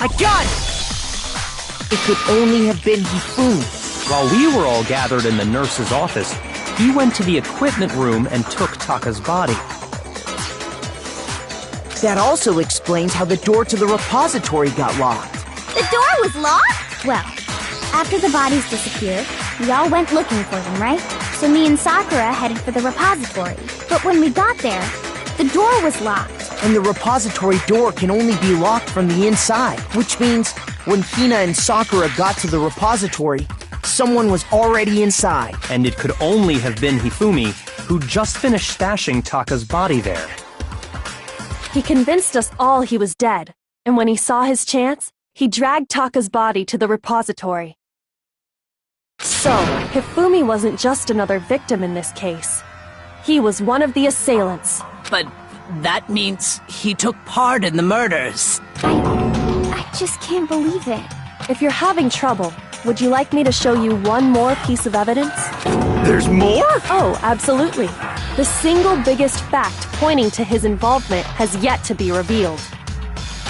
I got it! It could only have been Hifumi. While we were all gathered in the nurse's office, he went to the equipment room and took Taka's body. That also explains how the door to the repository got locked. The door was locked? Well, after the bodies disappeared, we all went looking for them, right? So me and Sakura headed for the repository. But when we got there, the door was locked. And the repository door can only be locked from the inside, which means when Hina and Sakura got to the repository, someone was already inside. And it could only have been Hifumi, who just finished stashing Taka's body there. He convinced us all he was dead, and when he saw his chance, he dragged Taka's body to the repository. So, Hifumi wasn't just another victim in this case. He was one of the assailants. But that means he took part in the murders. I just can't believe it. If you're having trouble, would you like me to show you one more piece of evidence? There's more? Oh, absolutely. The single biggest fact pointing to his involvement has yet to be revealed.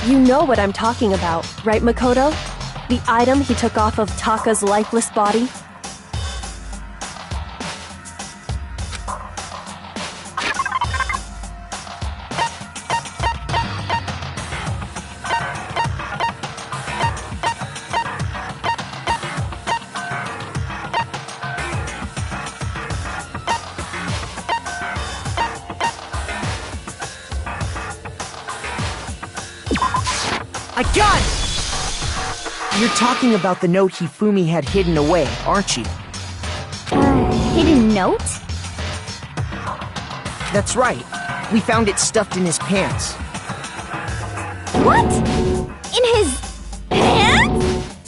You know what I'm talking about, right, Makoto? The item he took off of Taka's lifeless body? I got it! You're talking about the note Hifumi had hidden away, aren't you? Hidden note? That's right. We found it stuffed in his pants. What? In his pants?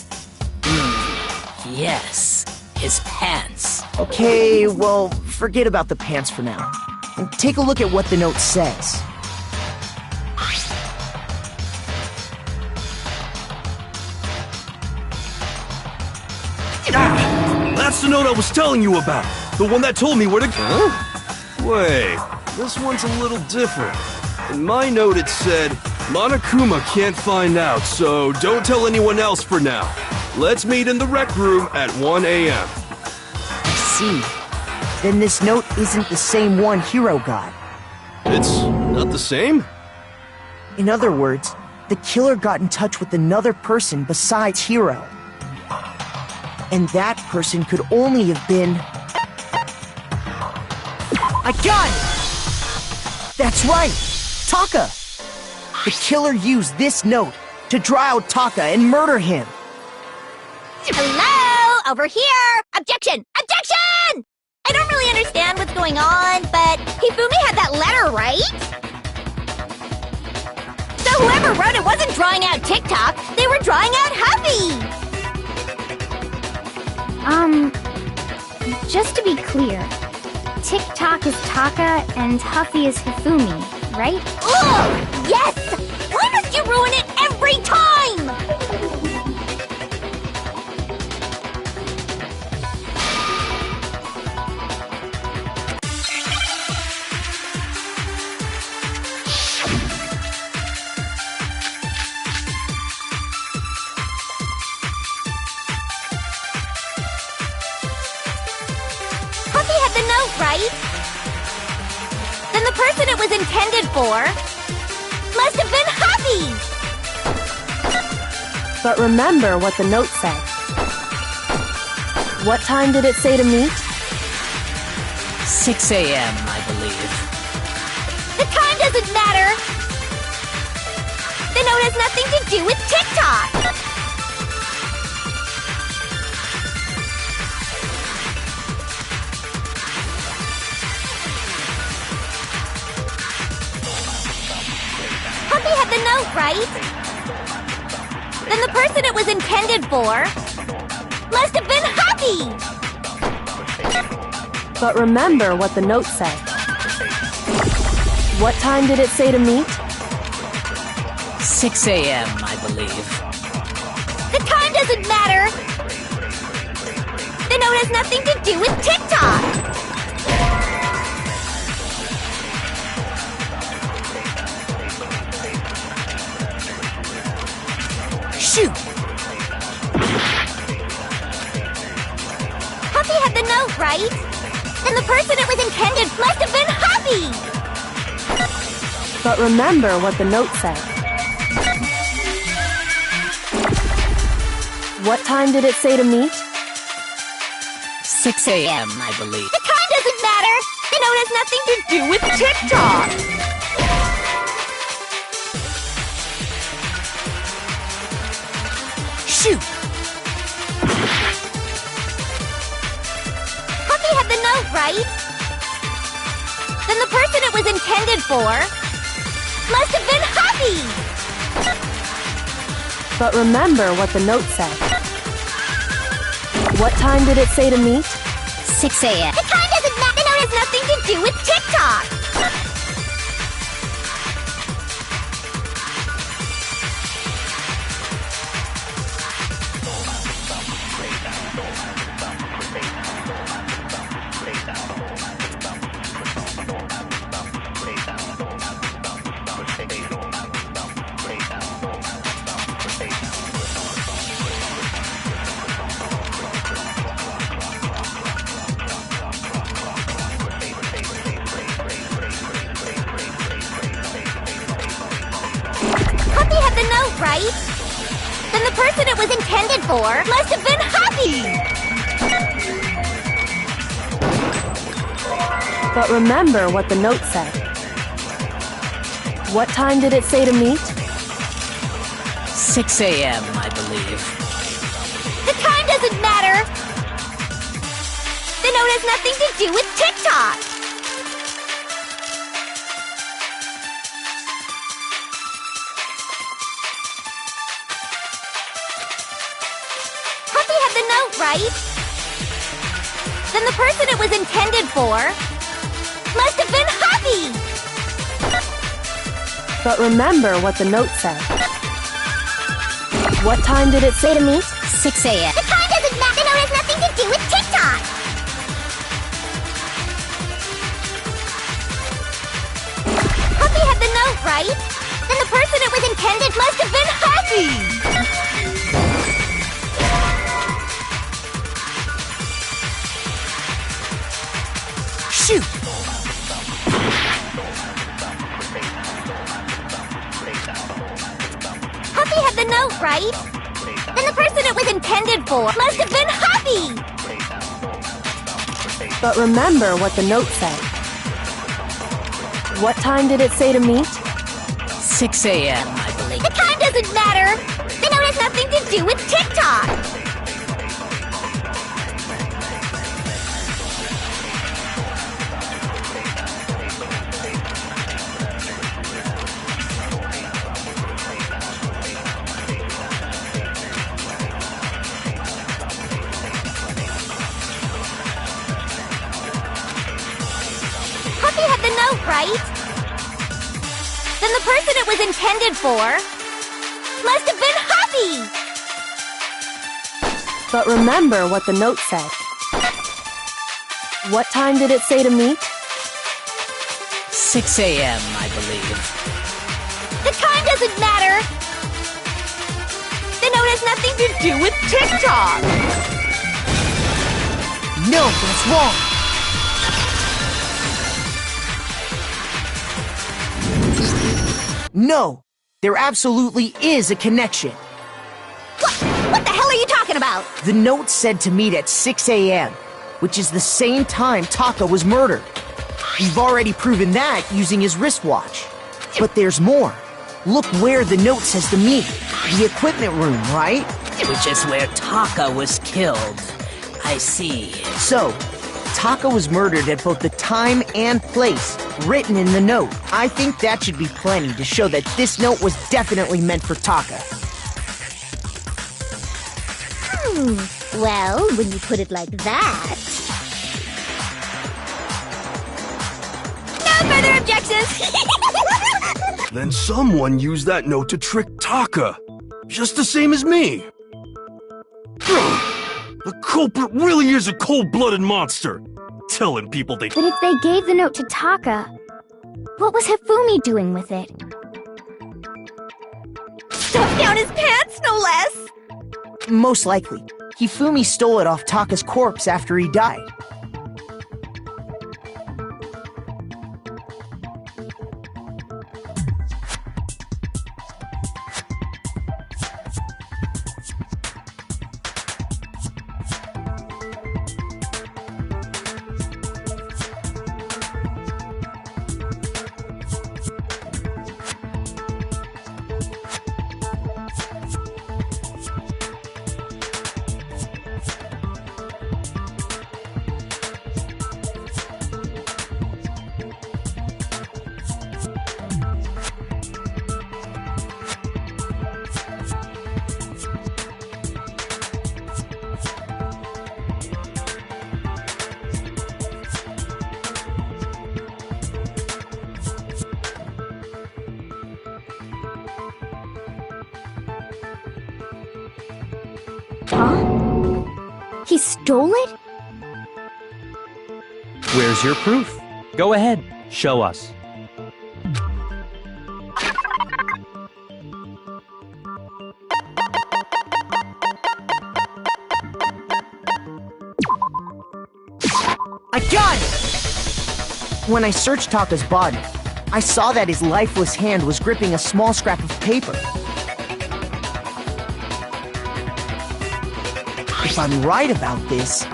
Yes, his pants. Okay, well, forget about the pants for now. And take a look at what the note says. That's the note I was telling you about. The one that told me where to go. Huh? Wait, this one's a little different. In my note it said, Monokuma can't find out, so don't tell anyone else for now. Let's meet in the rec room at 1 a.m. I see. Then this note isn't the same one Hiro got. It's not the same? In other words, the killer got in touch with another person besides Hiro. And that person could only have been... I got it! That's right! Taka! The killer used this note to draw out Taka and murder him. Hello? Over here! Objection! Objection! I don't really understand what's going on, but Hifumi had that letter, right? So whoever wrote it wasn't drawing out TikTok, they were drawing out Huffy! Just to be clear, TikTok is Taka and Huffy is Hifumi, right? Ugh! Yes! Why must you ruin it every time? Huffy had the note, right? Then the person it was intended for must have been Huffy! But remember what the note said. What time did it say to meet? 6 a.m., I believe. The time doesn't matter! The note has nothing to do with TikTok! Huffy had the note, right? Then the person it was intended for must have been Huffy! But remember what the note said. What time did it say to meet? 6 a.m., I believe. The time doesn't matter! The note has nothing to do with TikTok! Shoot! Huffy had the note, right? And the person it was intended must have been Huffy! But remember what the note said. What time did it say to meet? 6 a.m., I believe. The time doesn't matter! The note has nothing to do with TikTok! Shoot! Huffy had the note, right? Then the person it was intended for must have been Huffy! But remember what the note said. What time did it say to meet? 6 a.m. The time doesn't matter! The note has nothing to do with TikTok! Huffy had the note, right? Then the person it was intended for must have been Huffy! But remember what the note said. What time did it say to meet? 6 a.m., I believe. The time doesn't matter! The note has nothing to do with TikTok! Puppy had the note, right? Then the person it was intended for must have been Huppy! But remember what the note said. What time did it say to meet? 6 a.m. The time doesn't matter! The note has nothing to do with TikTok! Puppy had the note, right? Then the person it was intended must have been Huppy! Shoot! Puppy had the note, right? Then the person it was intended for must have been Huppy! But remember what the note said. What time did it say to meet? 6 a.m., I believe. The time doesn't matter! The note has nothing to do with TikTok! Puppy had the note, right? Then the person it was intended for must have been Huppy! But remember what the note said. What time did it say to meet? 6 a.m., I believe. The time doesn't matter! The note has nothing to do with TikTok! No, that's wrong! No! There absolutely is a connection! What the hell are you talking about? The note said to meet at 6 a.m., which is the same time Taka was murdered. We've already proven that using his wristwatch. But there's more. Look where the note says to meet. The equipment room, right? Which is where Taka was killed. I see. So, Taka was murdered at both the time and place written in the note. I think that should be plenty to show that this note was definitely meant for Taka. Well, when you put it like that... No further objections! Then someone used that note to trick Taka. Just the same as me. The culprit really is a cold-blooded monster. Telling people they... But if they gave the note to Taka, what was Hifumi doing with it? Stuffed down his pants, no less! Most likely. Hifumi stole it off Taka's corpse after he died. Huh? He stole it? Where's your proof? Go ahead, show us. I got it! When I searched Taka's body, I saw that his lifeless hand was gripping a small scrap of paper. If I'm right about this...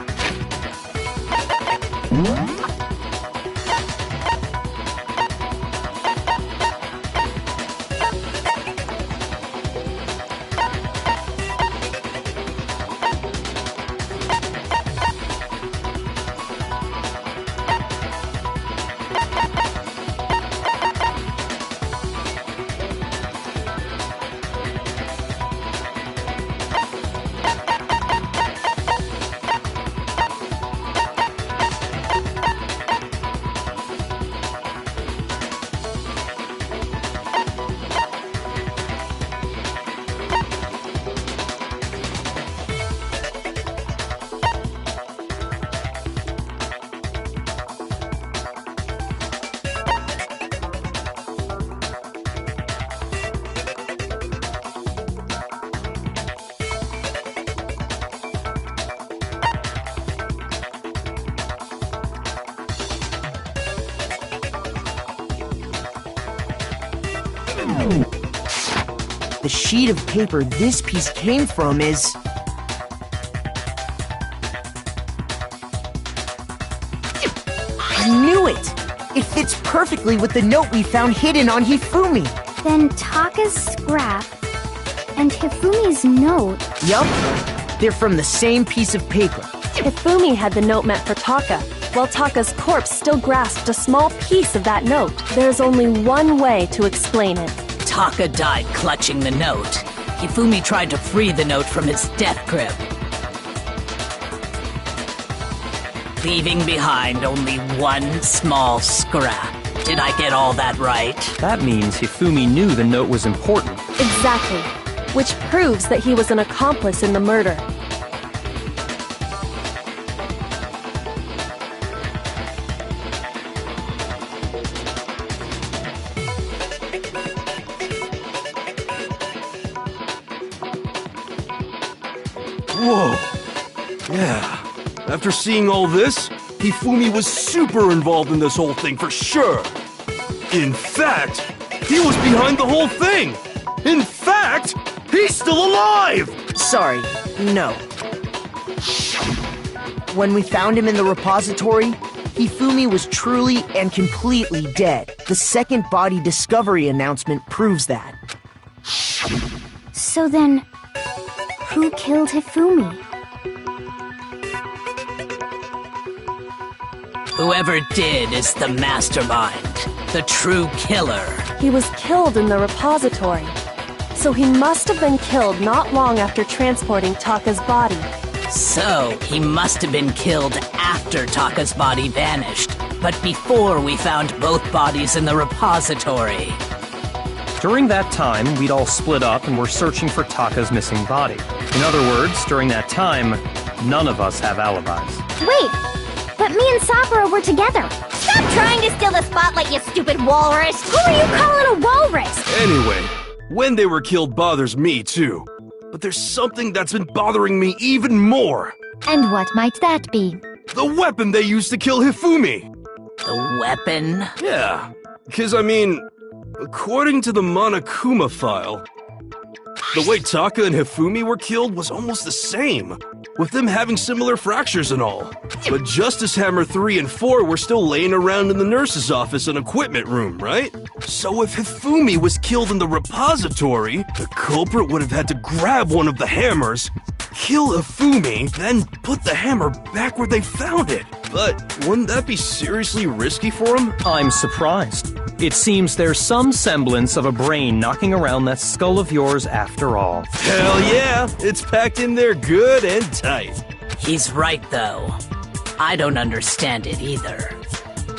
The sheet of paper this piece came from is... I knew it! It fits perfectly with the note we found hidden on Hifumi. Then Taka's scrap and Hifumi's note. Yup, they're from the same piece of paper. Hifumi had the note meant for Taka, while Taka's corpse still grasped a small piece of that note. There's only one way to explain it. Taka died clutching the note. Hifumi tried to free the note from its death grip, leaving behind only one small scrap. Did I get all that right? That means Hifumi knew the note was important. Exactly, which proves that he was an accomplice in the murder. Whoa. Yeah. After seeing all this, Hifumi was super involved in this whole thing for sure. In fact, he was behind the whole thing. In fact, he's still alive! Sorry, no. When we found him in the repository, Hifumi was truly and completely dead. The second body discovery announcement proves that. So then, who killed Hifumi? Whoever did is the mastermind, the true killer. He was killed in the repository, so he must have been killed not long after transporting Taka's body. So, he must have been killed after Taka's body vanished, but before we found both bodies in the repository. During that time, we'd all split up and were searching for Taka's missing body. In other words, during that time, none of us have alibis. Wait, but me and Sakura were together. Stop trying to steal the spotlight, you stupid walrus! Who are you calling a walrus? Anyway, when they were killed bothers me too. But there's something that's been bothering me even more. And what might that be? The weapon they used to kill Hifumi. The weapon? Yeah, because I mean, according to the Monokuma file, the way Taka and Hifumi were killed was almost the same, with them having similar fractures and all. But Justice Hammer 3 and 4 were still laying around in the nurse's office and equipment room, right? So if Hifumi was killed in the repository, the culprit would have had to grab one of the hammers, kill Hifumi, then put the hammer back where they found it. But wouldn't that be seriously risky for him? I'm surprised. It seems there's some semblance of a brain knocking around that skull of yours after all. Hell yeah, it's packed in there good and tight. He's right, though. I don't understand it either.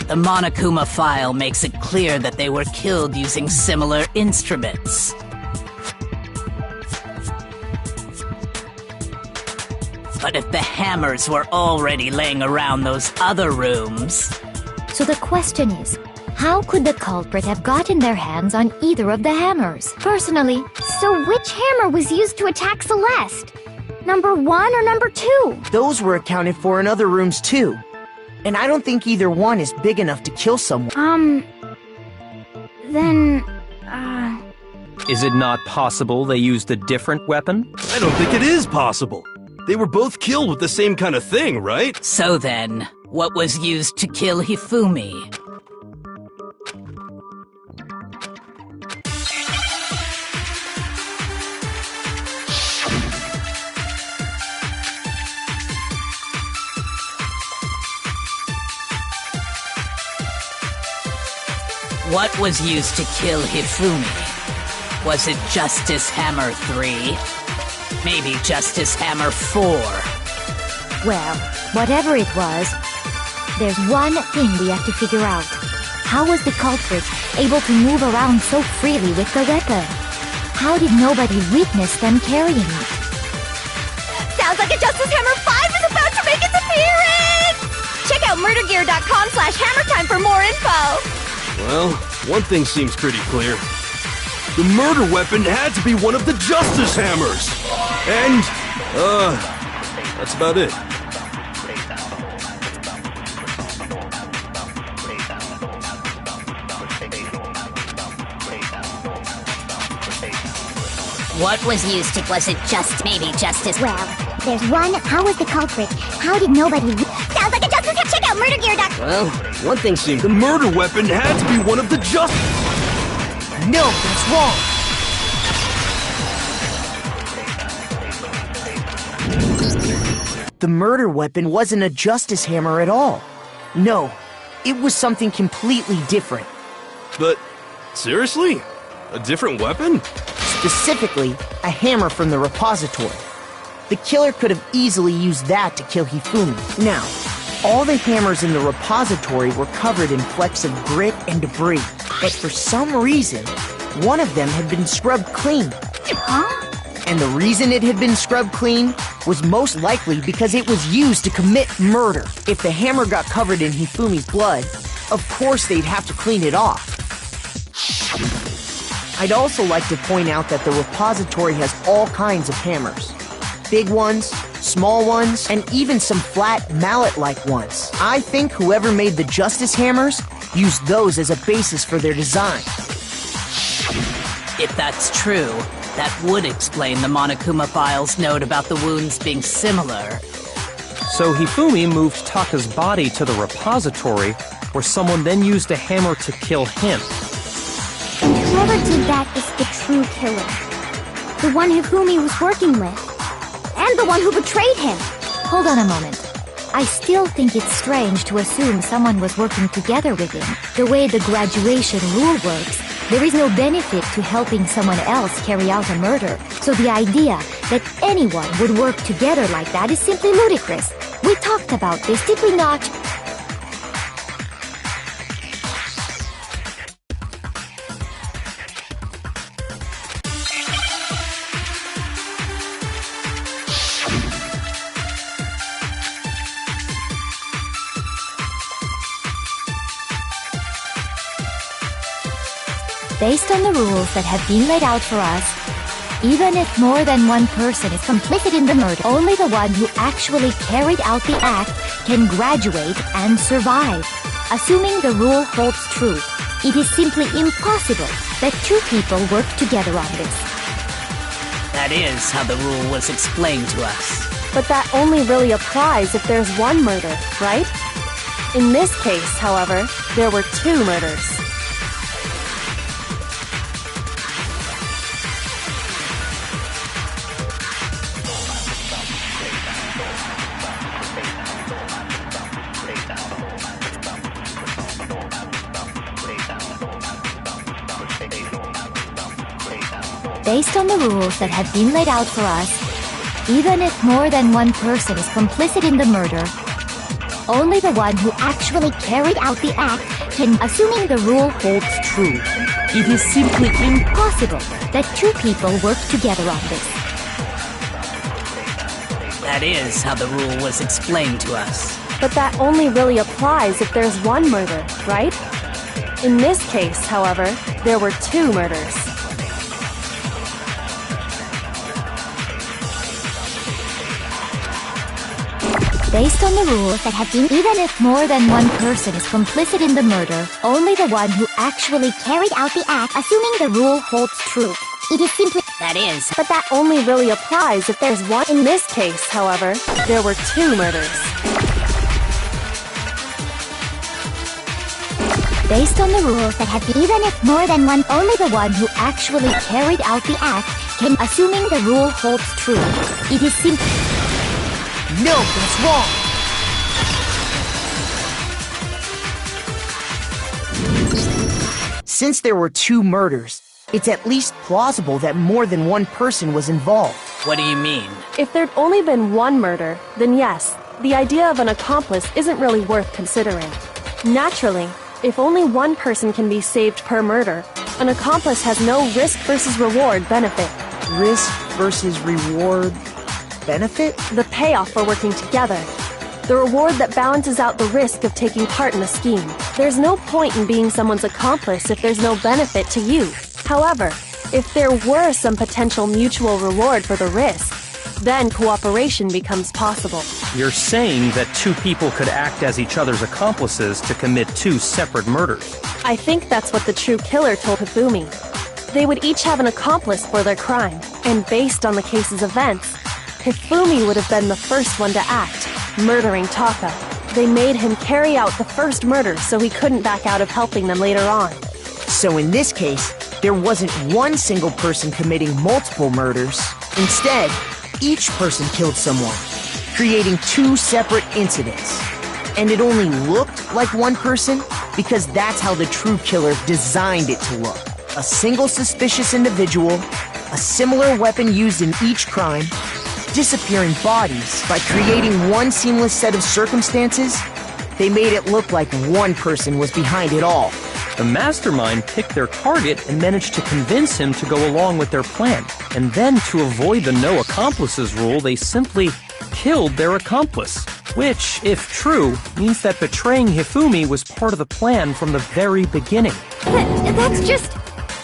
The Monokuma file makes it clear that they were killed using similar instruments. But if the hammers were already laying around those other rooms... So the question is, how could the culprit have gotten their hands on either of the hammers? Personally, So which hammer was used to attack Celeste? Number 1 or number 2? Those were accounted for in other rooms too. And I don't think either one is big enough to kill someone. Then, Is it not possible they used a different weapon? I don't think it is possible. They were both killed with the same kind of thing, right? So then, what was used to kill Hifumi? What was used to kill Hifumi? Was it Justice Hammer 3? Maybe Justice Hammer 4? well, whatever it was, there's one thing we have to figure out. How was the culprit able to move around so freely with the weapon? How did nobody witness them carrying it? sounds like a Justice Hammer 5 is about to make its appearance! Check out murdergear.com/hammertime for more info. Well, one thing seems pretty clear. The murder weapon had to be one of the Justice Hammers! And, that's about it. What was used to wasn't just maybe justice. Well, there's one. How was the culprit? How did nobody... Sounds like a justice hit. Check out Murder Gear. Well, one thing seems... The murder weapon had to be one of the just... No, that's wrong. The murder weapon wasn't a justice hammer at all. No, it was something completely different. But, seriously? A different weapon? Specifically, a hammer from the repository. The killer could have easily used that to kill Hifumi. Now, all the hammers in the repository were covered in flecks of grit and debris, but for some reason, one of them had been scrubbed clean. Huh? And the reason it had been scrubbed clean was most likely because it was used to commit murder. If the hammer got covered in Hifumi's blood, of course they'd have to clean it off. I'd also like to point out that the repository has all kinds of hammers. Big ones, small ones, and even some flat, mallet-like ones. I think whoever made the justice hammers used those as a basis for their design. If that's true, that would explain the Monokuma file's note about the wounds being similar. So Hifumi moved Taka's body to the repository, where someone then used a hammer to kill him. Whoever did that is the true killer. The one Hifumi was working with. And the one who betrayed him. Hold on a moment. I still think it's strange to assume someone was working together with him. The way the graduation rule works, there is no benefit to helping someone else carry out a murder. So the idea that anyone would work together like that is simply ludicrous. We talked about this, did we not? Based on the rules that have been laid out for us, even if more than one person is complicit in the murder, only the one who actually carried out the act can graduate and survive. Assuming the rule holds true, it is simply impossible that two people work together on this. That is how the rule was explained to us. But that only really applies if there's one murder, right? In this case, however, there were two murders. Based on the rules that have been laid out for us, even if more than one person is complicit in the murder, only the one who actually carried out the act can, assuming the rule holds true. It is simply impossible that two people work together on this. That is how the rule was explained to us. But that only really applies if there's one murder, right? In this case, however, there were two murders. Based on the rules that have been, even if more than one person is complicit in the murder, only the one who actually carried out the act, assuming the rule holds true. It is simply... That is. But that only really applies if there's one. In this case, however, there were two murders. Based on the rules that have been, even if more than one, only the one who actually carried out the act can, assuming the rule holds true. It is simply... No, that's wrong! Since there were two murders, it's at least plausible that more than one person was involved. What do you mean? If there'd only been one murder, then yes, the idea of an accomplice isn't really worth considering. Naturally, if only one person can be saved per murder, an accomplice has no risk versus reward benefit. Risk versus reward... benefit? The payoff for working together. The reward that balances out the risk of taking part in a scheme. There's no point in being someone's accomplice if there's no benefit to you. However, if there were some potential mutual reward for the risk, then cooperation becomes possible. You're saying that two people could act as each other's accomplices to commit two separate murders. I think that's what the true killer told Hifumi. They would each have an accomplice for their crime, and based on the case's events, Hifumi would have been the first one to act, murdering Taka. They made him carry out the first murder so he couldn't back out of helping them later on. So in this case, there wasn't one single person committing multiple murders. Instead, each person killed someone, creating two separate incidents. And it only looked like one person because that's how the true killer designed it to look. A single suspicious individual, a similar weapon used in each crime, disappearing bodies. By creating one seamless set of circumstances, they made it look like one person was behind it all. The mastermind picked their target and managed to convince him to go along with their plan. And then, to avoid the no accomplices rule, they simply killed their accomplice. Which, if true, means that betraying Hifumi was part of the plan from the very beginning. That's just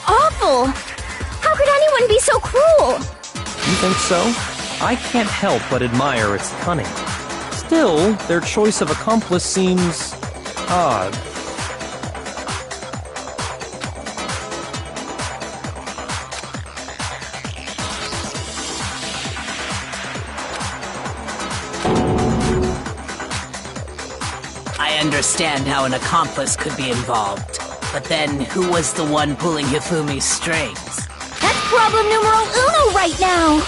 awful! How could anyone be so cruel? You think so? I can't help but admire its cunning. Still, their choice of accomplice seems odd. I understand how an accomplice could be involved, but then who was the one pulling Hifumi's strings? That's problem numero uno right now!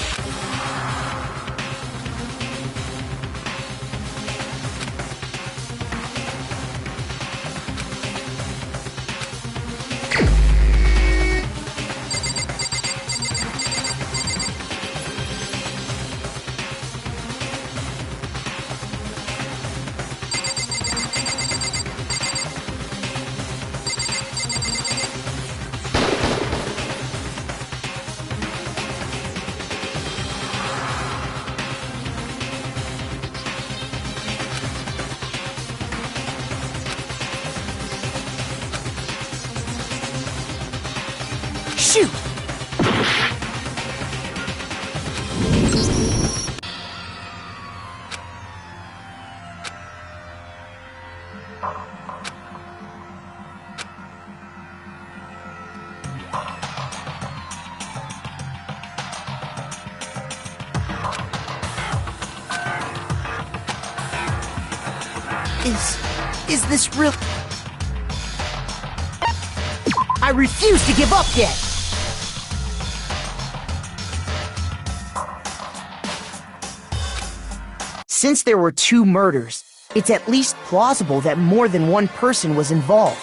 Shoot! Is this real? I refuse to give up yet! Since there were two murders, it's at least plausible that more than one person was involved.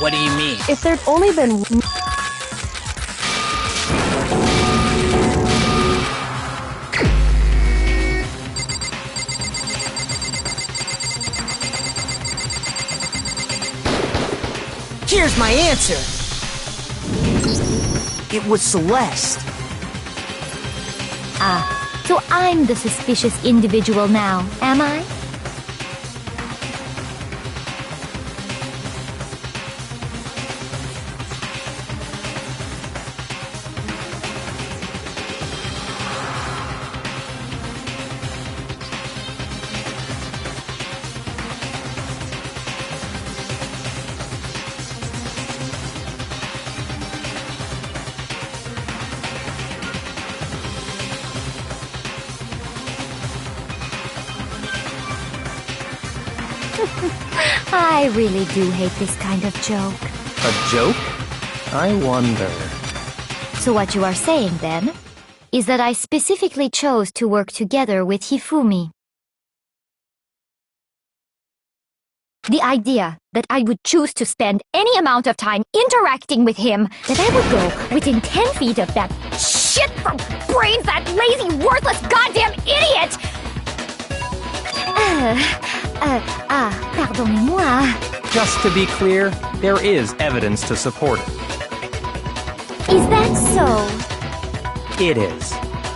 What do you mean? If there'd only been Here's my answer! It was Celeste. Ah, so I'm the suspicious individual now, am I? I really do hate this kind of joke. A joke? I wonder. So what you are saying, then, is that I specifically chose to work together with Hifumi. The idea that I would choose to spend any amount of time interacting with him, that I would go within 10 feet of that shit from brains, that lazy, worthless, goddamn idiot! Pardonnez-moi. Just to be clear, there is evidence to support it. Is that so? It is.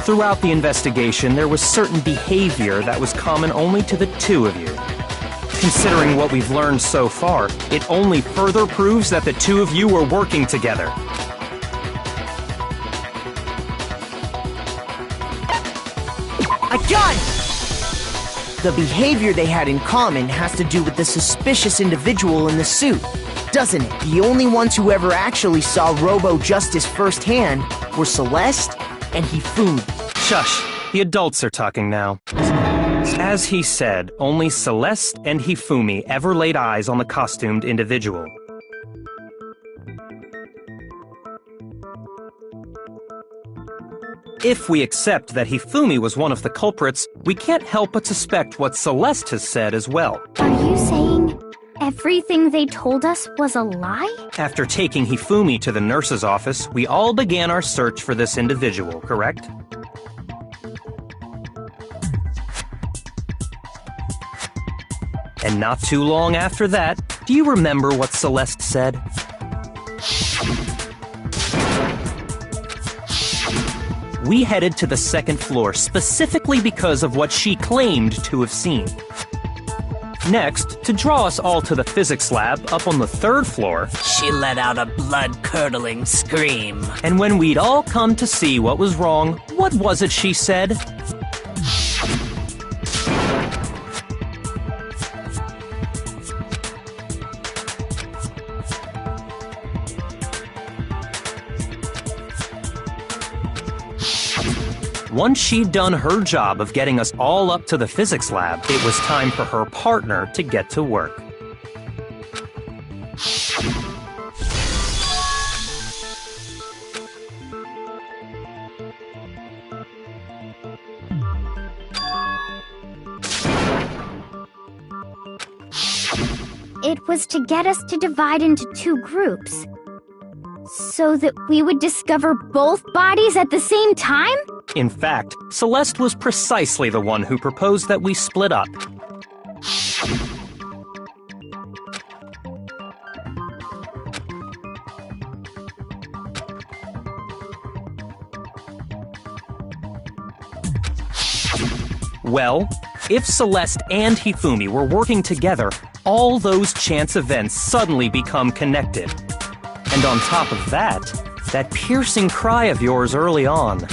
Throughout the investigation, there was certain behavior that was common only to the two of you. Considering what we've learned so far, it only further proves that the two of you were working together. A gun! The behavior they had in common has to do with the suspicious individual in the suit, doesn't it? The only ones who ever actually saw Robo-Justice firsthand were Celeste and Hifumi. Shush, the adults are talking now. As he said, only Celeste and Hifumi ever laid eyes on the costumed individual. If we accept that Hifumi was one of the culprits, we can't help but suspect what Celeste has said as well. Are you saying everything they told us was a lie? After taking Hifumi to the nurse's office, we all began our search for this individual, correct? And not too long after that, do you remember what Celeste said? We headed to the second floor specifically because of what she claimed to have seen. Next, to draw us all to the physics lab up on the third floor, she let out a blood-curdling scream. And when we'd all come to see what was wrong, what was it she said? Once she'd done her job of getting us all up to the physics lab, it was time for her partner to get to work. It was to get us to divide into two groups, so that we would discover both bodies at the same time? In fact, Celeste was precisely the one who proposed that we split up. Well, if Celeste and Hifumi were working together, all those chance events suddenly become connected. And on top of that, that piercing cry of yours early on.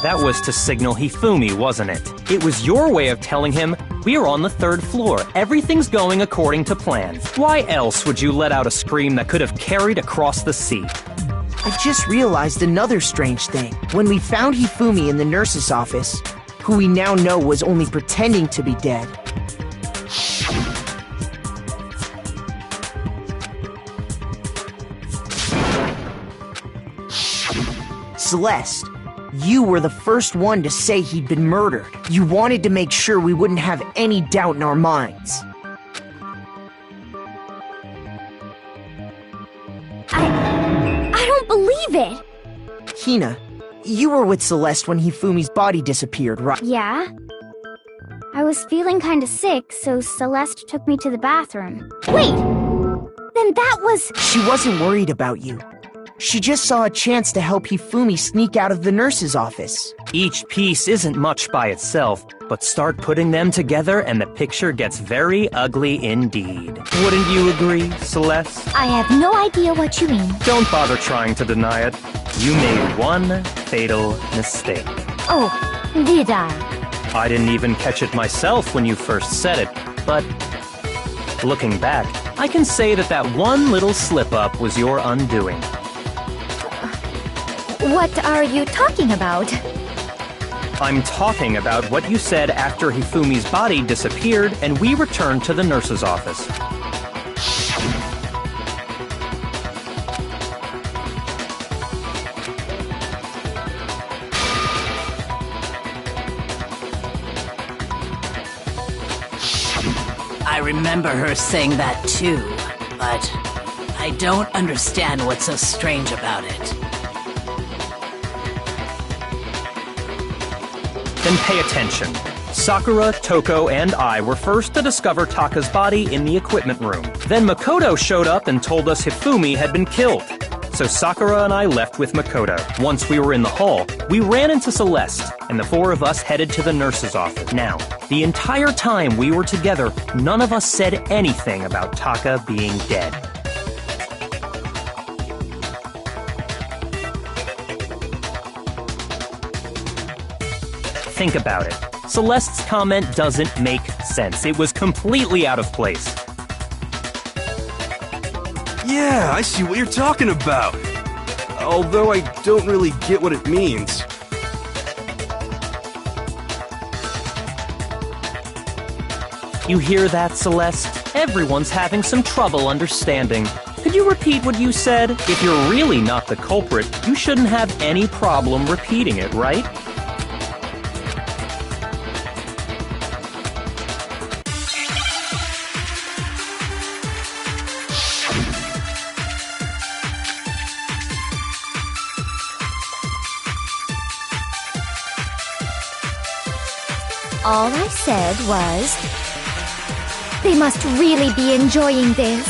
That was to signal Hifumi, wasn't it? It was your way of telling him, we are on the third floor, everything's going according to plan. Why else would you let out a scream that could have carried across the sea? I just realized another strange thing. When we found Hifumi in the nurse's office, who we now know was only pretending to be dead, Celeste, you were the first one to say he'd been murdered. You wanted to make sure we wouldn't have any doubt in our minds. I don't believe it! Hina, you were with Celeste when Hifumi's body disappeared, right? Yeah. I was feeling kinda sick, so Celeste took me to the bathroom. Wait! Then that was... She wasn't worried about you. She just saw a chance to help Hifumi sneak out of the nurse's office. Each piece isn't much by itself, but start putting them together and the picture gets very ugly indeed. Wouldn't you agree, Celeste? I have no idea what you mean. Don't bother trying to deny it. You made one fatal mistake. Oh, did I? I didn't even catch it myself when you first said it, but looking back, I can say that that one little slip-up was your undoing. What are you talking about? I'm talking about what you said after Hifumi's body disappeared and we returned to the nurse's office. I remember her saying that too, but I don't understand what's so strange about it. Then pay attention. Sakura, Toko, and I were first to discover Taka's body in the equipment room. Then Makoto showed up and told us Hifumi had been killed. So Sakura and I left with Makoto. Once we were in the hall, we ran into Celeste, and the four of us headed to the nurse's office. Now, the entire time we were together, none of us said anything about Taka being dead. Think about it. Celeste's comment doesn't make sense. It was completely out of place. Yeah, I see what you're talking about. Although I don't really get what it means. You hear that, Celeste? Everyone's having some trouble understanding. Could you repeat what you said? If you're really not the culprit, you shouldn't have any problem repeating it, right? All I said was, they must really be enjoying this.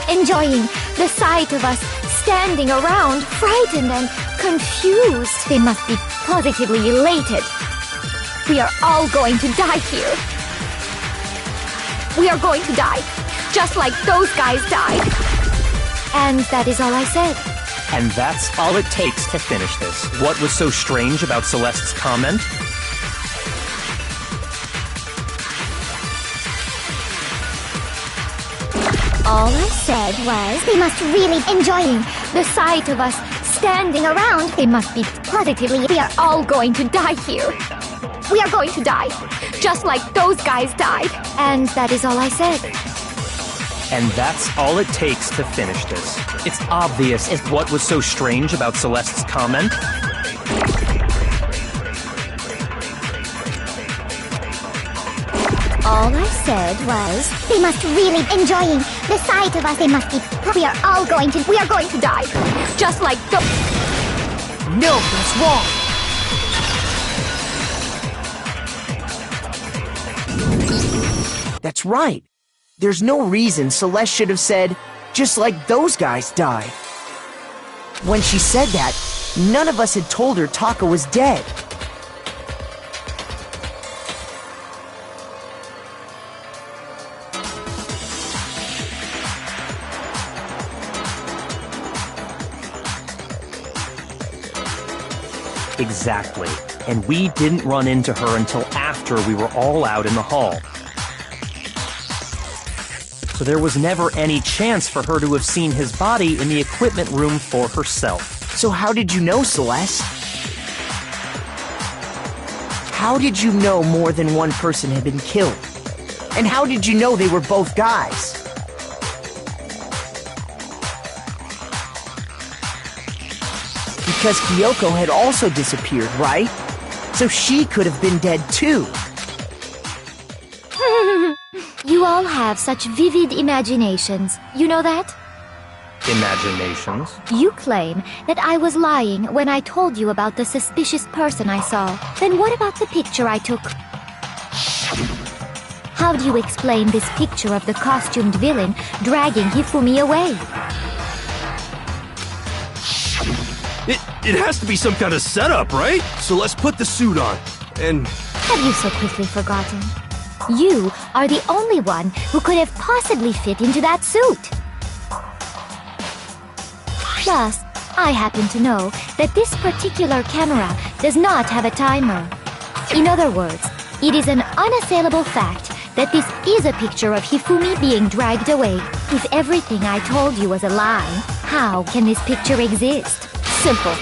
Enjoying the sight of us standing around, frightened and confused. They must be positively elated. We are all going to die here. We are going to die, just like those guys died. And that is all I said. And that's all it takes to finish this. What was so strange about Celeste's comment? All I said was, they must really enjoying the sight of us standing around. They must be positively, we are all going to die here. We are going to die, just like those guys died. And that is all I said. And that's all it takes to finish this. It's obvious as what was so strange about Celeste's comment. All I said was, they must really enjoying the sight of us. They must be, we are going to die. Just like the... No, that's wrong. That's right. There's no reason Celeste should have said, just like those guys died. When she said that, none of us had told her Taka was dead. Exactly. And we didn't run into her until after we were all out in the hall. So there was never any chance for her to have seen his body in the equipment room for herself. So how did you know, Celeste? How did you know more than one person had been killed? And how did you know they were both guys? Because Kyoko had also disappeared, right? So she could have been dead too. You all have such vivid imaginations. You know that? Imaginations? You claim that I was lying when I told you about the suspicious person I saw. Then what about the picture I took? How do you explain this picture of the costumed villain dragging Hifumi away? It has to be some kind of setup, right? So let's put the suit on, and... Have you so quickly forgotten? You are the only one who could have possibly fit into that suit. Plus, I happen to know that this particular camera does not have a timer. In other words, it is an unassailable fact that this is a picture of Hifumi being dragged away. If everything I told you was a lie, how can this picture exist? Simple.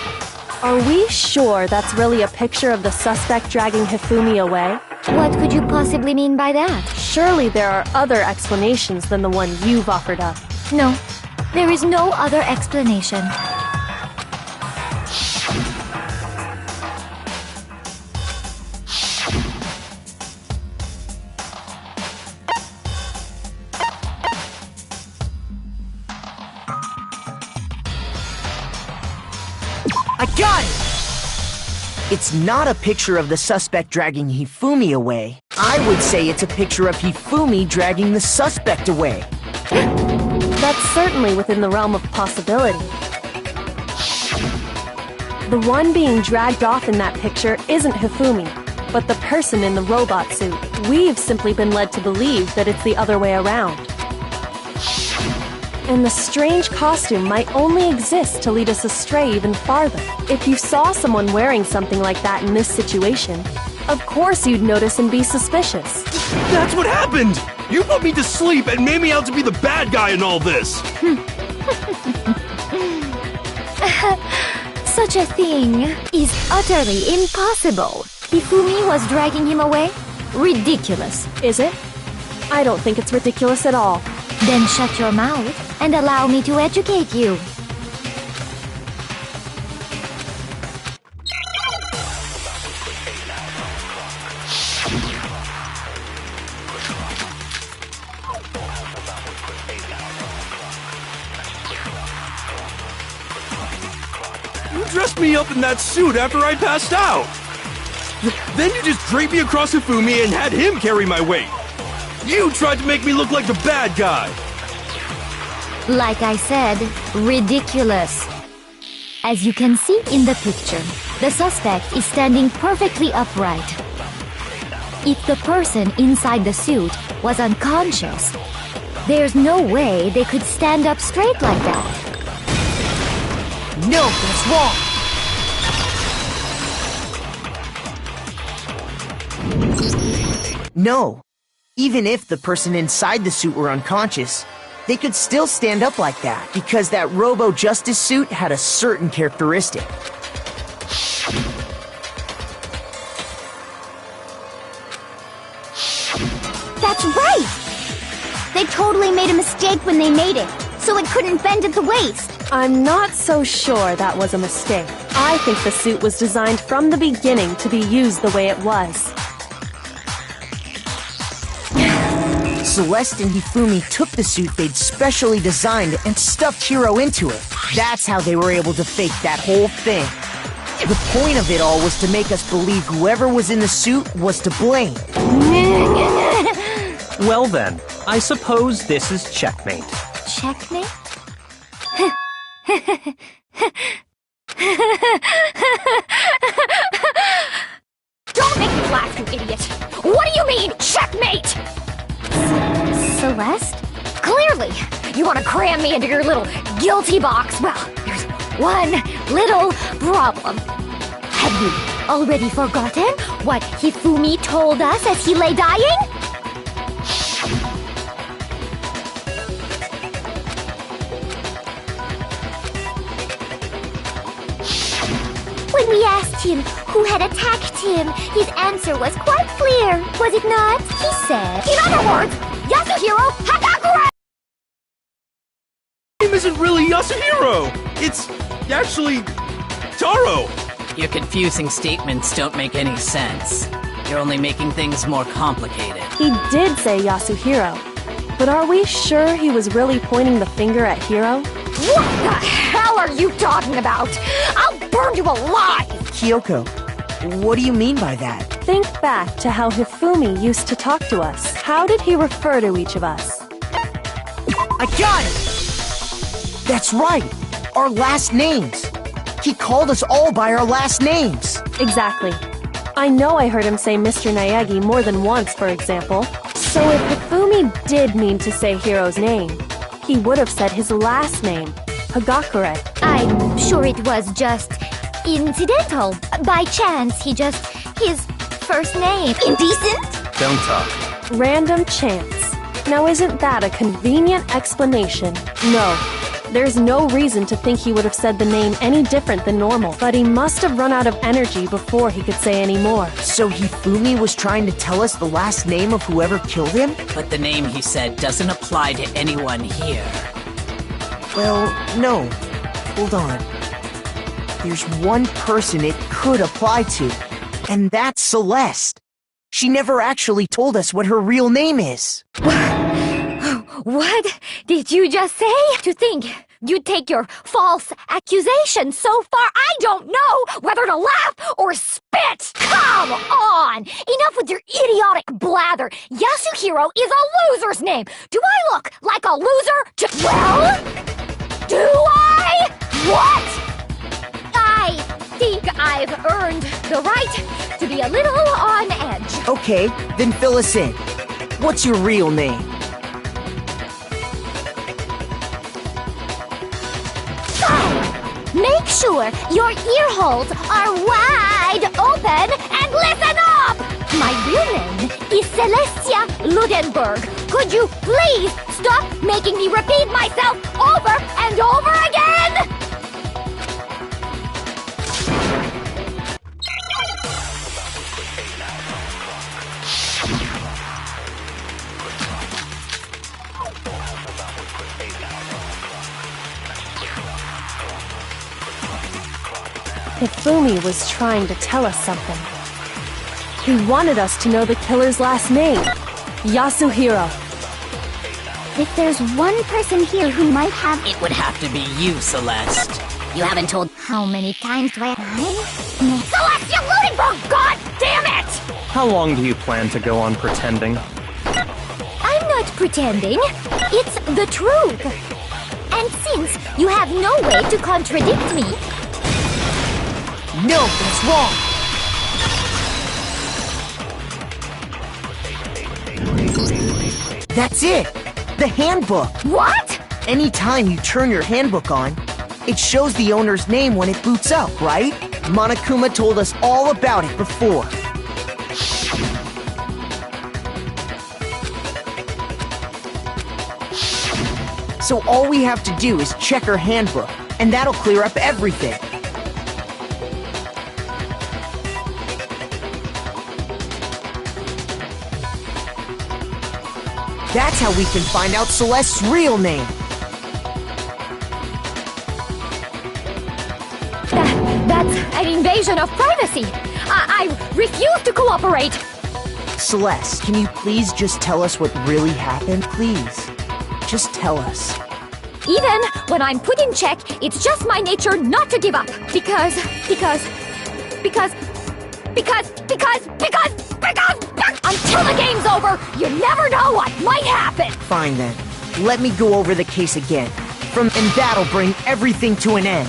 Are we sure that's really a picture of the suspect dragging Hifumi away? What could you possibly mean by that? Surely there are other explanations than the one you've offered up. No, there is no other explanation. I got it! It's not a picture of the suspect dragging Hifumi away. I would say it's a picture of Hifumi dragging the suspect away. That's certainly within the realm of possibility. The one being dragged off in that picture isn't Hifumi, but the person in the robot suit. We've simply been led to believe that it's the other way around. And the strange costume might only exist to lead us astray even farther. If you saw someone wearing something like that in this situation, of course you'd notice and be suspicious. That's what happened! You put me to sleep and made me out to be the bad guy in all this! Such a thing is utterly impossible. Hifumi was dragging him away? Ridiculous. Is it? I don't think it's ridiculous at all. Then shut your mouth and allow me to educate you. You dressed me up in that suit after I passed out! Then you just draped me across Hifumi and had him carry my weight! You tried to make me look like the bad guy! Like I said, ridiculous. As you can see in the picture, the suspect is standing perfectly upright. If the person inside the suit was unconscious, there's no way they could stand up straight like that. No, that's wrong! No. Even if the person inside the suit were unconscious, they could still stand up like that, because that Robo-Justice suit had a certain characteristic. That's right! They totally made a mistake when they made it, so it couldn't bend at the waist. I'm not so sure that was a mistake. I think the suit was designed from the beginning to be used the way it was. Celeste and Hifumi took the suit they'd specially designed and stuffed Hiro into it. That's how they were able to fake that whole thing. The point of it all was to make us believe whoever was in the suit was to blame. Well then, I suppose this is checkmate. Checkmate? Don't make me laugh, you idiot! What do you mean, checkmate? Celeste? Clearly, you want to cram me into your little guilty box. Well, there's one little problem. Have you already forgotten what Hifumi told us as he lay dying? When we asked him who had attacked him, his answer was quite clear, was it not? He said, in other words, Yasuhiro Hagakure! His name isn't really Yasuhiro! It's actually Taro! Your confusing statements don't make any sense. You're only making things more complicated. He did say Yasuhiro, but are we sure he was really pointing the finger at Hiro? What the hell are you talking about? I'll burn you alive! Kyoko, what do you mean by that? Think back to how Hifumi used to talk to us. How did he refer to each of us? I got it! That's right! Our last names! He called us all by our last names! Exactly. I know I heard him say Mr. Naegi more than once, for example. So if Hifumi did mean to say Hiro's name, he would have said his last name, Hagakure. I'm sure it was just incidental. By chance, his first name. Indecent? Don't talk. Random chance. Now isn't that a convenient explanation? No. There's no reason to think he would have said the name any different than normal, but he must have run out of energy before he could say any more. So Hifumi was trying to tell us the last name of whoever killed him? But the name he said doesn't apply to anyone here. Well, no. Hold on. There's one person it could apply to, and that's Celeste. She never actually told us what her real name is. What did you just say? To think you'd take your false accusation so far, I don't know whether to laugh or spit! Come on! Enough with your idiotic blather! Yasuhiro is a loser's name! Do I look like a loser Well? Do I? What? I I've earned the right to be a little on edge. Okay, then fill us in. What's your real name? Make sure your ear holes are wide open and listen up! My real name is Celestia Ludenberg. Could you please stop making me repeat myself over and over again? Hifumi was trying to tell us something. He wanted us to know the killer's last name, Yasuhiro. If there's one person here who might have... It would have to be you, Celeste. You haven't told. How many times do I... Celestia Ludenberg, god damn it! How long do you plan to go on pretending? I'm not pretending. It's the truth. And since you have no way to contradict me... No, that's wrong! That's it! The handbook! What? Anytime you turn your handbook on, it shows the owner's name when it boots up, right? Monokuma told us all about it before. So all we have to do is check her handbook, and that'll clear up everything. That's how we can find out Celeste's real name. That's an invasion of privacy. I refuse to cooperate. Celeste, can you please just tell us what really happened? Please. Just tell us. Even when I'm put in check, it's just my nature not to give up. Because until the game's over, you never know what might happen. Fine then. Let me go over the case again. And that'll bring everything to an end.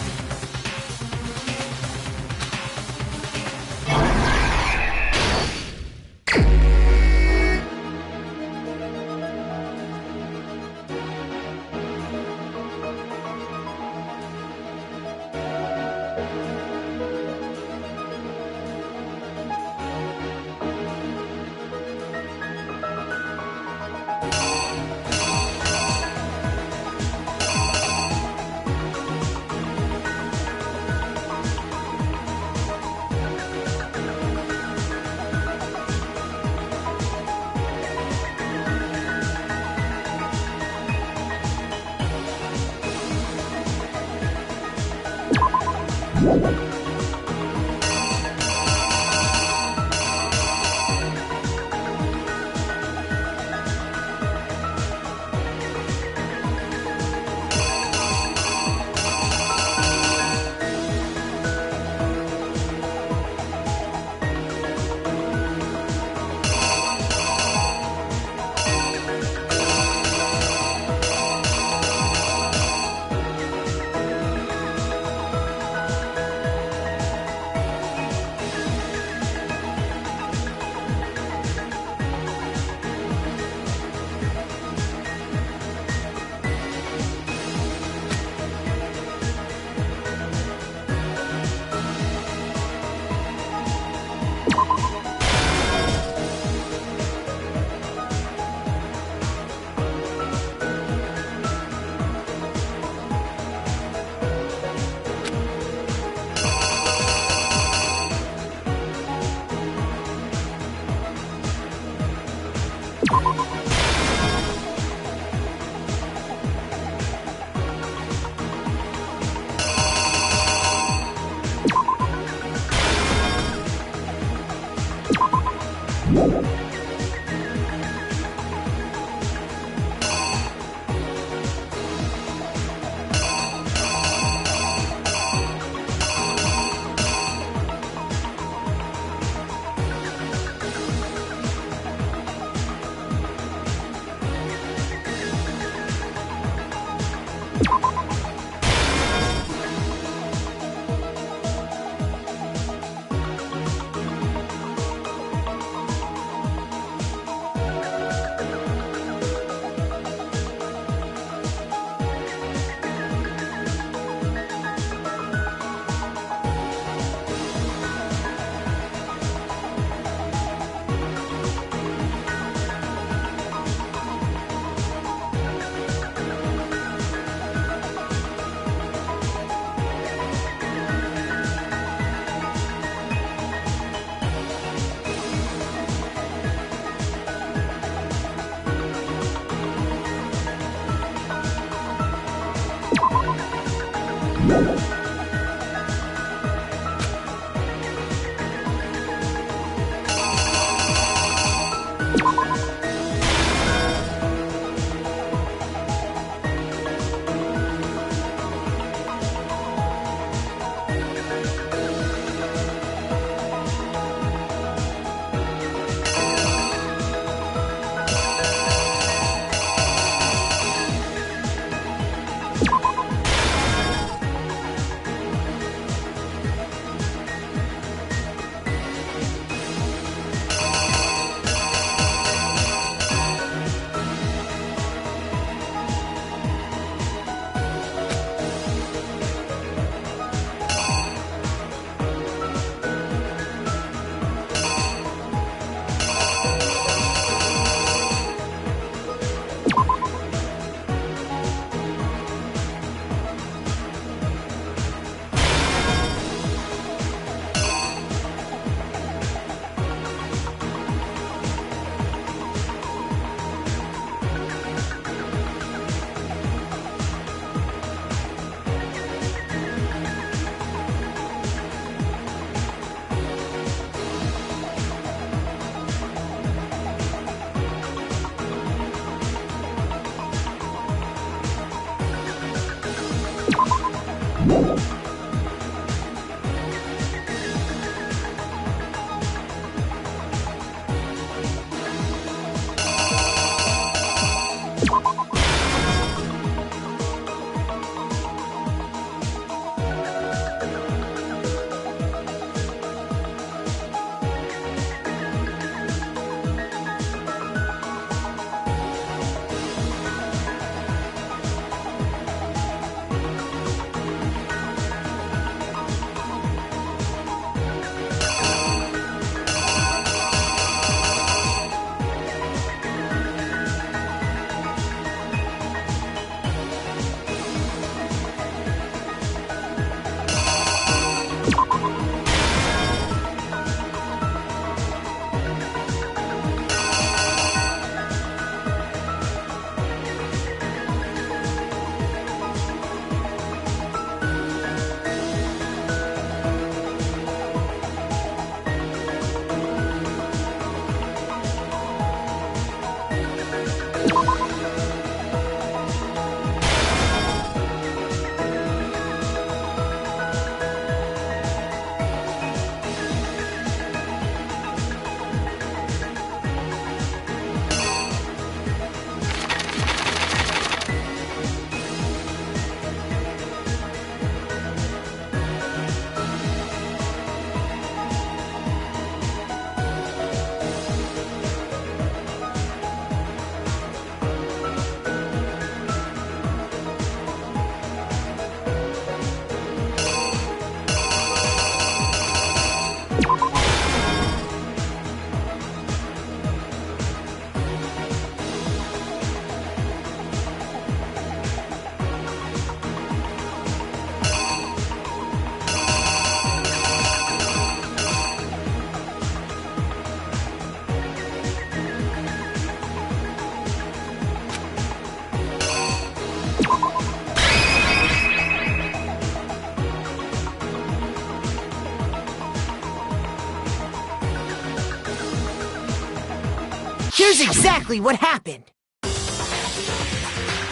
Here's exactly what happened.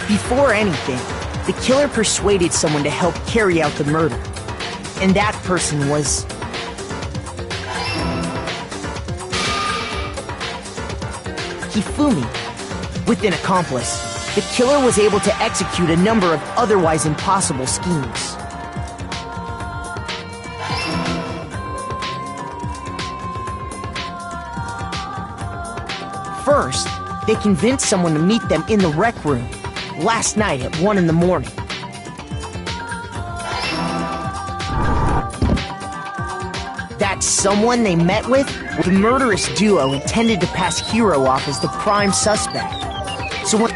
Before anything, the killer persuaded someone to help carry out the murder. And that person was... Hifumi. With an accomplice, the killer was able to execute a number of otherwise impossible schemes. First, they convinced someone to meet them in the rec room last night at 1 in the morning. That someone they met with, the murderous duo intended to pass Hiro off as the prime suspect. So when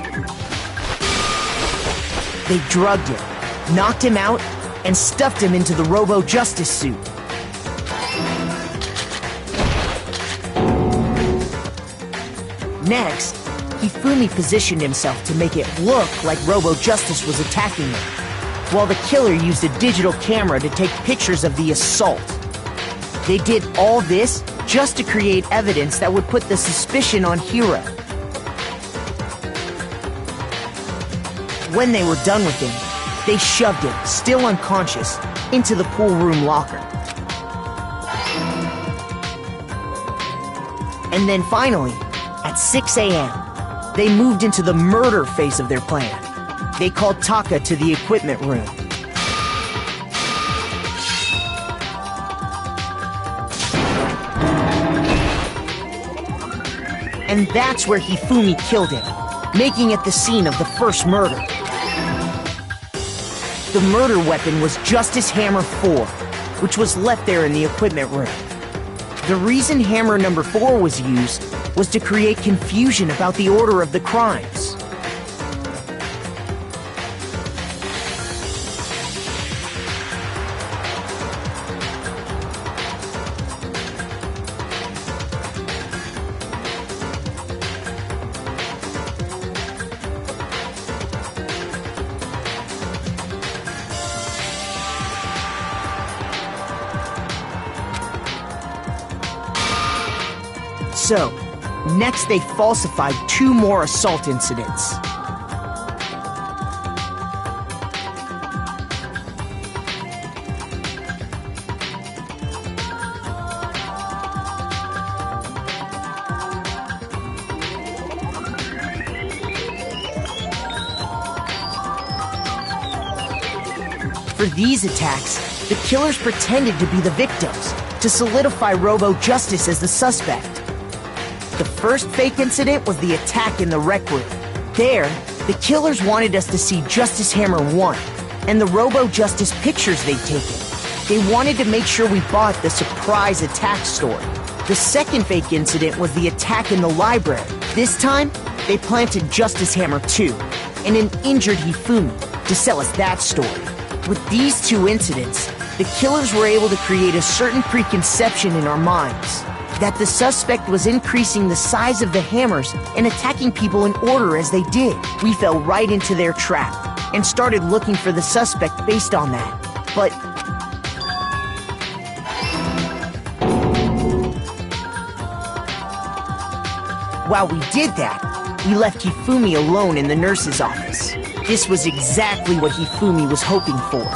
they drugged him, knocked him out, and stuffed him into the Robo-Justice suit. Next, Hifumi positioned himself to make it look like Robo-Justice was attacking him, while the killer used a digital camera to take pictures of the assault. They did all this just to create evidence that would put the suspicion on Hiro. When they were done with him, they shoved him, still unconscious, into the pool room locker. And then finally, at 6 a.m., they moved into the murder phase of their plan. They called Taka to the equipment room. And that's where Hifumi killed him, making it the scene of the first murder. The murder weapon was Justice Hammer 4, which was left there in the equipment room. The reason Hammer number 4 was used was to create confusion about the order of the crimes. So, next they falsified 2 more assault incidents. For these attacks, the killers pretended to be the victims, to solidify Robo-Justice as the suspect. The first fake incident was the attack in the rec room. There, the killers wanted us to see Justice Hammer 1 and the Robo-Justice pictures they'd taken. They wanted to make sure we bought the surprise attack story. The second fake incident was the attack in the library. This time, they planted Justice Hammer 2 and an injured Hifumi to sell us that story. With these 2 incidents, the killers were able to create a certain preconception in our minds that the suspect was increasing the size of the hammers and attacking people in order as they did. We fell right into their trap and started looking for the suspect based on that. But while we did that, we left Hifumi alone in the nurse's office. This was exactly what Hifumi was hoping for.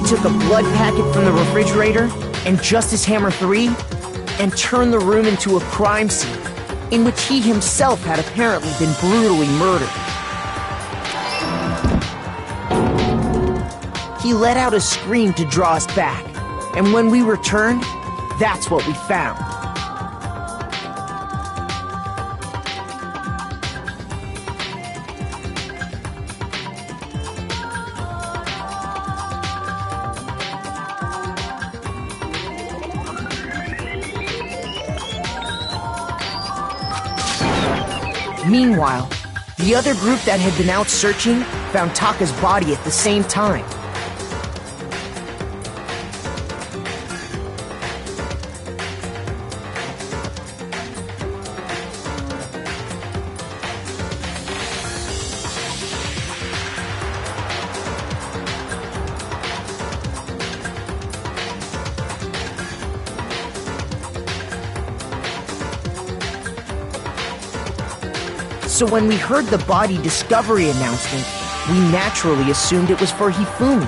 Took a blood packet from the refrigerator and Justice Hammer 3 and turned the room into a crime scene in which he himself had apparently been brutally murdered. He let out a scream to draw us back, and when we returned, that's what we found. Meanwhile, the other group that had been out searching found Taka's body at the same time. So when we heard the body discovery announcement, we naturally assumed it was for Hifumi.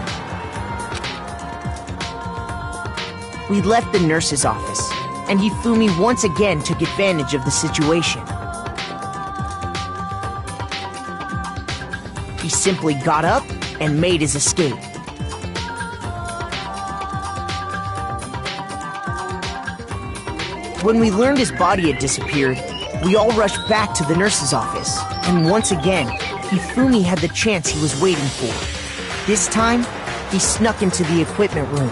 We left the nurse's office, and Hifumi once again took advantage of the situation. He simply got up and made his escape. When we learned his body had disappeared, we all rushed back to the nurse's office, and once again, Hifumi had the chance he was waiting for. This time, he snuck into the equipment room.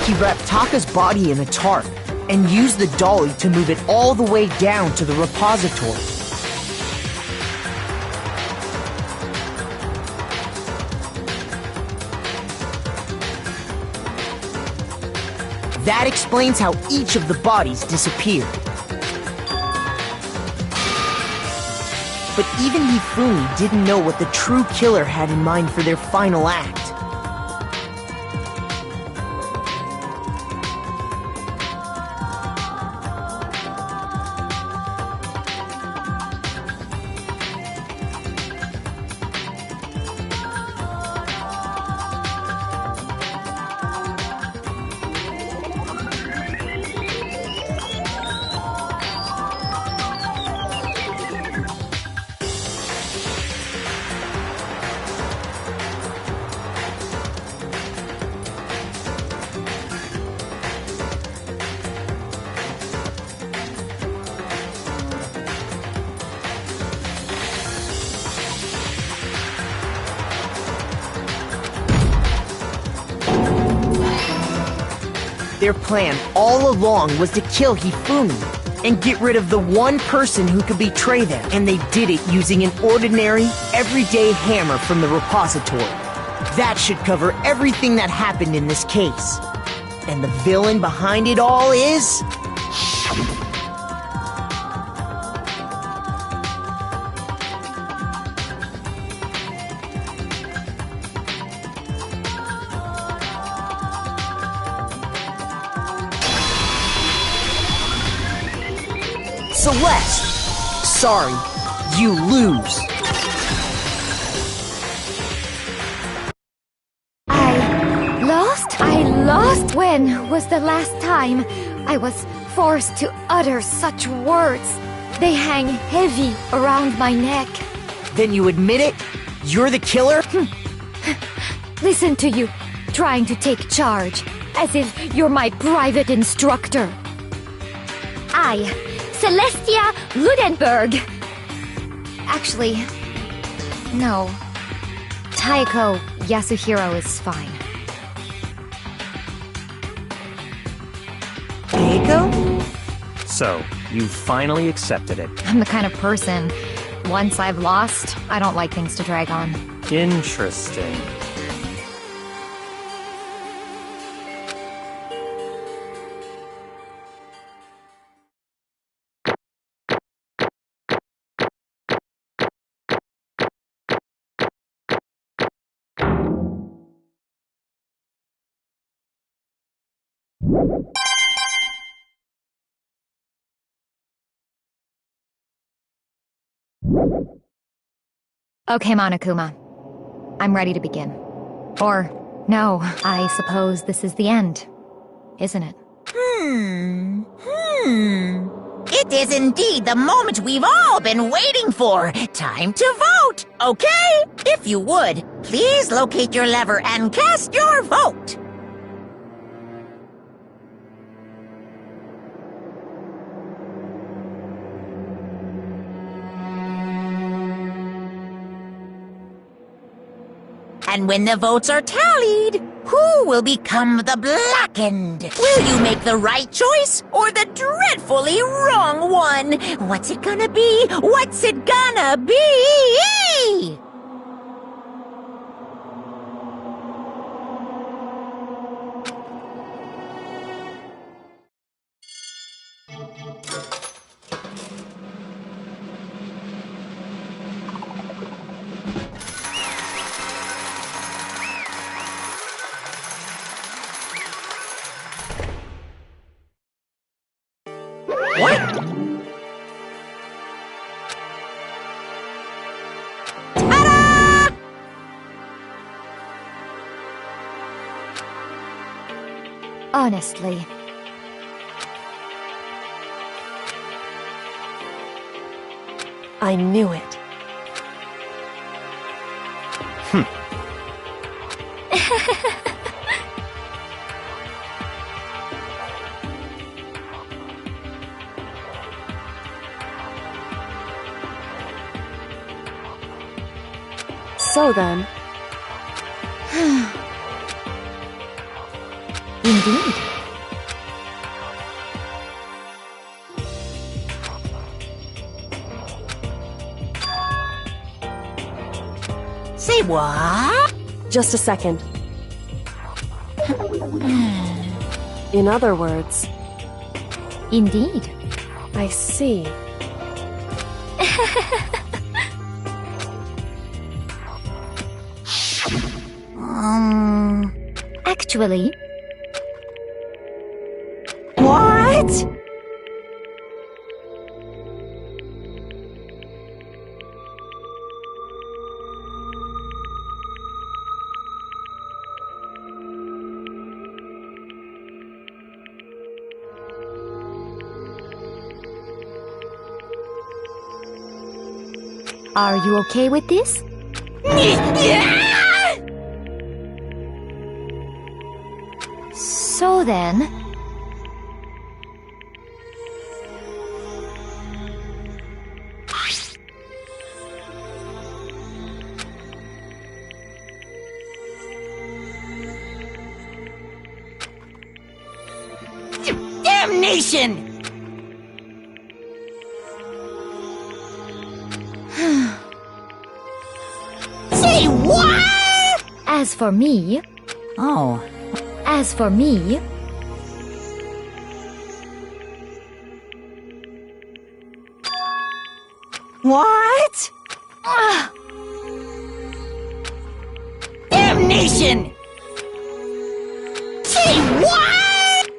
He wrapped Taka's body in a tarp and used the dolly to move it all the way down to the repository. That explains how each of the bodies disappeared. But even Hifumi didn't know what the true killer had in mind for their final act. Their plan all along was to kill Hifumi and get rid of the one person who could betray them. And they did it using an ordinary, everyday hammer from the repository. That should cover everything that happened in this case. And the villain behind it all is... Celeste! Sorry, you lose. I lost? When was the last time I was forced to utter such words? They hang heavy around my neck. Then you admit it? You're the killer? Listen to you, trying to take charge, as if you're my private instructor. I, Celestia Ludenberg. Actually, no. Taiko Yasuhiro is fine. Taiko? So, you finally accepted it. I'm the kind of person, once I've lost, I don't like things to drag on. Interesting. Okay, Monokuma. I'm ready to begin. Or, no, I suppose this is the end, isn't it? It is indeed the moment we've all been waiting for. Time to vote, okay? If you would, please locate your lever and cast your vote. And when the votes are tallied, who will become the blackened? Will you make the right choice or the dreadfully wrong one? What's it gonna be? What's it gonna be? What? Ta-da! Honestly. I knew it. So then... Indeed. Say what? Just a second. In other words... Indeed. I see. Actually... What? Are you okay with this? So then... Damnation! Say what? As for me... Oh. As for me... What? Damnation! Say what?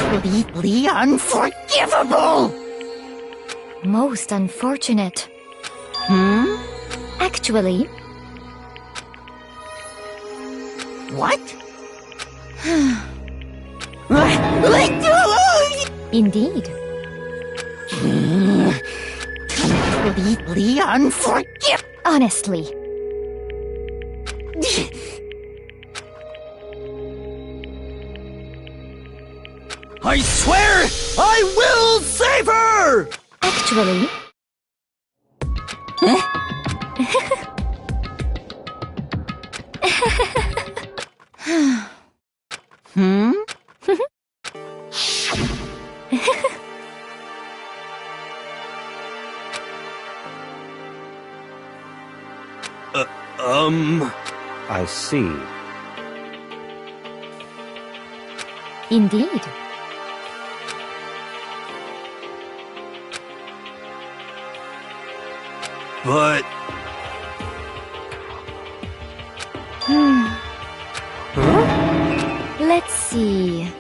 Completely unforgivable! Most unfortunate. Actually... What? Indeed. Completely unforgivable! Honestly. I swear I will save her! Actually... I see. Indeed. But... Let's see...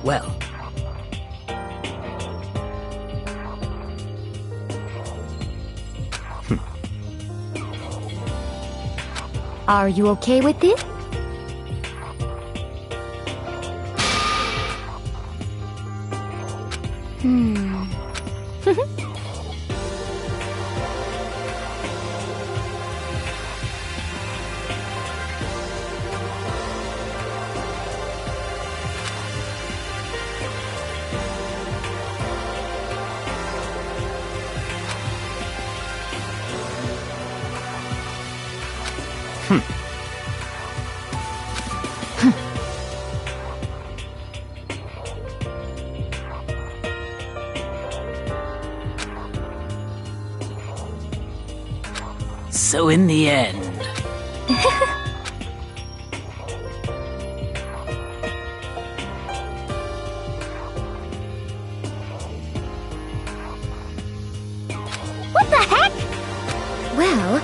Well, Are you okay with this? So in the end... What the heck? Well,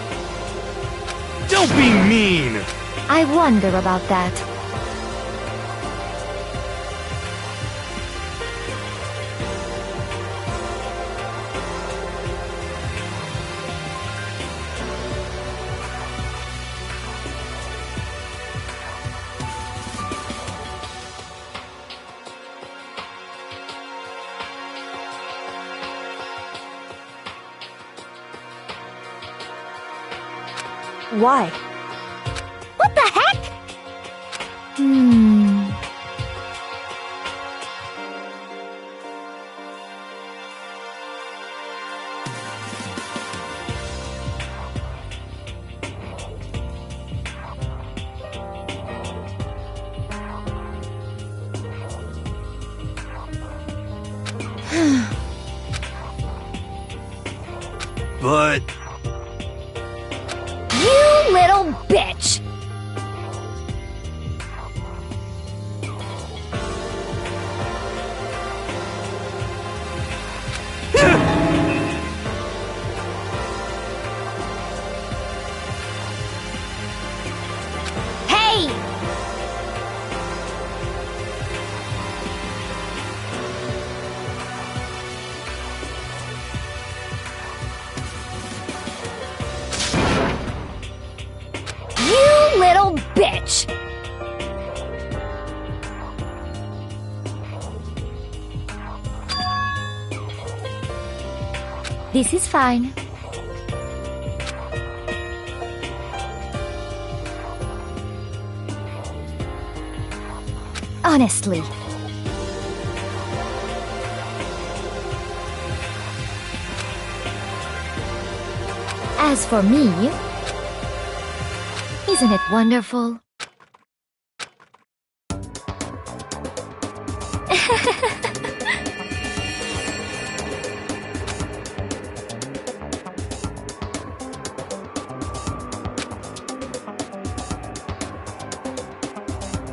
Don't be mean! I wonder about that. Why? What the heck? But... You little bitch! Hey! You little bitch! This is fine. Honestly. As for me, isn't it wonderful?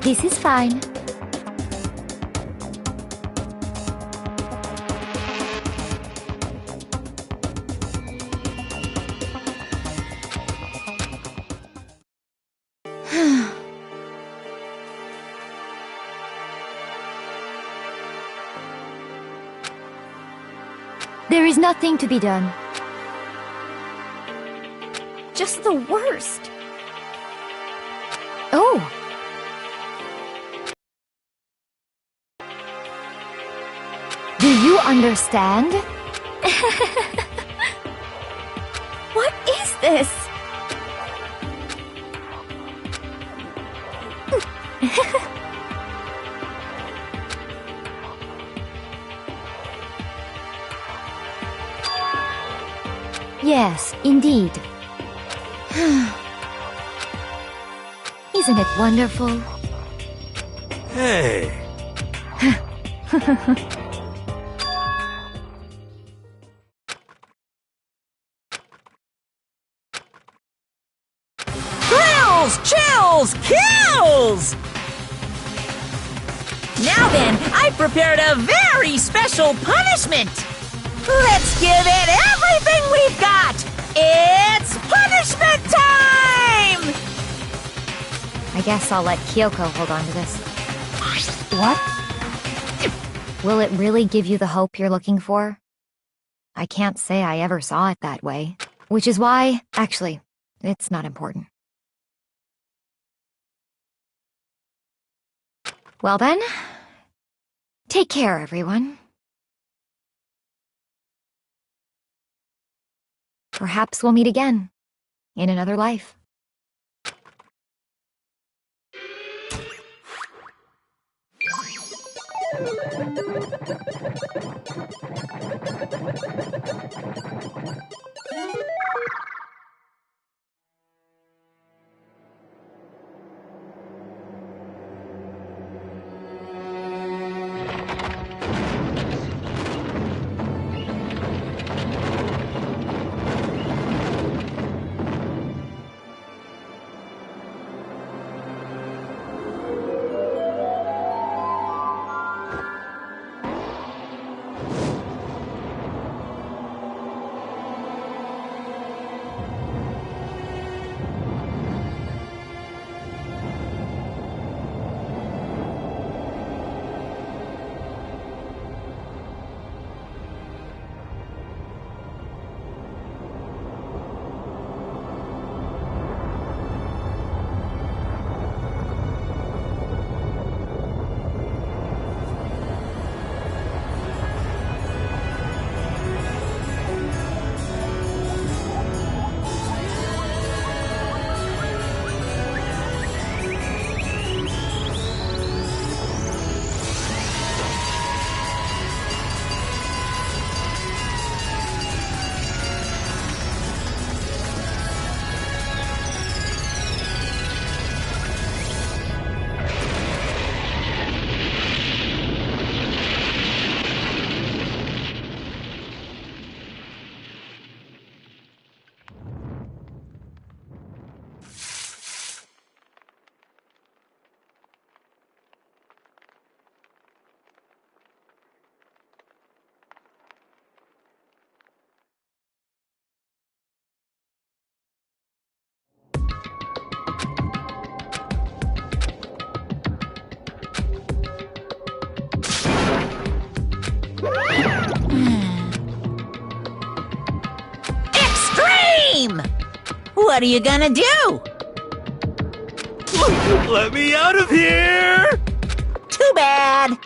This is fine. There is nothing to be done. Just the worst. Oh! Do you understand? What is this? Yes, indeed. Isn't it wonderful? Hey! Thrills, chills, kills! Now then, I've prepared a very special punishment! Let's give it everything we've got! It's punishment time! I guess I'll let Kyoko hold on to this. What? Will it really give you the hope you're looking for? I can't say I ever saw it that way. Which is why, actually, it's not important. Well then, take care, everyone. Perhaps we'll meet again. In another life. Extreme! What are you gonna do? Let me out of here! Too bad.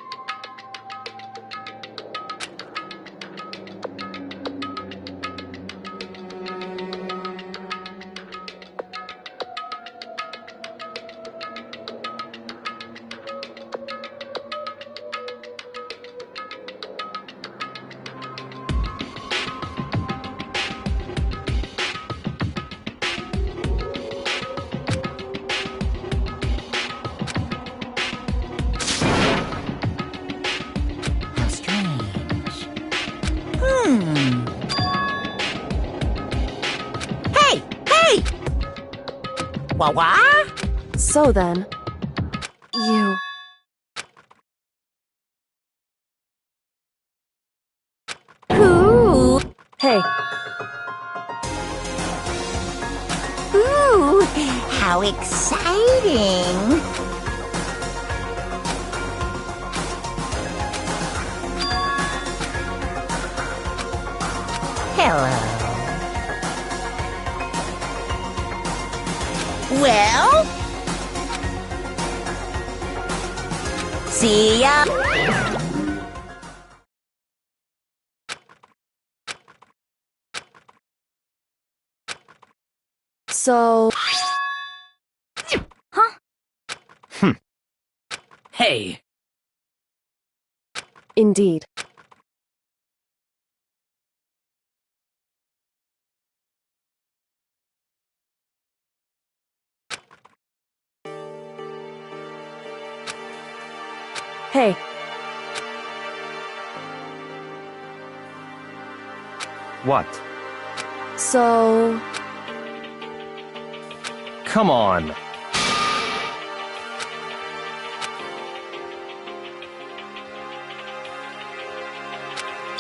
Wah-wah? So then, you... Ooh. Hey, Ooh, how exciting! Hello. Well, see ya. so... Hey, Indeed. Hey, What? so... Come on.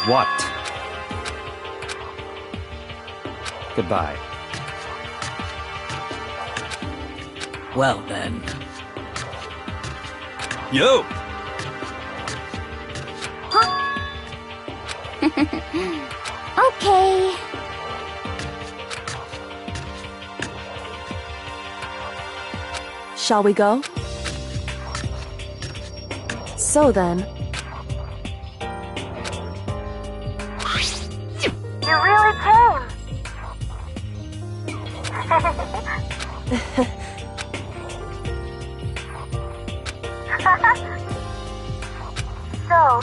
What? Goodbye. well then. Yo! Okay. Shall we go? So then... You really came. So...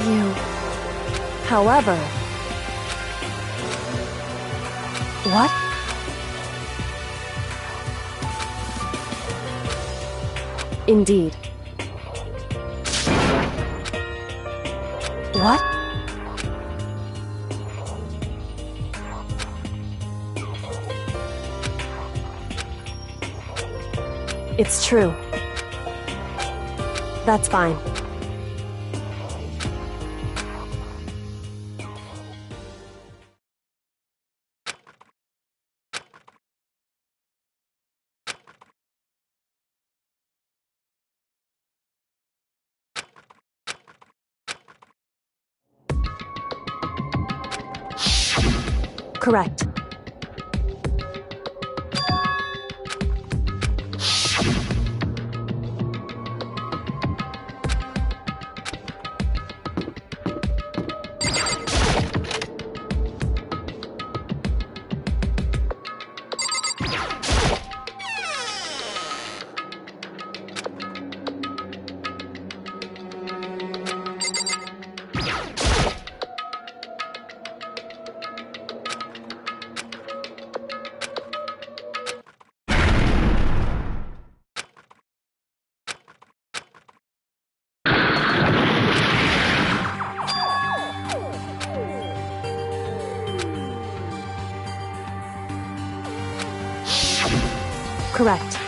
You... However... What? Indeed. What? It's true. That's fine. Correct. Correct.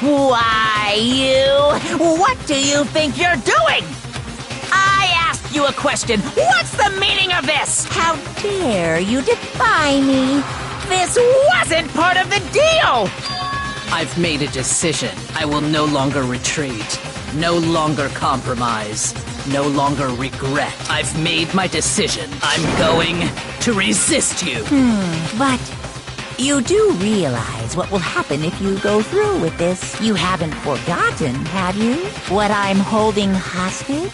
Why, you... What do you think you're doing? I ask you a question. What's the meaning of this? How dare you defy me? This wasn't part of the deal! I've made a decision. I will no longer retreat. No longer compromise. No longer regret. I've made my decision. I'm going to resist you. But you do realize what will happen if you go through with this. You haven't forgotten, have you? What I'm holding hostage?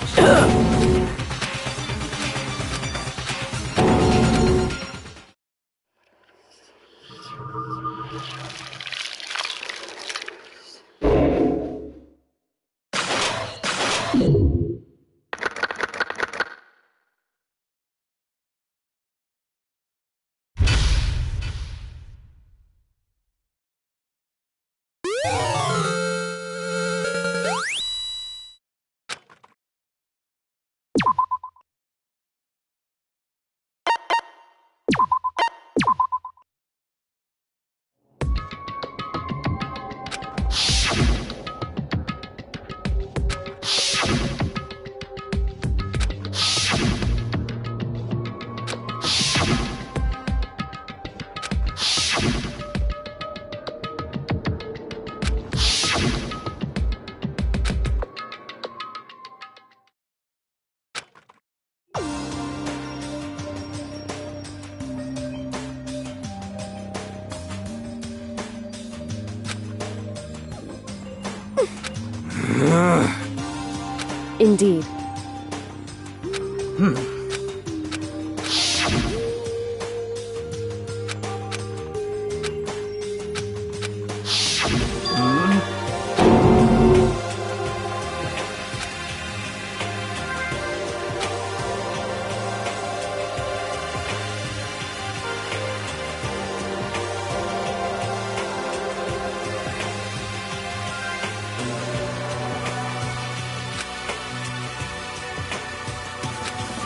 Indeed.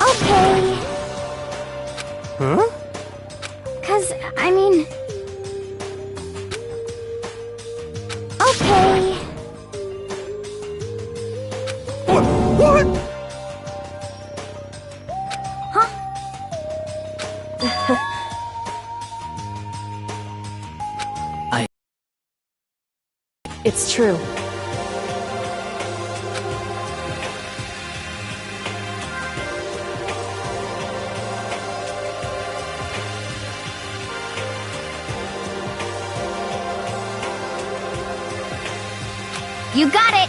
Okay. Huh? 'Cause, I mean... Okay. What? Huh? It's true. You got it!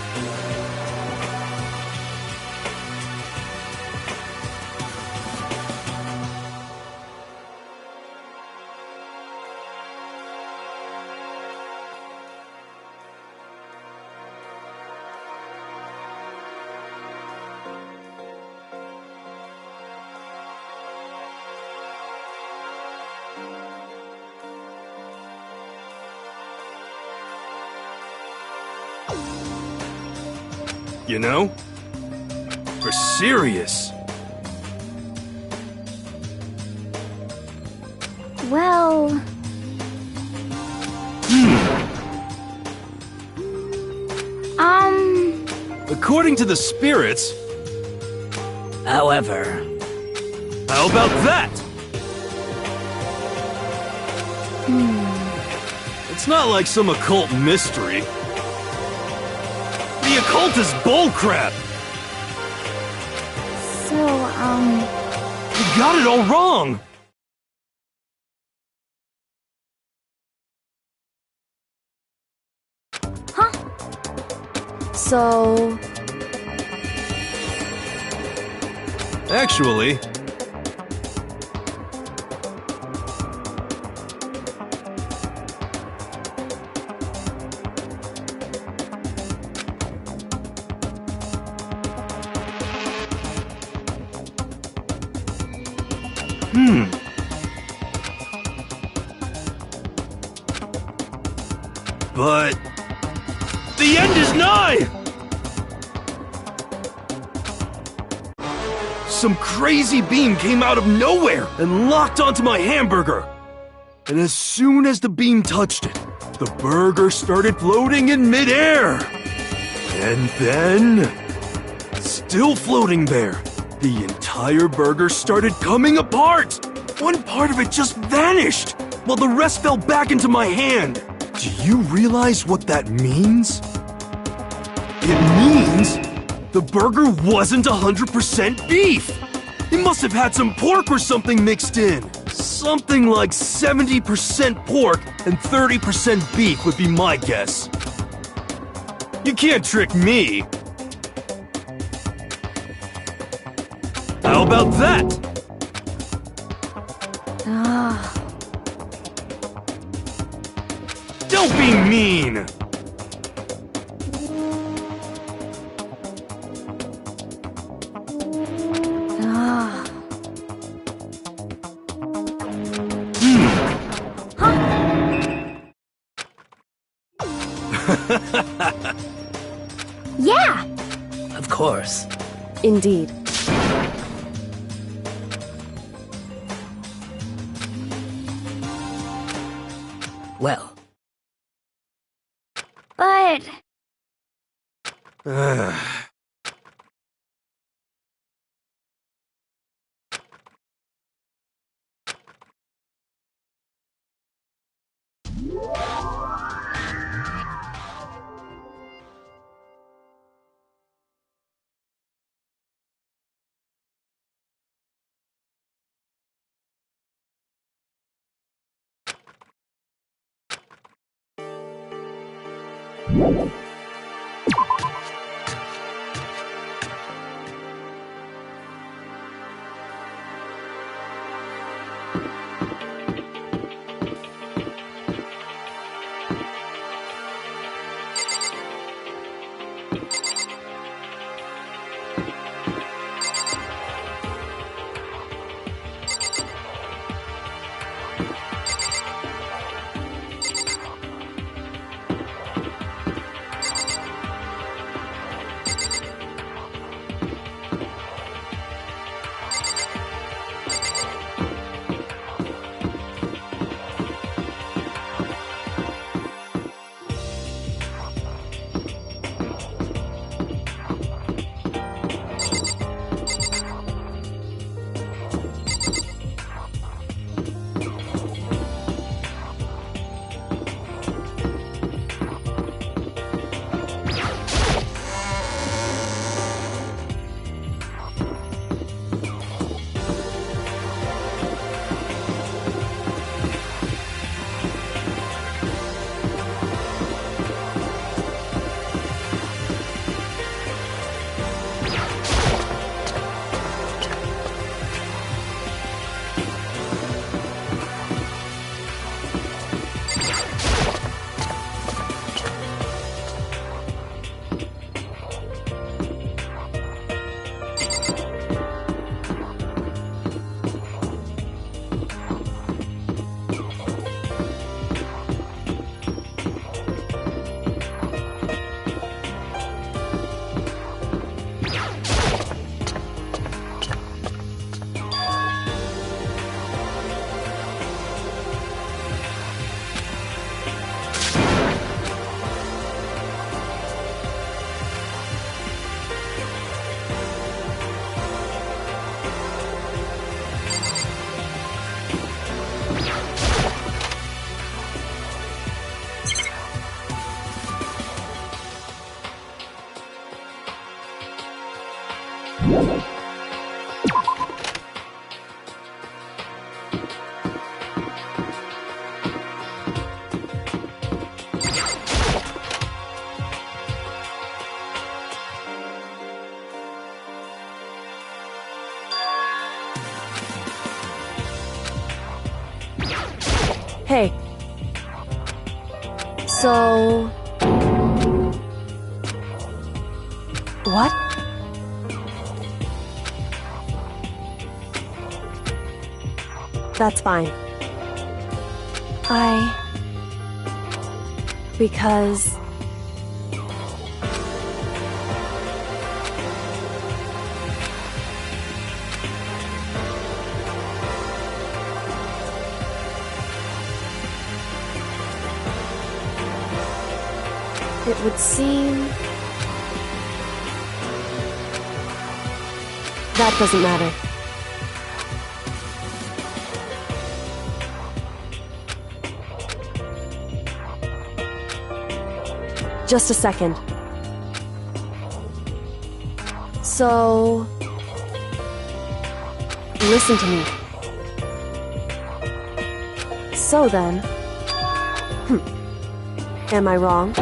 You know? For serious. Well... According to the spirits... However... How about that? It's not like some occult mystery. The occult is bullcrap! So, You got it all wrong! So... Actually... But... the end is nigh! Some crazy beam came out of nowhere and locked onto my hamburger. And as soon as the beam touched it, the burger started floating in midair. And then... still floating there, The entire burger started coming apart! One part of it just vanished, while the rest fell back into my hand. Do you realize what that means? It means the burger wasn't 100% beef! It must have had some pork or something mixed in. Something like 70% pork and 30% beef would be my guess. You can't trick me. How about that? Don't be mean! Yeah! Of course. Indeed. Well, But... Hey. So... What? That's fine. Because... it would seem That doesn't matter. Just a second. So... listen to me. So then... Am I wrong?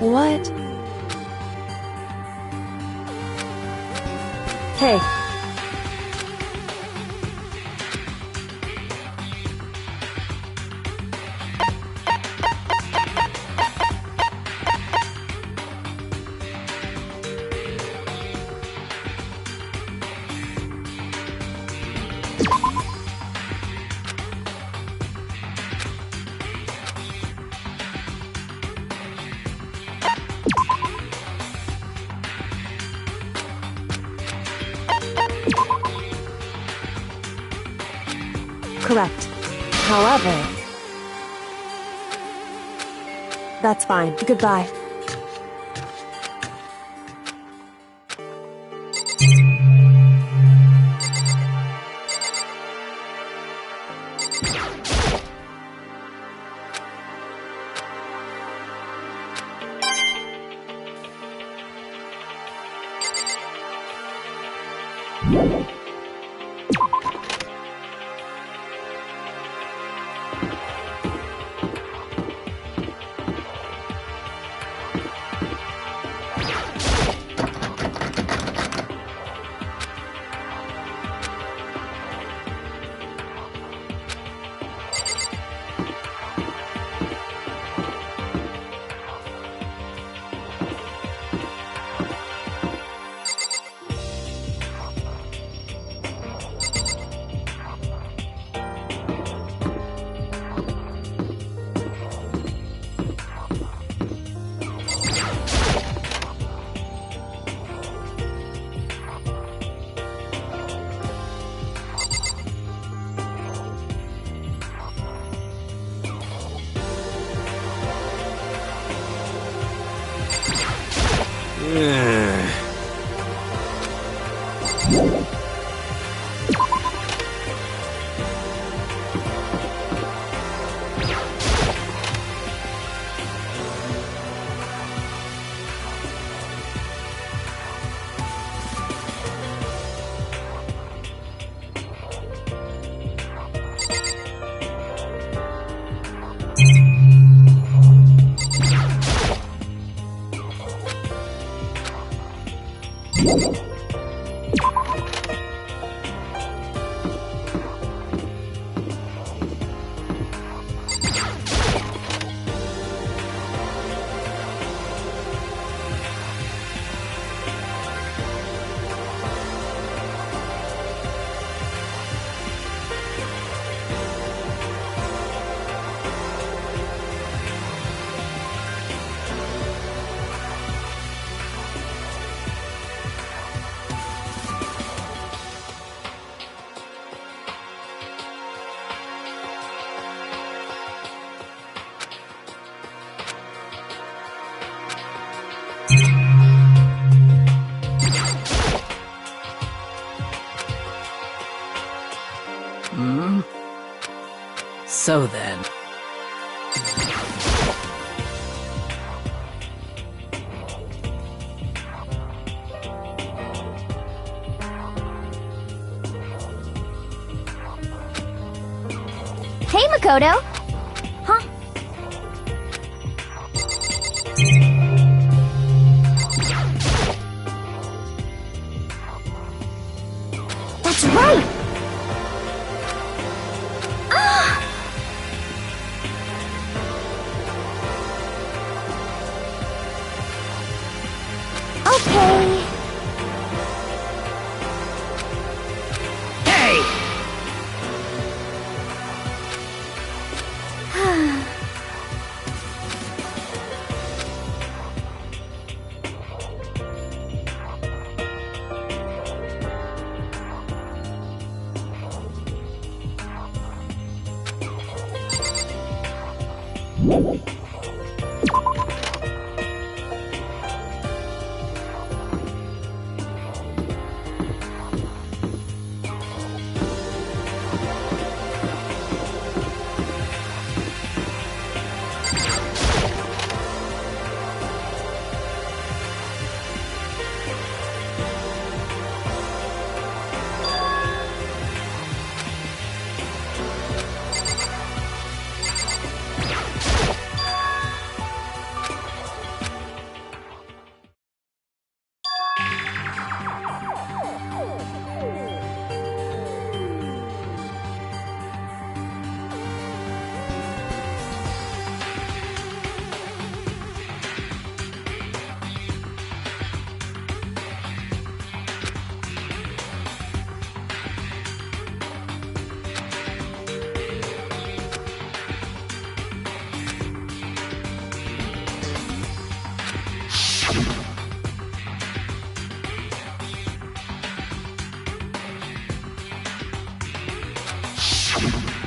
What? Hey. Correct. However... That's fine. Goodbye. So then... Hey, Makoto! Huh? That's right! Okay. Hey! Ayyy!